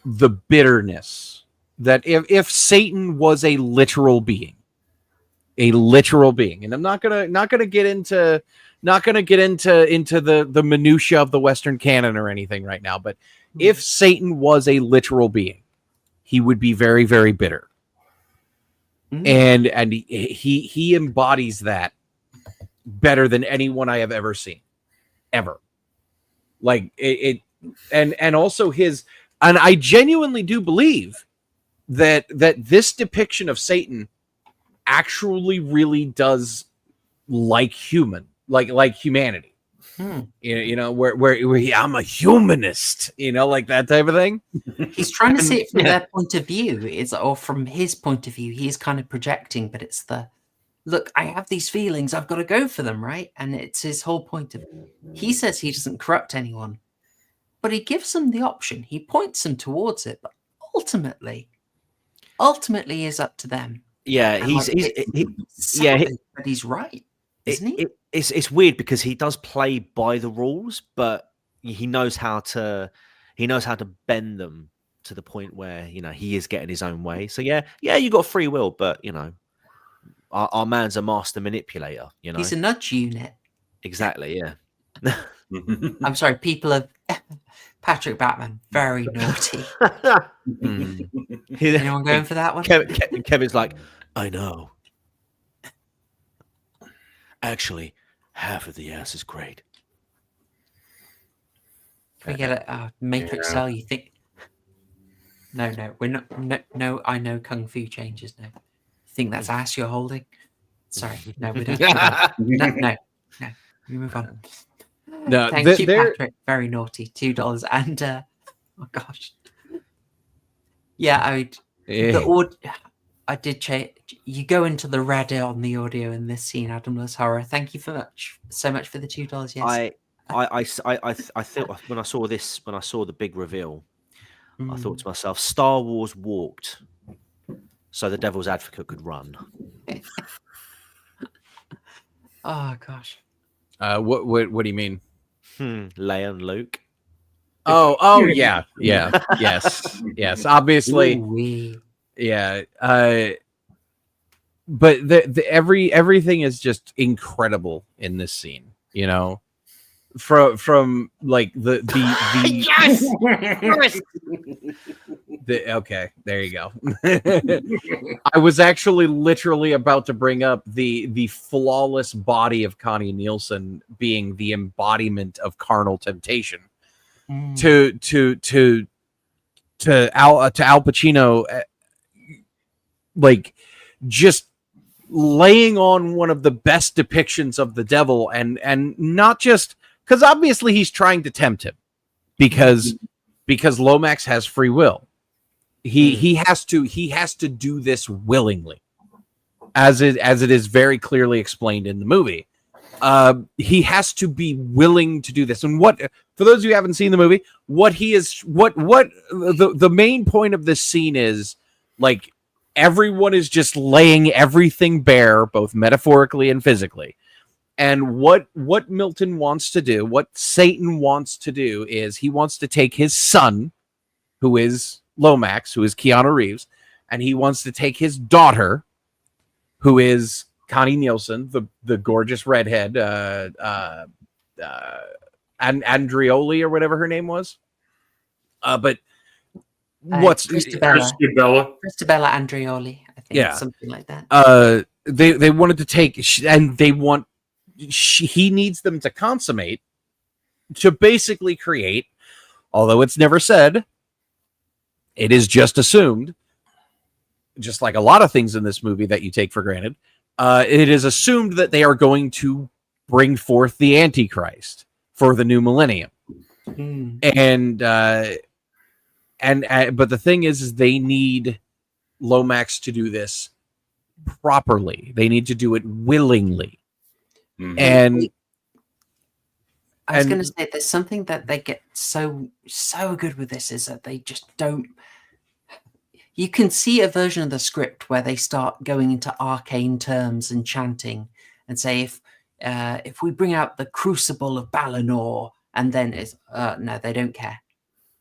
Speaker 10: the bitterness that if Satan was a literal being, and I'm not gonna get into the minutia of the Western canon or anything right now, but if Satan was a literal being, he would be very, very bitter. And he embodies that better than anyone I have ever seen, ever. Like it and also his, and I genuinely do believe that this depiction of Satan actually really does like humanity. You know, where I'm a humanist, you know, like that type of thing.
Speaker 7: He's trying to see it from their point of view, or from his point of view. He's kind of projecting, but it's look, I have these feelings, I've got to go for them, right? And it's his whole point of he says he doesn't corrupt anyone, but he gives them the option. He points them towards it, but ultimately is up to them.
Speaker 9: Yeah,
Speaker 7: And
Speaker 9: he's
Speaker 7: but he's right, isn't he?
Speaker 9: It's weird because he does play by the rules, but he knows how to bend them to the point where, you know, he is getting his own way. So yeah, you got free will, but you know, our man's a master manipulator. You know,
Speaker 7: He's a nudge unit.
Speaker 9: Exactly. Yeah.
Speaker 7: I'm sorry, people of Patrick Batman, very naughty. Anyone going for that one?
Speaker 9: Kevin's like, I know. Actually, half of the ass is great.
Speaker 7: We get a Matrix style. You think? No, we're not. No, I know Kung Fu changes. No, you think that's ass you're holding? Sorry, no, we don't. No. We move on.
Speaker 10: No,
Speaker 7: thank you, Patrick. Very naughty. $2 and oh gosh, yeah. I did change. You go into the red on the audio in this scene, Adam Loves Horror. Thank you so much for the $2. Yes,
Speaker 9: I thought when I saw the big reveal, I thought to myself, Star Wars walked so the Devil's Advocate could run.
Speaker 7: Oh gosh.
Speaker 10: What do you mean?
Speaker 9: Leia and Luke.
Speaker 10: Oh yeah, yes. Obviously,
Speaker 7: Ooh-wee.
Speaker 10: Yeah. But everything is just incredible in this scene. You know, from like the
Speaker 7: yes.
Speaker 10: Okay, there you go. I was actually literally about to bring up the flawless body of Connie Nielsen being the embodiment of carnal temptation. To Al Pacino, like just laying on one of the best depictions of the devil, and not just because obviously he's trying to tempt him because Lomax has free will. He has to do this willingly, as it is very clearly explained in the movie. He has to be willing to do this. And what, for those of you who haven't seen the movie, what the main point of this scene is, like, everyone is just laying everything bare, both metaphorically and physically. And what Milton wants to do, what Satan wants to do, is he wants to take his son, who is Lomax, who is Keanu Reeves, and he wants to take his daughter, who is Connie Nielsen, the gorgeous redhead, Andrioli or whatever her name was. But what's
Speaker 7: Christabella Andrioli, I think, something like that.
Speaker 10: They wanted to take, and they want, he needs them to consummate, to basically create, although it's never said, it is just assumed, just like a lot of things in this movie that you take for granted, it is assumed that they are going to bring forth the Antichrist for the new millennium. And but the thing is they need Lomax to do this properly. They need to do it willingly. And
Speaker 7: I was going to say, there's something that they get so good with this, is that they just don't. You can see a version of the script where they start going into arcane terms and chanting and say, if we bring out the crucible of Balinor, and then it's no, they don't care.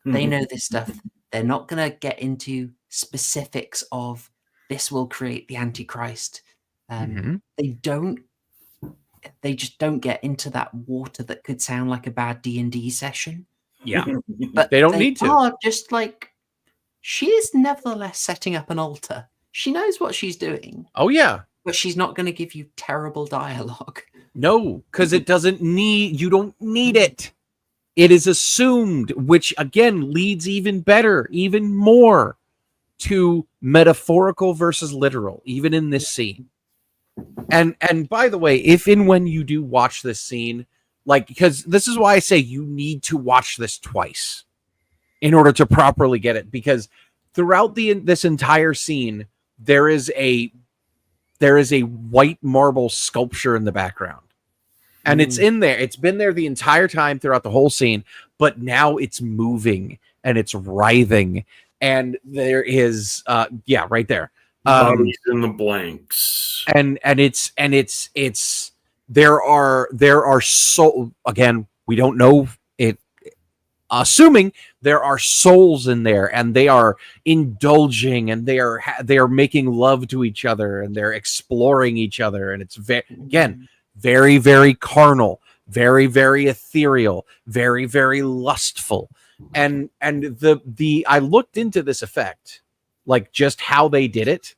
Speaker 7: They know this stuff. They're not going to get into specifics of this will create the Antichrist. They just don't get into that water that could sound like a bad D&D session.
Speaker 10: Yeah.
Speaker 7: But
Speaker 10: they don't need to.
Speaker 7: Are just like, she is nevertheless setting up an altar. She knows what she's doing.
Speaker 10: Oh, yeah.
Speaker 7: But she's not going to give you terrible dialogue.
Speaker 10: No, because you don't need it. It is assumed, which again leads even more to metaphorical versus literal, even in this scene. And by the way, if and when you do watch this scene, like, because this is why I say you need to watch this twice in order to properly get it, because throughout this entire scene, there is a white marble sculpture in the background. And it's in there. It's been there the entire time throughout the whole scene, but now it's moving and it's writhing. And there is, right there.
Speaker 8: Bodies in the blanks.
Speaker 10: And there are so, again, we don't know it, assuming there are souls in there and they are indulging and they are making love to each other and they're exploring each other. And it's very, very carnal, very, very ethereal, very, very lustful. And I looked into this effect, like just how they did it.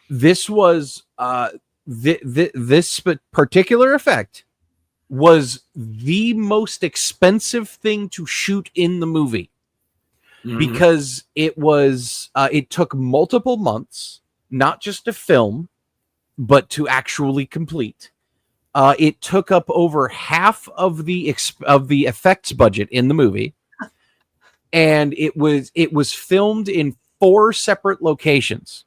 Speaker 10: This was this particular effect was the most expensive thing to shoot in the movie because it took multiple months, not just to film, but to actually complete. It took up over half of the effects budget in the movie, and it was filmed in 4 separate locations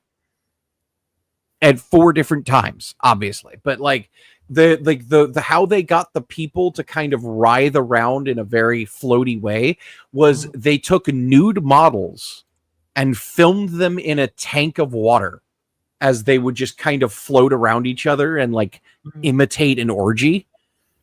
Speaker 10: at 4 different times, obviously. But like the how they got the people to kind of writhe around in a very floaty way was they took nude models and filmed them in a tank of water as they would just kind of float around each other and like imitate an orgy.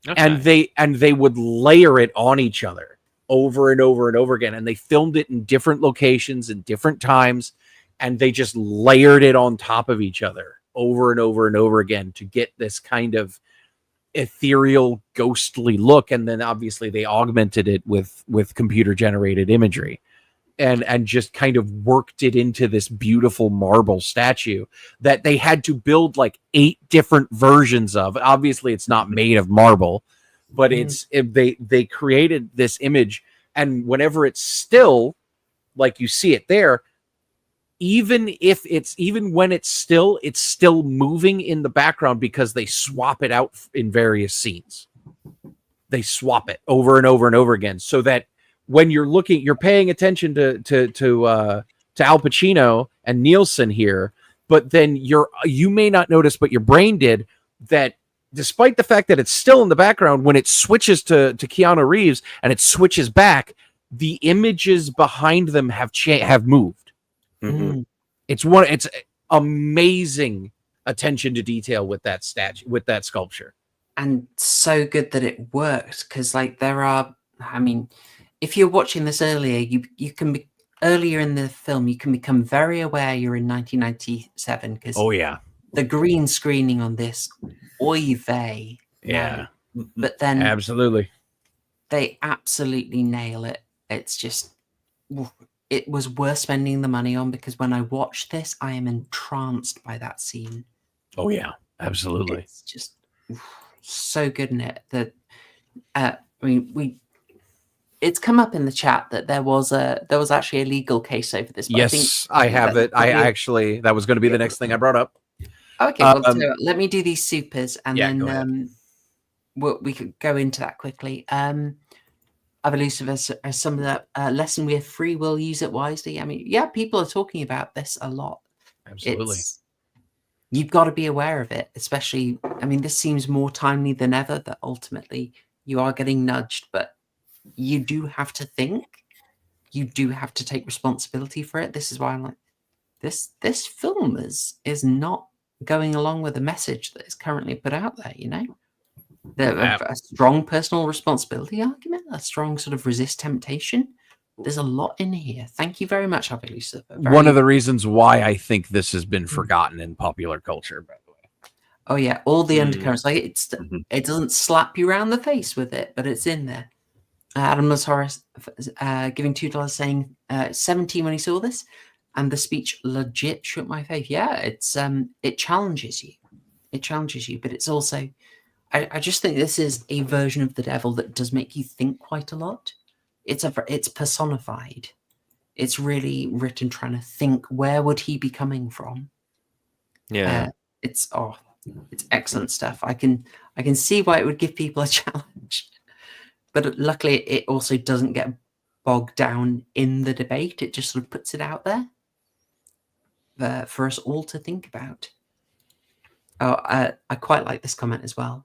Speaker 10: Okay. And they would layer it on each other over and over and over again. And they filmed it in different locations and different times. And they just layered it on top of each other over and over and over again to get this kind of ethereal, ghostly look. And then obviously they augmented it with computer generated imagery and just kind of worked it into this beautiful marble statue that they had to build like 8 different versions of. Obviously it's not made of marble, but they created this image. And whenever it's still, like you see it there, even when it's still moving in the background because they swap it out in various scenes. They swap it over and over and over again so that when you're paying attention to Al Pacino and Nielsen here, but then you may not notice, but your brain did, that despite the fact that it's still in the background, when it switches to Keanu Reeves and it switches back, the images behind them have moved. Mm-hmm. It's amazing attention to detail with that statue, with that sculpture,
Speaker 7: and so good that it works. Because like if you're watching this earlier, you can be earlier in the film, you can become very aware you're in 1997 because the green screening on this, oy vey, but then
Speaker 10: absolutely
Speaker 7: they absolutely nail it. It's just, it was worth spending the money on because when I watch this, I am entranced by that scene.
Speaker 10: Oh yeah, absolutely.
Speaker 7: It's just so good in it that it's come up in the chat that there was actually a legal case over this. But
Speaker 10: yes, I have it. That was going to be the next thing I brought up.
Speaker 7: Okay, well, so let me do these supers and then we could go into that quickly. I've elusive as some of that lesson with free will, use it wisely. I mean, people are talking about this a lot.
Speaker 10: Absolutely.
Speaker 7: You've got to be aware of it, especially, this seems more timely than ever that ultimately you are getting nudged, but you do have to think. You do have to take responsibility for it. This is why I'm like, this film is not going along with the message that is currently put out there, a strong personal responsibility argument, a strong sort of resist temptation, There's a lot in here. Thank you very much, Harvey Lucifer.
Speaker 10: One of the reasons why I think this has been forgotten in popular culture, by the way.
Speaker 7: Oh yeah, all the undercurrents. Like it doesn't slap you around the face with it, but it's in there. Adam Horace giving $2, saying 17 when he saw this, and the speech legit shook my faith. Yeah, it's it challenges you. It challenges you, but it's also, I just think this is a version of the devil that does make you think quite a lot. It's personified. It's really written trying to think, where would he be coming from?
Speaker 9: Yeah,
Speaker 7: it's excellent stuff. I can see why it would give people a challenge, but luckily it also doesn't get bogged down in the debate. It just sort of puts it out there for us all to think about. Oh, I quite like this comment as well.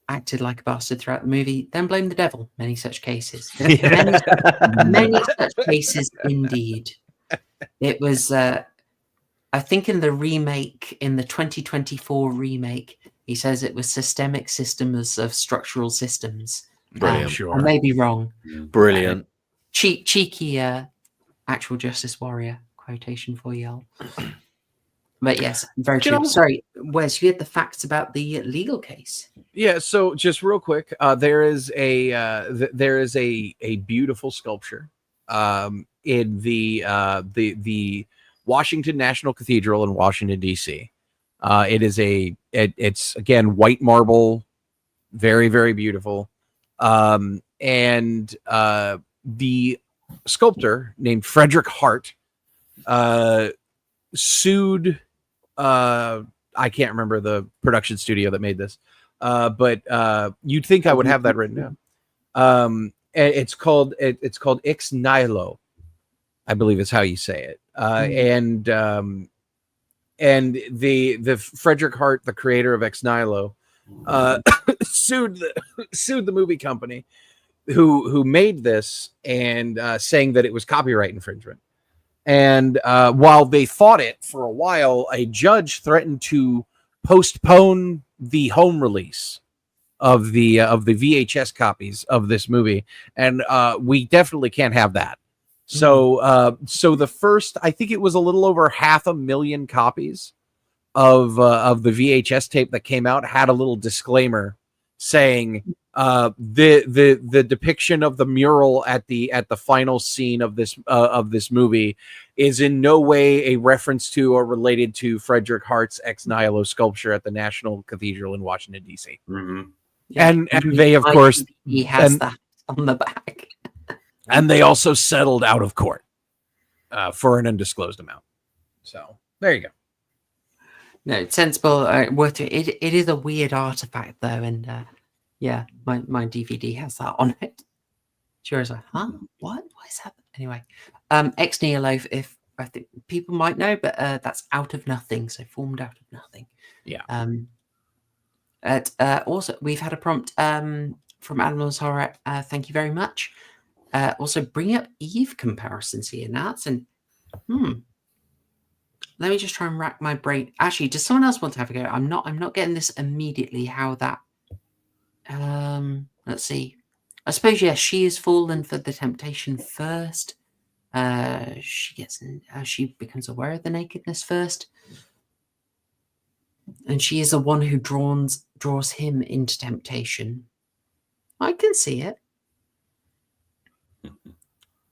Speaker 7: Acted like a bastard throughout the movie, then blame the devil. Many such cases. Many such cases indeed. It was, I think in the remake, in the 2024 remake, he says it was systemic systems of structural systems.
Speaker 9: Brilliant.
Speaker 10: Sure.
Speaker 7: I may be wrong.
Speaker 9: Brilliant.
Speaker 7: Cheeky actual justice warrior quotation for y'all. But yes, very true. Sorry, Wes, you had the facts about the legal case.
Speaker 10: Yeah, so just real quick, there is a beautiful sculpture in the Washington National Cathedral in Washington D.C. It's again white marble, very, very beautiful, and the sculptor named Frederick Hart sued. I can't remember the production studio that made this, but you'd think I would have that written down. It's called Ex Nihilo, I believe is how you say it. And the Frederick Hart, the creator of Ex Nihilo, sued the movie company who made this, and saying that it was copyright infringement. And while they fought it for a while, a judge threatened to postpone the home release of the VHS copies of this movie, and we definitely can't have that. So the first, I think it was a little over 500,000 copies of the VHS tape that came out had a little disclaimer saying the depiction of the mural at the final scene of this movie is in no way a reference to or related to Frederick Hart's Ex Nihilo sculpture at the National Cathedral in Washington D.C.
Speaker 8: Mm-hmm.
Speaker 7: Yeah.
Speaker 10: And they, of course,
Speaker 7: he has that on the back,
Speaker 10: and they also settled out of court for an undisclosed amount. So there you go.
Speaker 7: No, it's sensible. Worth it. It is a weird artifact though, and yeah, my DVD has that on it. Sure, is like, huh? What is that? Anyway, Ex Nihilo, if I think people might know, but that's out of nothing, so formed out of nothing.
Speaker 10: Yeah.
Speaker 7: Also, we've had a prompt from Animals Horror. Thank you very much. Also, bringing up Eve comparisons here, Nats, and let me just try and rack my brain. Actually, does someone else want to have a go? I'm not getting this immediately. How that? Let's see. I suppose yes. She is fallen for the temptation first. She becomes aware of the nakedness first, and she is the one who draws him into temptation. I can see it.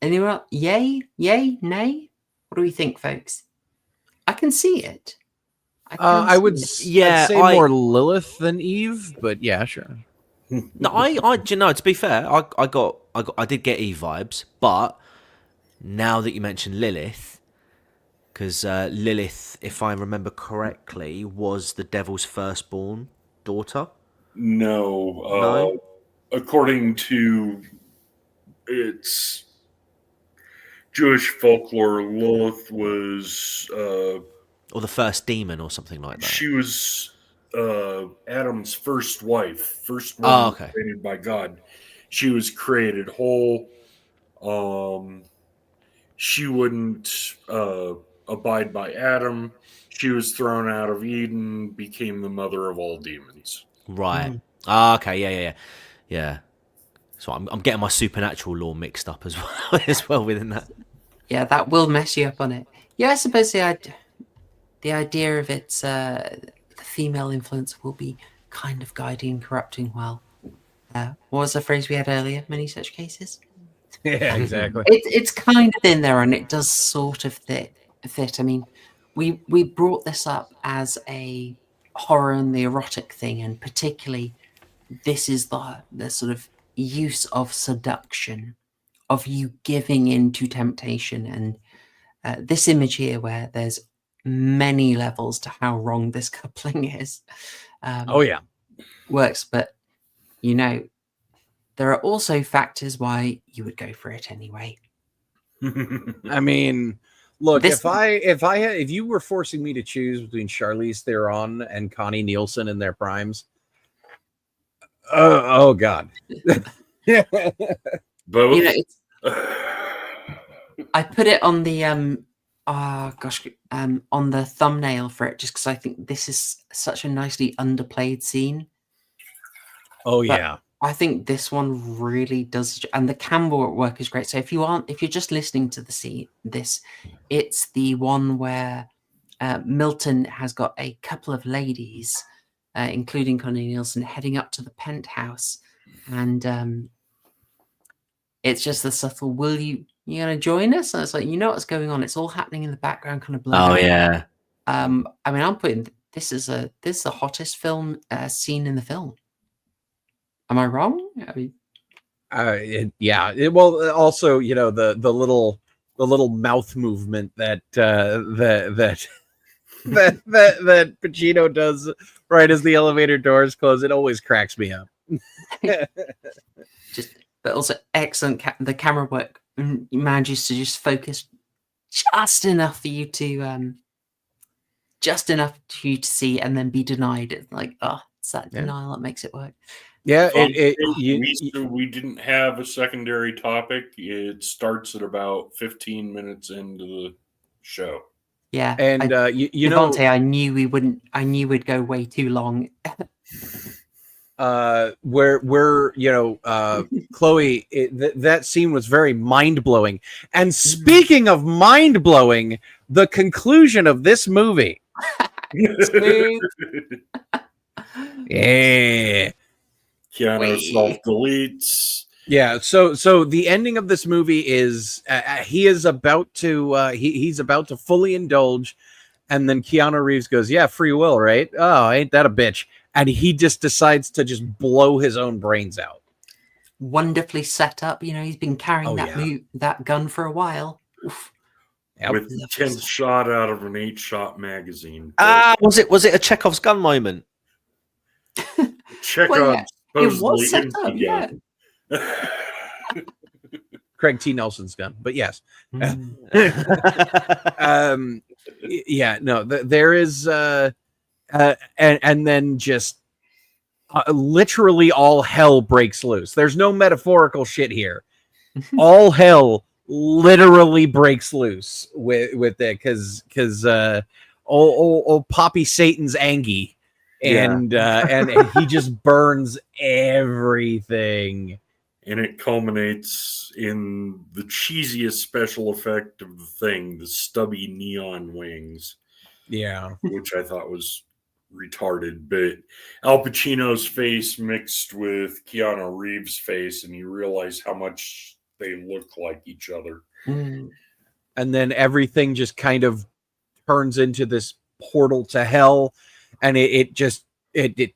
Speaker 7: Anyone else? Yay, nay? What do we think, folks? I can see it.
Speaker 10: I would say more Lilith than Eve, but yeah, sure.
Speaker 9: No, I you know, to be fair, I did get Eve vibes, but now that you mentioned Lilith, because Lilith, if I remember correctly, was the devil's firstborn daughter.
Speaker 8: No. According to its Jewish folklore, Lilith was
Speaker 9: or the first demon or something like that.
Speaker 8: She was Adam's first wife, first woman created by God. She was created whole. She wouldn't abide by Adam. She was thrown out of Eden, became the mother of all demons.
Speaker 9: Right. Okay. Yeah. So I'm getting my supernatural lore mixed up as well within that.
Speaker 7: Yeah, that will mess you up on it. Yeah, I suppose the idea of its the female influence will be kind of guiding and corrupting. Well, what was the phrase we had earlier? Many such cases.
Speaker 10: Yeah, exactly.
Speaker 7: It's kind of in there, and it does sort of fit. I mean, we brought this up as a horror and the erotic thing, and particularly this is the sort of use of seduction, of you giving in to temptation, and this image here where there's many levels to how wrong this coupling is.
Speaker 10: Oh yeah,
Speaker 7: works, but there are also factors why you would go for it anyway.
Speaker 10: I mean, look, if you were forcing me to choose between Charlize Theron and Connie Nielsen in their primes, oh god.
Speaker 8: Both.
Speaker 7: I put it on the on the thumbnail for it just because I think this is such a nicely underplayed scene.
Speaker 10: Oh
Speaker 7: But
Speaker 10: yeah.
Speaker 7: I think this one really does, and the camera work is great. So if you're just listening to the scene, it's the one where Milton has got a couple of ladies, including Connie Nielsen, heading up to the penthouse, and it's just the subtle, "Will you gonna join us?" And it's like, what's going on. It's all happening in the background, kind of blurred out.
Speaker 9: Yeah.
Speaker 7: I mean, I'm putting this is the hottest film scene in the film. Am I wrong? I mean,
Speaker 10: yeah. Well, also, the little mouth movement that that Pacino does right as the elevator doors close. It always cracks me up.
Speaker 7: But also excellent. The camera work manages to just focus just enough for you to see, and then be denied. It's like, it's that denial that makes it work.
Speaker 10: Yeah,
Speaker 8: we didn't have a secondary topic. It starts at about 15 minutes into the show.
Speaker 7: Yeah,
Speaker 10: and
Speaker 7: Devontae, I knew we'd go way too long.
Speaker 10: Where Chloe, that scene was very mind-blowing. And speaking of mind-blowing, the conclusion of this movie. Yeah.
Speaker 8: Keanu self-deletes.
Speaker 10: Yeah, so the ending of this movie is he is about to he's about to fully indulge, and then Keanu Reeves goes, "Yeah, free will, right? Oh, ain't that a bitch?" And he just decides to just blow his own brains out.
Speaker 7: Wonderfully set up. He's been carrying that gun for a while. Oof.
Speaker 10: Yep.
Speaker 8: With 10th shot out of an 8-shot magazine.
Speaker 9: Was it a Chekhov's gun moment?
Speaker 8: Chekhov's
Speaker 7: it was set up, yeah.
Speaker 10: Craig T. Nelson's gun, but yes. Yeah, no, there is and then just literally all hell breaks loose. There's no metaphorical shit here. All hell literally breaks loose with it because old Poppy Satan's Angie, and he just burns everything.
Speaker 8: And it culminates in the cheesiest special effect of the thing, the stubby neon wings.
Speaker 10: Yeah.
Speaker 8: Which I thought was retarded. But Al Pacino's face mixed with Keanu Reeves' face, and you realize how much they look like each other.
Speaker 10: And then everything just kind of turns into this portal to hell, and it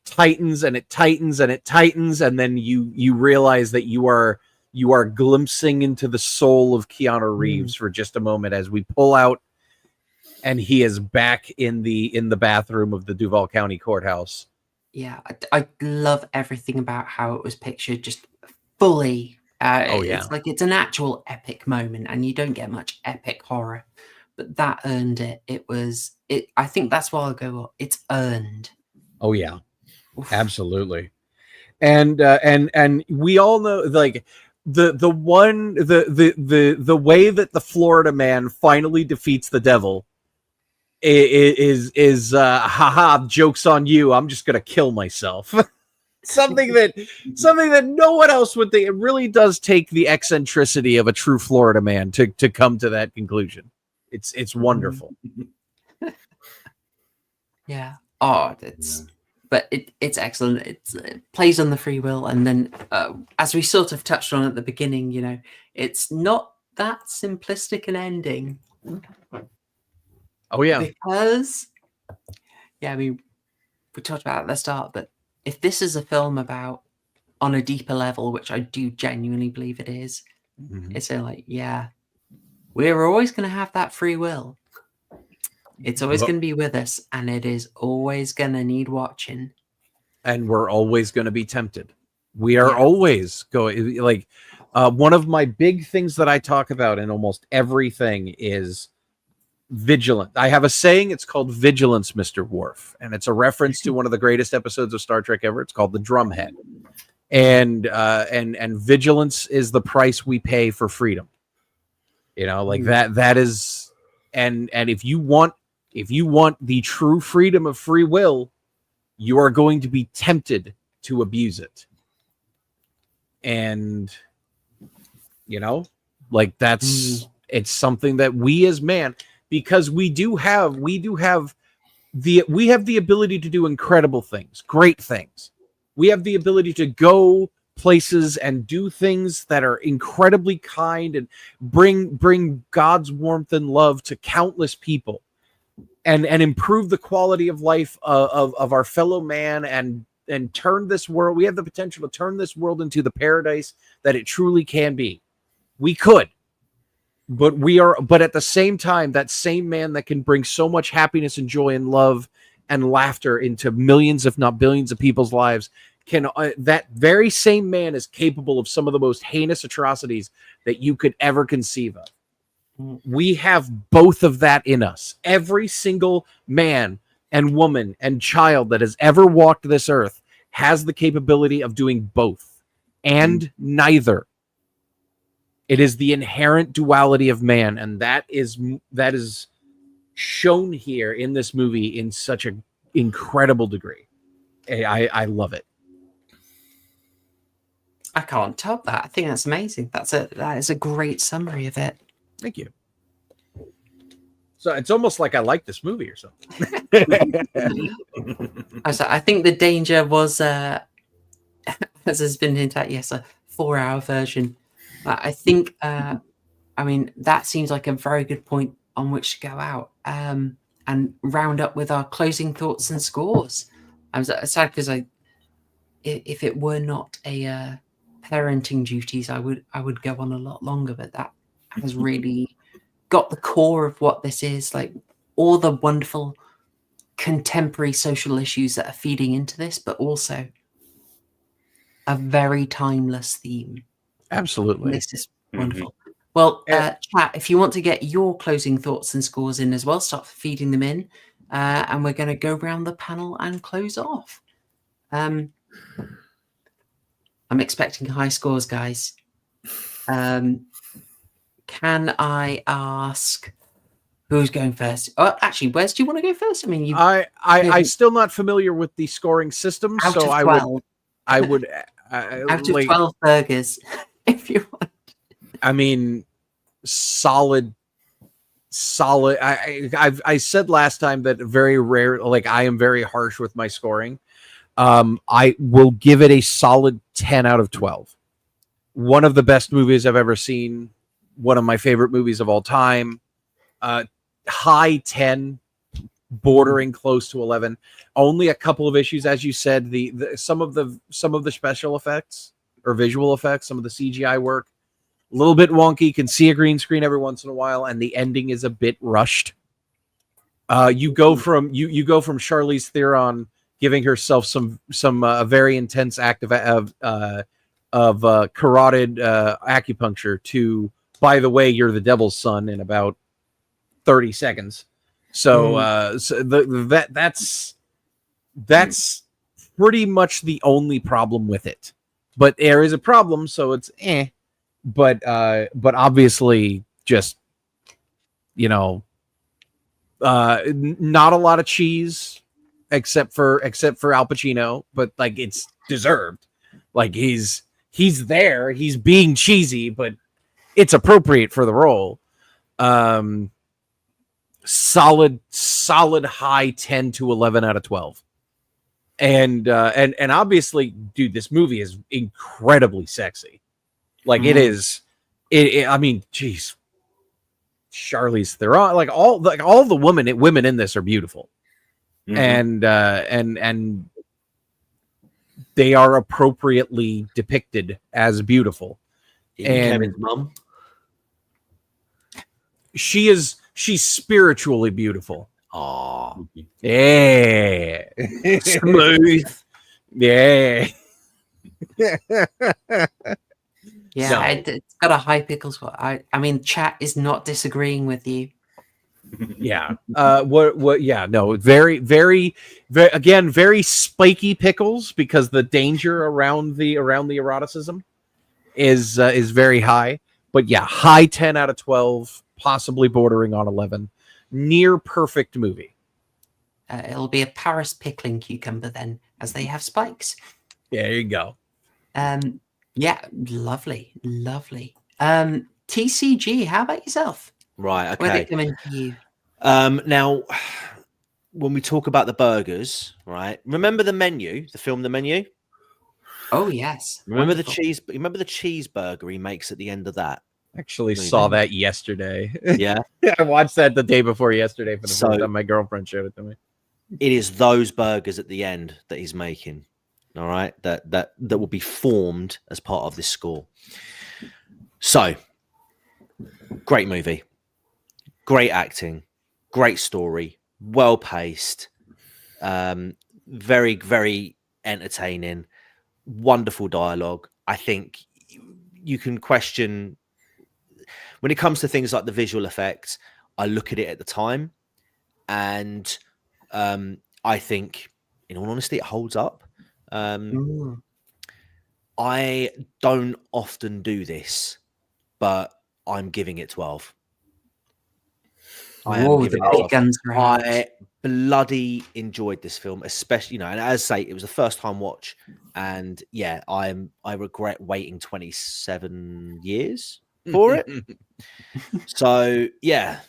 Speaker 10: tightens and it tightens and it tightens, and then you realize that you are glimpsing into the soul of Keanu Reeves for just a moment as we pull out, and he is back in the bathroom of the Duval County Courthouse.
Speaker 7: Yeah, I love everything about how it was pictured, just fully. It's like it's an actual epic moment, and you don't get much epic horror, but that earned it. I think that's why I'll go. It's earned.
Speaker 10: Oh yeah, absolutely. And we all know, like, the way that the Florida man finally defeats the devil is haha, joke's on you, I'm just gonna kill myself. something that no one else would think. It really does take the eccentricity of a true Florida man to come to that conclusion. It's wonderful.
Speaker 7: Yeah. Oh, it's excellent. It plays on the free will, and then as we sort of touched on at the beginning, you know, it's not that simplistic an ending.
Speaker 10: Oh yeah,
Speaker 7: because I mean, we talked about it at the start, but if this is a film about on a deeper level, which I do genuinely believe it is, it's like, yeah, we're always going to have that free will. It's always going to be with us, and it is always going to need watching.
Speaker 10: And we're always going to be tempted. We are always going, like, one of my big things that I talk about in almost everything is vigilant. I have a saying, it's called vigilance, Mr. Worf, and it's a reference to one of the greatest episodes of Star Trek ever. It's called The Drumhead. And vigilance is the price we pay for freedom. You know, like that is, and if you want the true freedom of free will, you are going to be tempted to abuse it. And, you know, like it's something that we as man, because we have the ability to do incredible things, great things. We have the ability to go places and do things that are incredibly kind and bring God's warmth and love to countless people, and improve the quality of life of our fellow man, and turn this world. We have the potential to turn this world into the paradise that it truly can be. We could, but at the same time, that same man that can bring so much happiness and joy and love and laughter into millions, if not billions, of people's lives, that very same man is capable of some of the most heinous atrocities that you could ever conceive of. We have both of that in us. Every single man and woman and child that has ever walked this earth has the capability of doing both and neither. It is the inherent duality of man, and that is shown here in this movie in such an incredible degree. I love it.
Speaker 7: I can't top that. I think that's amazing. That is a great summary of it.
Speaker 10: Thank you. So it's almost like I like this movie or something.
Speaker 7: I think the danger was, as has been hinted at, yes, a 4-hour version. I think, I mean, that seems like a very good point on which to go out and round up with our closing thoughts and scores. I was sad because if it were not a parenting duties, I would go on a lot longer, but that has really got the core of what this is, like all the wonderful contemporary social issues that are feeding into this, but also a very timeless theme.
Speaker 10: Absolutely.
Speaker 7: This is wonderful. Well, chat, if you want to get your closing thoughts and scores in as well, start feeding them in, and we're going to go around the panel and close off. I'm expecting high scores, guys. Can I ask who's going first? Oh, actually, Wes, do you want to go first? I mean,
Speaker 10: I'm still not familiar with the scoring system, so I would
Speaker 7: out of 12 burgers, if you want.
Speaker 10: I mean, solid. I said last time that very rare, like I am very harsh with my scoring. I will give it a solid 10 out of 12. One of the best movies I've ever seen. One of my favorite movies of all time. High 10, bordering close to 11. Only a couple of issues, as you said. Some of the special effects or visual effects, some of the CGI work, a little bit wonky. Can see a green screen every once in a while, and the ending is a bit rushed. You go from Charlize Theron giving herself some very intense act of carotid acupuncture to, by the way, you're the devil's son in about 30 seconds. So, that's pretty much the only problem with it. But there is a problem, so it's But obviously, just not a lot of cheese, except for Al Pacino. But like it's deserved. Like he's there, he's being cheesy, but it's appropriate for the role. Solid high 10 to 11 out of 12. And obviously, dude, this movie is incredibly sexy. Like it is. I mean, geez, Charlize Theron, like all the women in this are beautiful, and they are appropriately depicted as beautiful. And
Speaker 9: Kevin's mum,
Speaker 10: she's spiritually beautiful.
Speaker 9: Oh,
Speaker 10: yeah,
Speaker 9: smooth,
Speaker 10: yeah.
Speaker 7: Yeah,
Speaker 10: No.
Speaker 7: it's got a high pickle score. I mean, chat is not disagreeing with you.
Speaker 10: Yeah. What? Yeah. No. Very, very, very. Again, very spiky pickles because the danger around the eroticism is very high. But yeah, high 10 out of 12, possibly bordering on 11. Near perfect movie.
Speaker 7: It'll be a Paris pickling cucumber then, as they have spikes.
Speaker 10: Yeah, there you go.
Speaker 7: Yeah, lovely. TCG, how about yourself?
Speaker 9: right?
Speaker 7: Where they
Speaker 9: Okay.
Speaker 7: come into you?
Speaker 9: Now, when we talk about the burgers, right? Remember the menu, the film, The Menu.
Speaker 7: Oh yes.
Speaker 9: Remember
Speaker 7: Wonderful.
Speaker 9: Remember the cheeseburger he makes at the end of that.
Speaker 10: Actually
Speaker 9: Maybe.
Speaker 10: saw that yesterday.
Speaker 9: Yeah,
Speaker 10: I watched that the day before yesterday for the
Speaker 9: So-
Speaker 10: first time. My girlfriend showed it to me.
Speaker 9: it is those burgers at the end that he's making. All right, that will be formed as part of this score. So, great movie, great acting, great story, well paced, very, very entertaining, wonderful dialogue. I think you can question when it comes to things like the visual effects. I look at it at the time, and I think, in all honesty, it holds up. I don't often do this, but I'm giving it 12. I am
Speaker 7: Whoa,
Speaker 9: giving
Speaker 7: the
Speaker 9: it
Speaker 7: big
Speaker 9: 12.
Speaker 7: guns are out.
Speaker 9: I bloody enjoyed this film, especially, and as I say, it was a first time watch, and yeah, I regret waiting 27 years for it. So yeah,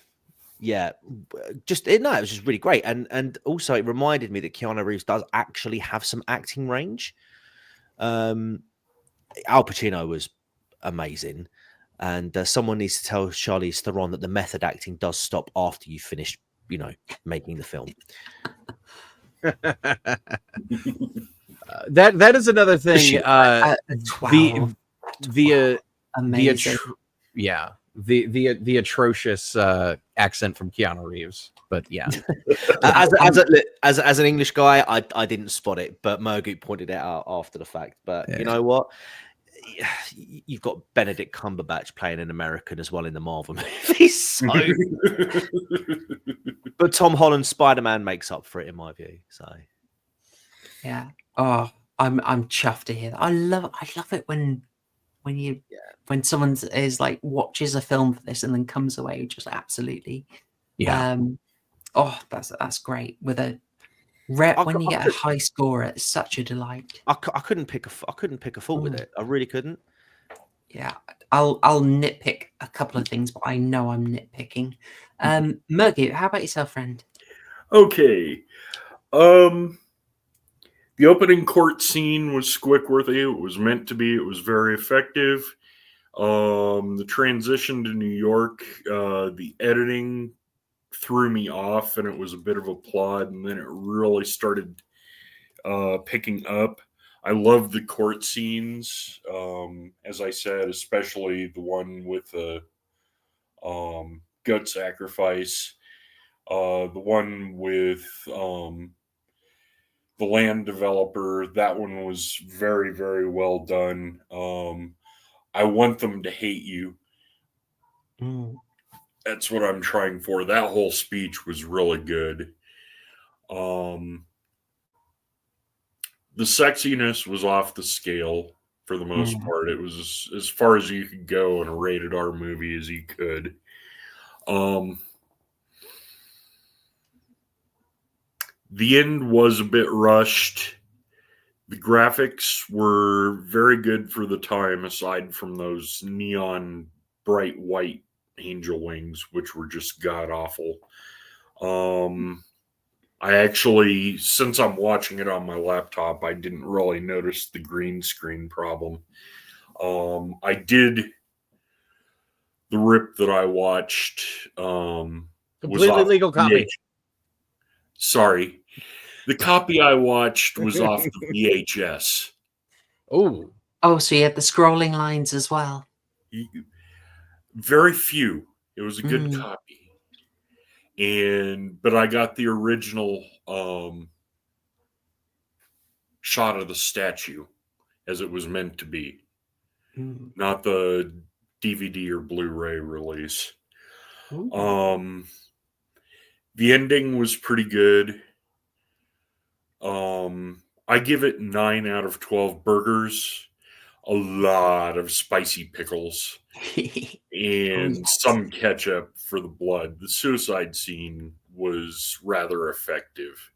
Speaker 9: it was just really great, and also it reminded me that Keanu Reeves does actually have some acting range. Al Pacino was amazing, and someone needs to tell Charlize Theron that the method acting does stop after you finish, making the film.
Speaker 10: That is another thing.
Speaker 7: 12.
Speaker 10: Amazing. The atrocious accent from Keanu Reeves. But yeah,
Speaker 9: as an English guy, I didn't spot it, but Murgoot pointed it out after the fact. But you know what? You've got Benedict Cumberbatch playing an American as well in the Marvel movies. So, but Tom Holland's Spider-Man makes up for it, in my view. So,
Speaker 7: yeah. Oh, I'm chuffed to hear that. I love it when someone is like watches a film for this and then comes away just absolutely.
Speaker 10: Yeah.
Speaker 7: That's great. With a when you get a high score, it's such a delight.
Speaker 9: I couldn't pick a fault with it. I really couldn't.
Speaker 7: Yeah, I'll nitpick a couple of things, but I know I'm nitpicking. Murgoot, how about yourself, friend?
Speaker 8: Okay. The opening court scene was squick-worthy. It was meant to be. It was very effective. The transition to New York, the editing threw me off, and it was a bit of a plod, and then it really started picking up. I love the court scenes, as I said, especially the one with the goat sacrifice, the one with the land developer. That one was very, very well done. I want them to hate you. That's what I'm trying for. That whole speech was really good. The sexiness was off the scale for the most part. It was as far as you could go in a rated R movie as you could. The end was a bit rushed. The graphics were very good for the time, aside from those neon bright white angel wings, which were just god awful. I actually, since I'm watching it on my laptop, I didn't really notice the green screen problem. I did. The rip that I watched
Speaker 10: completely legal copy.
Speaker 8: Sorry. The copy I watched was off the VHS.
Speaker 10: Oh.
Speaker 7: Oh, so you had the scrolling lines as well.
Speaker 8: Very few. It was a good copy. But I got the original shot of the statue as it was meant to be. Not the DVD or Blu-ray release. The ending was pretty good. I give it 9 out of 12 burgers, a lot of spicy pickles, and some ketchup for the blood. The suicide scene was rather effective,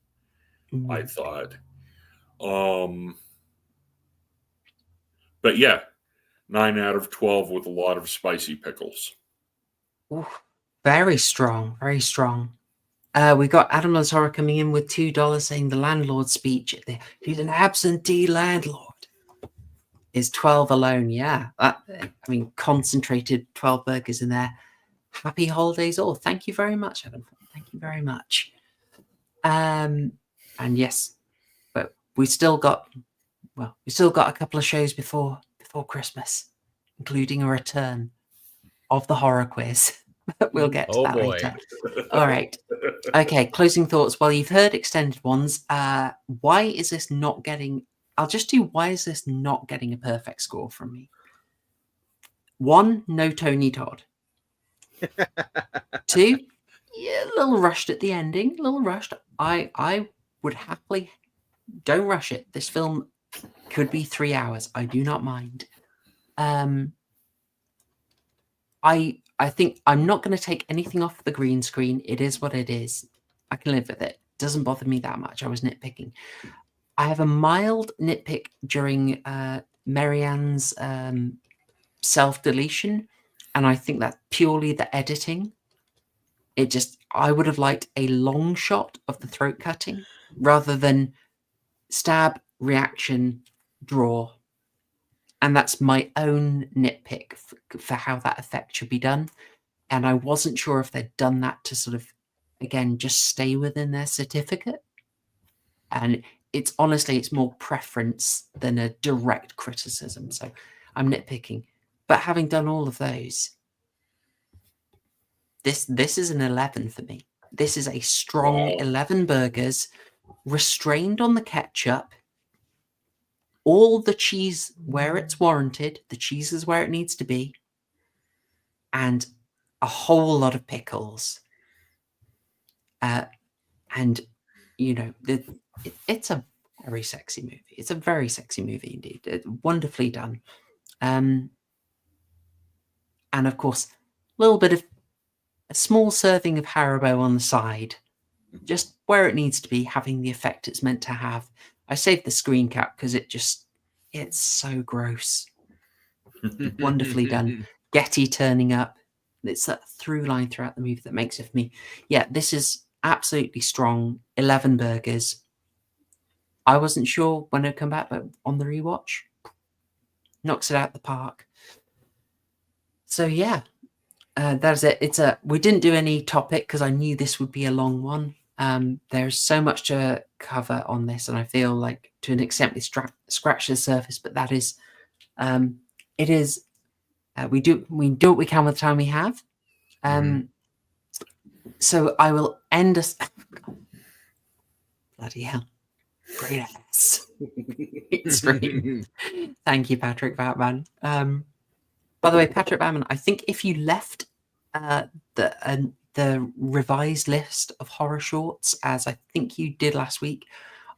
Speaker 8: I thought. But yeah, 9 out of 12 with a lot of spicy pickles.
Speaker 7: Ooh, very strong, very strong. We got Adam Lazaro coming in with $2 saying the landlord speech. He's an absentee landlord. Is 12 alone? Yeah. Concentrated 12 burgers in there. Happy holidays all. Thank you very much, Adam. Thank you very much. And yes, but we still got a couple of shows before Christmas, including a return of the horror quiz. We'll get to that later. All right. Okay, closing thoughts. Well, you've heard extended ones. Why is this not getting... I'll just do why is this not getting a perfect score from me? 1, no Tony Todd. 2, yeah, a little rushed at the ending. A little rushed. I would happily... Don't rush it. This film could be 3 hours. I do not mind. I think I'm not going to take anything off the green screen. It is what it is. I can live with it. Doesn't bother me that much. I was nitpicking. I have a mild nitpick during Marianne's self-deletion, and I think that's purely the editing. I would have liked a long shot of the throat cutting rather than stab, reaction, draw. And that's my own nitpick for how that effect should be done. And I wasn't sure if they'd done that to sort of, again, just stay within their certificate. And it's more preference than a direct criticism. So I'm nitpicking. But having done all of those, this is an 11 for me. This is a strong 11 burgers, restrained on the ketchup, all the cheese where it's warranted, the cheese is where it needs to be, and a whole lot of pickles. And, it's a very sexy movie. It's a very sexy movie indeed. It's wonderfully done. And of course, a small serving of Haribo on the side, just where it needs to be, having the effect it's meant to have. I saved the screen cap because it's so gross. Wonderfully done. Getty turning up. It's that through line throughout the movie that makes it for me. Yeah, this is absolutely strong. 11 burgers. I wasn't sure when it'd come back, but on the rewatch, knocks it out the park. So yeah, that's it. We didn't do any topic because I knew this would be a long one. There's so much to cover on this, and I feel like to an extent we scratch the surface, but that is it is we do what we can with the time we have. So I will end us. Bloody hell. Great ass. Extreme. Thank you, Patrick Batman. By the way, Patrick Batman, I think if you left the revised list of horror shorts, as I think you did last week,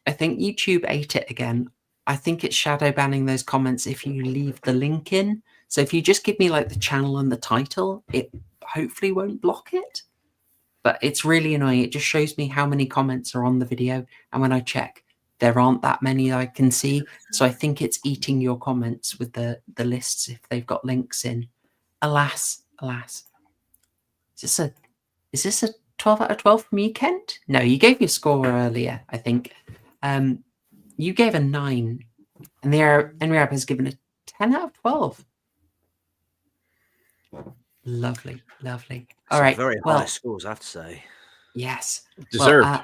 Speaker 7: I think YouTube ate it again. I think it's shadow banning those comments if you leave the link in. So if you just give me like the channel and the title, it hopefully won't block it. But it's really annoying. It just shows me how many comments are on the video. And when I check, there aren't that many I can see. So I think it's eating your comments with the lists if they've got links in. Alas. Is this a 12 out of 12 from you, Kent? No, you gave your score earlier, I think. You gave a 9, and the Henry Abb has given a 10 out of 12. Lovely. All right.
Speaker 9: Very high scores, I have to say.
Speaker 7: Yes.
Speaker 10: Deserved.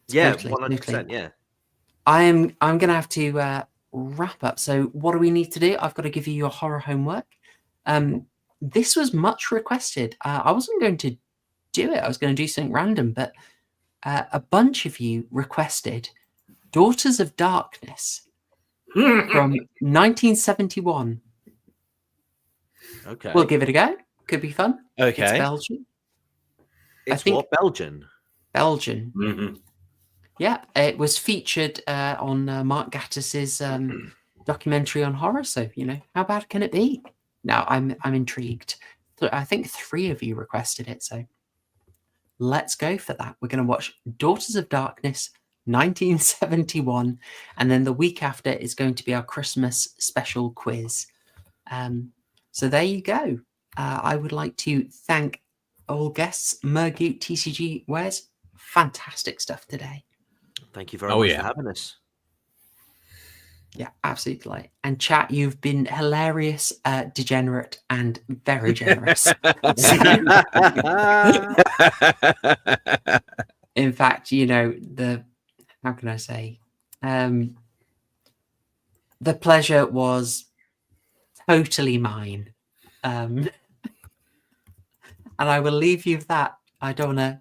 Speaker 9: Yeah,
Speaker 7: totally,
Speaker 9: 100%. Yeah.
Speaker 7: I'm going to have to wrap up. So what do we need to do? I've got to give you your horror homework. This was much requested. I wasn't going to do it. I was going to do something random, but a bunch of you requested Daughters of Darkness from 1971.
Speaker 9: Okay.
Speaker 7: We'll give it a go. Could be fun.
Speaker 9: Okay.
Speaker 7: It's Belgian.
Speaker 9: It's what? Belgian?
Speaker 7: Belgian.
Speaker 8: Mm-hmm.
Speaker 7: Yeah, it was featured on Mark Gattis's documentary on horror. So, how bad can it be? Now, I'm intrigued. I think 3 of you requested it. So let's go for that. We're going to watch Daughters of Darkness 1971. And then the week after is going to be our Christmas special quiz. So there you go. I would like to thank all guests. Murgoot, TCG, Wes, fantastic stuff today.
Speaker 9: Thank you very much for having us.
Speaker 7: Yeah, absolute delight. And chat, you've been hilarious, degenerate, and very generous. In fact, how can I say? The pleasure was totally mine. And I will leave you with that. I don't want to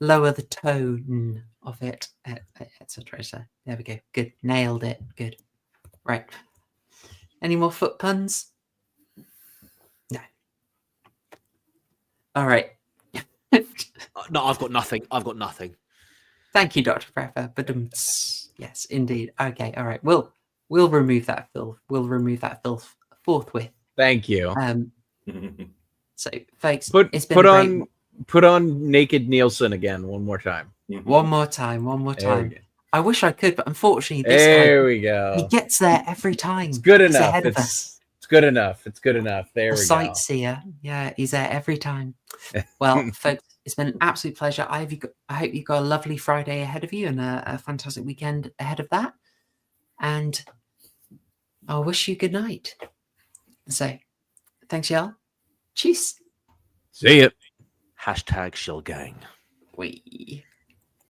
Speaker 7: lower the tone of it, etc. So there we go. Good. Nailed it. Good. Right. Any more foot puns? No. All right.
Speaker 9: No, I've got nothing.
Speaker 7: Thank you, Dr. Prepper. But yes, indeed. Okay. All right. We'll remove that filth. We'll remove that filth forthwith.
Speaker 10: Thank you.
Speaker 7: So, folks,
Speaker 10: put on Naked Nielsen again one more time.
Speaker 7: One more time. I wish I could, but unfortunately,
Speaker 10: we go.
Speaker 7: He gets there every time.
Speaker 10: It's good enough.
Speaker 7: He's ahead of us.
Speaker 10: It's good enough. It's good enough. There we go.
Speaker 7: Sightseer. Yeah, he's there every time. Well, folks, it's been an absolute pleasure. I hope you've got a lovely Friday ahead of you and a fantastic weekend ahead of that. And I'll wish you good night. So, thanks, y'all. Cheers.
Speaker 10: See ya.
Speaker 9: #Shillgang.
Speaker 7: Wee.